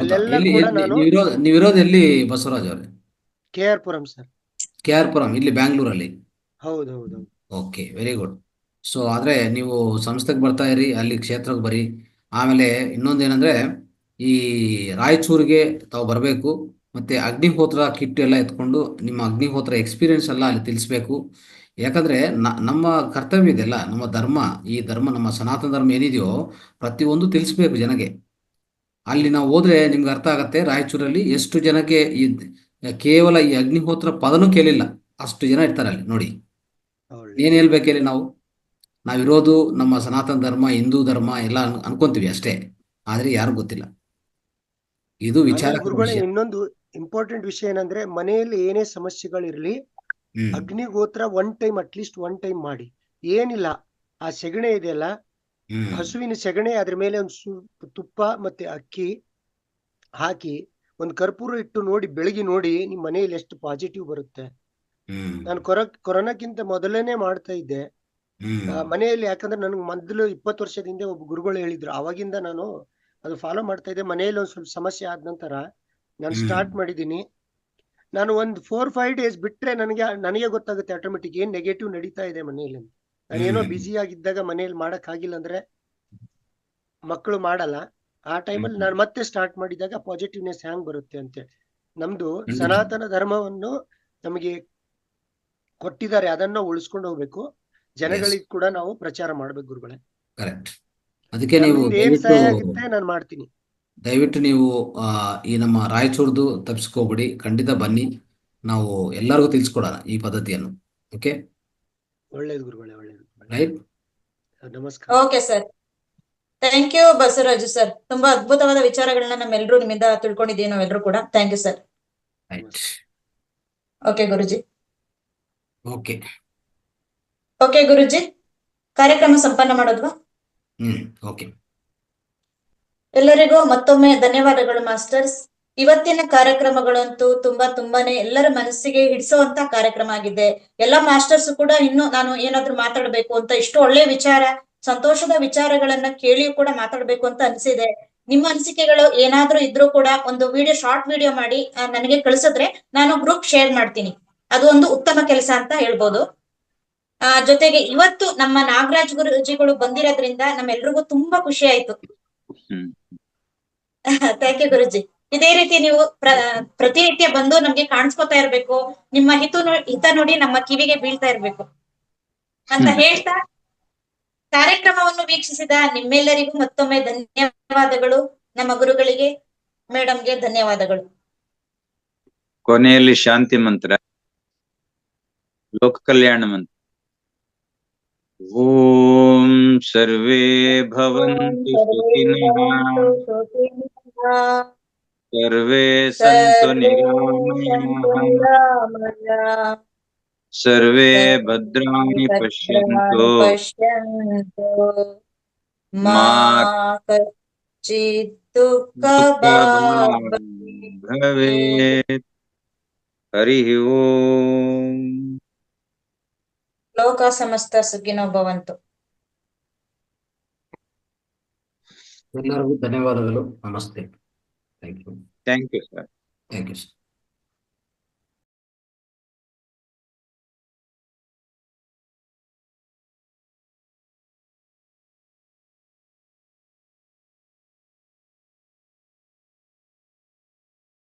ಅಲ್ಲೆಲ್ಲ ಕೂಡ ನಾನು ನೀವಿರೋದು ಎಲ್ಲಿ ಬಸವರಾಜ್ ಅವರೇ? KR Puram sir. KR Puram, ಇಲ್ಲಿ ಬ್ಯಾಂಗ್ಳೂರಲ್ಲಿ? ಹೌದು. Okay, very good. ಸೊ ಆದ್ರೆ ನೀವು ಸಂಸ್ಥೆಗೆ ಬರ್ತಾ ಇರಿ, ಅಲ್ಲಿ ಕ್ಷೇತ್ರಕ್ಕೆ ಬರಿ. ಆಮೇಲೆ ಇನ್ನೊಂದೇನಂದ್ರೆ, ಈ ರಾಯಚೂರಿಗೆ ತಾವು ಬರಬೇಕು. ಮತ್ತೆ ಅಗ್ನಿಹೋತ್ರ ಕಿಟ್ ಎಲ್ಲ ಎತ್ಕೊಂಡು ನಿಮ್ಮ ಅಗ್ನಿಹೋತ್ರ ಎಕ್ಸ್ಪೀರಿಯನ್ಸ್ ಎಲ್ಲ ಅಲ್ಲಿ ತಿಳಿಸ್ಬೇಕು. ಯಾಕಂದ್ರೆ ನಮ್ಮ ಕರ್ತವ್ಯ ಇದೆಲ್ಲ, ನಮ್ಮ ಧರ್ಮ, ಈ ಧರ್ಮ, ನಮ್ಮ ಸನಾತನ ಧರ್ಮ ಏನಿದೆಯೋ ಪ್ರತಿಯೊಂದು ತಿಳಿಸ್ಬೇಕು ಜನಗೆ. ಅಲ್ಲಿ ನಾವು ಹೋದ್ರೆ ನಿಮ್ಗೆ ಅರ್ಥ ಆಗತ್ತೆ ರಾಯಚೂರಲ್ಲಿ ಎಷ್ಟು ಜನಕ್ಕೆ ಕೇವಲ ಈ ಅಗ್ನಿಹೋತ್ರ ಪದನೂ ಕೇಳಿಲ್ಲ, ಅಷ್ಟು ಜನ ಇರ್ತಾರೆ ಅಲ್ಲಿ ನೋಡಿ. ಏನ್ ಹೇಳ್ಬೇಕು ಹೇಳಿ, ನಾವಿರೋದು ನಮ್ಮ ಸನಾತನ ಧರ್ಮ, ಹಿಂದೂ ಧರ್ಮ ಎಲ್ಲ ಅನ್ಕೊಂತೀವಿ ಅಷ್ಟೇ, ಆದ್ರೆ ಯಾರು ಗೊತ್ತಿಲ್ಲ. ಇದು ವಿಚಾರ ಗುರುಗಳೇ, ಇನ್ನೊಂದು ಇಂಪಾರ್ಟೆಂಟ್ ವಿಷಯ ಏನಂದ್ರೆ, ಮನೆಯಲ್ಲಿ ಏನೇ ಸಮಸ್ಯೆಗಳಿರ್ಲಿ, ಅಗ್ನಿಗೋತ್ರ ಅಟ್ಲೀಸ್ಟ್ ಒನ್ ಟೈಮ್ ಮಾಡಿ. ಏನಿಲ್ಲ, ಆ ಸೆಗಣೆ ಇದೆಯಲ್ಲ, ಹಸುವಿನ ಸೆಗಣೆ, ಅದ್ರ ಮೇಲೆ ಒಂದು ತುಪ್ಪ ಮತ್ತೆ ಅಕ್ಕಿ ಹಾಕಿ ಒಂದು ಕರ್ಪೂರ ಇಟ್ಟು ನೋಡಿ, ಬೆಳಗ್ಗೆ ನೋಡಿ ನಿಮ್ ಮನೆಯಲ್ಲಿ ಎಷ್ಟು ಪಾಸಿಟಿವ್ ಬರುತ್ತೆ. ನಾನು ಕೊರೋನಾಕ್ಕಿಂತ ಮೊದಲೇನೆ ಮಾಡ್ತಾ ಇದ್ದೆ ಮನೆಯಲ್ಲಿ. ಯಾಕಂದ್ರೆ ನನ್ಗೆ ಮೊದಲು 20 ವರ್ಷದಿಂದ ಒಬ್ಬ ಗುರುಗಳು ಹೇಳಿದ್ರು, ಅವಾಗಿಂದ ನಾನು ಅದು ಫಾಲೋ ಮಾಡ್ತಾ ಇದ್ದೆ. ಮನೆಯಲ್ಲಿ ಒಂದ್ ಸ್ವಲ್ಪ ಸಮಸ್ಯೆ ಆದ ನಂತರ ನಾನು ಸ್ಟಾರ್ಟ್ ಮಾಡಿದ್ದೀನಿ. ನಾನು ಒಂದು 4-5 ಡೇಸ್ ಬಿಟ್ರೆ ನನಗೆ ಗೊತ್ತಾಗುತ್ತೆ ಆಟೋಮೆಟಿಕ್ ಏನ್ ನೆಗೆಟಿವ್ ನಡೀತಾ ಇದೆ ಮನೆಯಲ್ಲಿ. ನಾನೇನೋ ಬ್ಯುಸಿ ಆಗಿದ್ದಾಗ ಮನೆಯಲ್ಲಿ ಮಾಡಕ್ ಆಗಿಲ್ಲ ಅಂದ್ರೆ ಮಕ್ಕಳು ಮಾಡಲ್ಲ, ಆ ಟೈಮಲ್ಲಿ ನಾನು ಮತ್ತೆ ಸ್ಟಾರ್ಟ್ ಮಾಡಿದಾಗ ಪಾಸಿಟಿವ್ನೆಸ್ ಹ್ಯಾಂಗ್ ಬರುತ್ತೆ ಅಂತೇಳಿ. ನಮ್ದು ಸನಾತನ ಧರ್ಮವನ್ನು ನಮಗೆ ಕೊಟ್ಟಿದ್ದಾರೆ, ಅದನ್ನ ಉಳಿಸ್ಕೊಂಡು ಹೋಗ್ಬೇಕು. ಜನಗಳಿಗೆ ಕೂಡ ನಾವು ಪ್ರಚಾರ ಮಾಡ್ಬೇಕು ಗುರುಗಳೇ. ಕರೆಕ್ಟ್. ಅದಕ್ಕೆ ನೀವು ಏನ್ ಸಹಾಯ ಆಗುತ್ತೆ ನಾನು ಮಾಡ್ತೀನಿ. ದಯವಿಟ್ಟು ನೀವು ಈ ನಮ್ಮ ರಾಯಚೂರ್ದು ತಪ್ಪಿಸ್ಕೋಬಿಡಿ, ಖಂಡಿತ ಬನ್ನಿ, ನಾವು ಎಲ್ಲರಿಗೂ ತಿಳಿಸ್ಕೊಡೋಣ ಈ ಪದ್ಧತಿಯನ್ನು. ಓಕೆ, ಒಳ್ಳೇದು ಗುರುಗಳೇ, ಒಳ್ಳೇದು. ರೈಟ್, ನಮಸ್ಕಾರ. Okay sir, thank you Basavaraju sir. ತುಂಬಾ ಅದ್ಭುತವಾದ ವಿಚಾರಗಳನ್ನ ನಮ್ಮೆಲ್ಲರೂ ನಿಮ್ಮಿಂದ ತಿಳ್ಕೊಂಡಿದ್ದೀವಿ ನಾವೆಲ್ಲರೂ ಕೂಡ. Thank you sir. Right, okay Guruji. Okay okay Guruji, ಕಾರ್ಯಕ್ರಮ ಸಂಪನ್ನ ಮಾಡೋದ್ವಾ? ಓಕೆ. ಎಲ್ಲರಿಗೂ ಮತ್ತೊಮ್ಮೆ ಧನ್ಯವಾದಗಳು ಮಾಸ್ಟರ್ಸ್. ಇವತ್ತಿನ ಕಾರ್ಯಕ್ರಮಗಳಂತೂ ತುಂಬಾನೇ ಎಲ್ಲರ ಮನಸ್ಸಿಗೆ ಹಿಡಿಸುವಂತ ಕಾರ್ಯಕ್ರಮ ಆಗಿದೆ. ಎಲ್ಲ ಮಾಸ್ಟರ್ಸ್ ಕೂಡ ಇನ್ನು ನಾನು ಏನಾದ್ರು ಮಾತಾಡ್ಬೇಕು ಅಂತ, ಇಷ್ಟು ಒಳ್ಳೆ ವಿಚಾರ, ಸಂತೋಷದ ವಿಚಾರಗಳನ್ನ ಕೇಳಿ ಕೂಡ ಮಾತಾಡ್ಬೇಕು ಅಂತ ಅನ್ಸಿದೆ. ನಿಮ್ಮ ಅನಿಸಿಕೆಗಳು ಏನಾದ್ರೂ ಇದ್ರೂ ಕೂಡ ಒಂದು ಶಾರ್ಟ್ ವಿಡಿಯೋ ಮಾಡಿ ನನಗೆ ಕಳಿಸಿದ್ರೆ ನಾನು ಗ್ರೂಪ್ ಶೇರ್ ಮಾಡ್ತೀನಿ. ಅದು ಒಂದು ಉತ್ತಮ ಕೆಲಸ ಅಂತ ಹೇಳ್ಬೋದು. ಜೊತೆಗೆ ಇವತ್ತು ನಮ್ಮ ನಾಗರಾಜ್ ಗುರುಜಿಗಳು ಬಂದಿರೋದ್ರಿಂದ ನಮ್ಮೆಲ್ರಿಗೂ ತುಂಬಾ ಖುಷಿ ಆಯ್ತು. ಥ್ಯಾಂಕ್ ಯು ಗುರುಜಿ. ಇದೇ ರೀತಿ ನೀವು ಪ್ರತಿನಿತ್ಯ ಬಂದು ನಮ್ಗೆ ಕಾಣಿಸ್ಕೊತಾ ಇರ್ಬೇಕು, ನಿಮ್ಮ ಹಿತ ನೋಡಿ ನಮ್ಮ ಕಿವಿಗೆ ಬೀಳ್ತಾ ಇರ್ಬೇಕು ಅಂತ ಹೇಳ್ತಾ, ಕಾರ್ಯಕ್ರಮವನ್ನು ವೀಕ್ಷಿಸಿದ ನಿಮ್ಮೆಲ್ಲರಿಗೂ ಮತ್ತೊಮ್ಮೆ ಧನ್ಯವಾದಗಳು. ನಮ್ಮ ಗುರುಗಳಿಗೆ, ಮೇಡಮ್ಗೆ ಧನ್ಯವಾದಗಳು. ಕೊನೆಯಲ್ಲಿ ಶಾಂತಿ ಮಂತ್ರ, ಲೋಕ ಕಲ್ಯಾಣ ಮಂತ್ರ. ಓಂ ಸರ್ವೇ ಭವಂತು ಸುಖಿನಃ, ಸರ್ವೇ ಸಂತು ನಿರಾಮಯಾಃ, ಸರ್ವೇ ಭದ್ರಾಣಿ ಪಶ್ಯಂತು ಮಾ ಕಶ್ಚಿತ್ ದುಃಖ ಭವೇತ್. ಹರಿ ಓಂ. ಲೋಕ ಸಮಸ್ತ ಸುಖಿನೋ ಭವಂತು. ಎಲ್ಲರಿಗೂ ಧನ್ಯವಾದಗಳು. ನಮಸ್ತೆ. Thank you. Thank you sir. Thank you sir.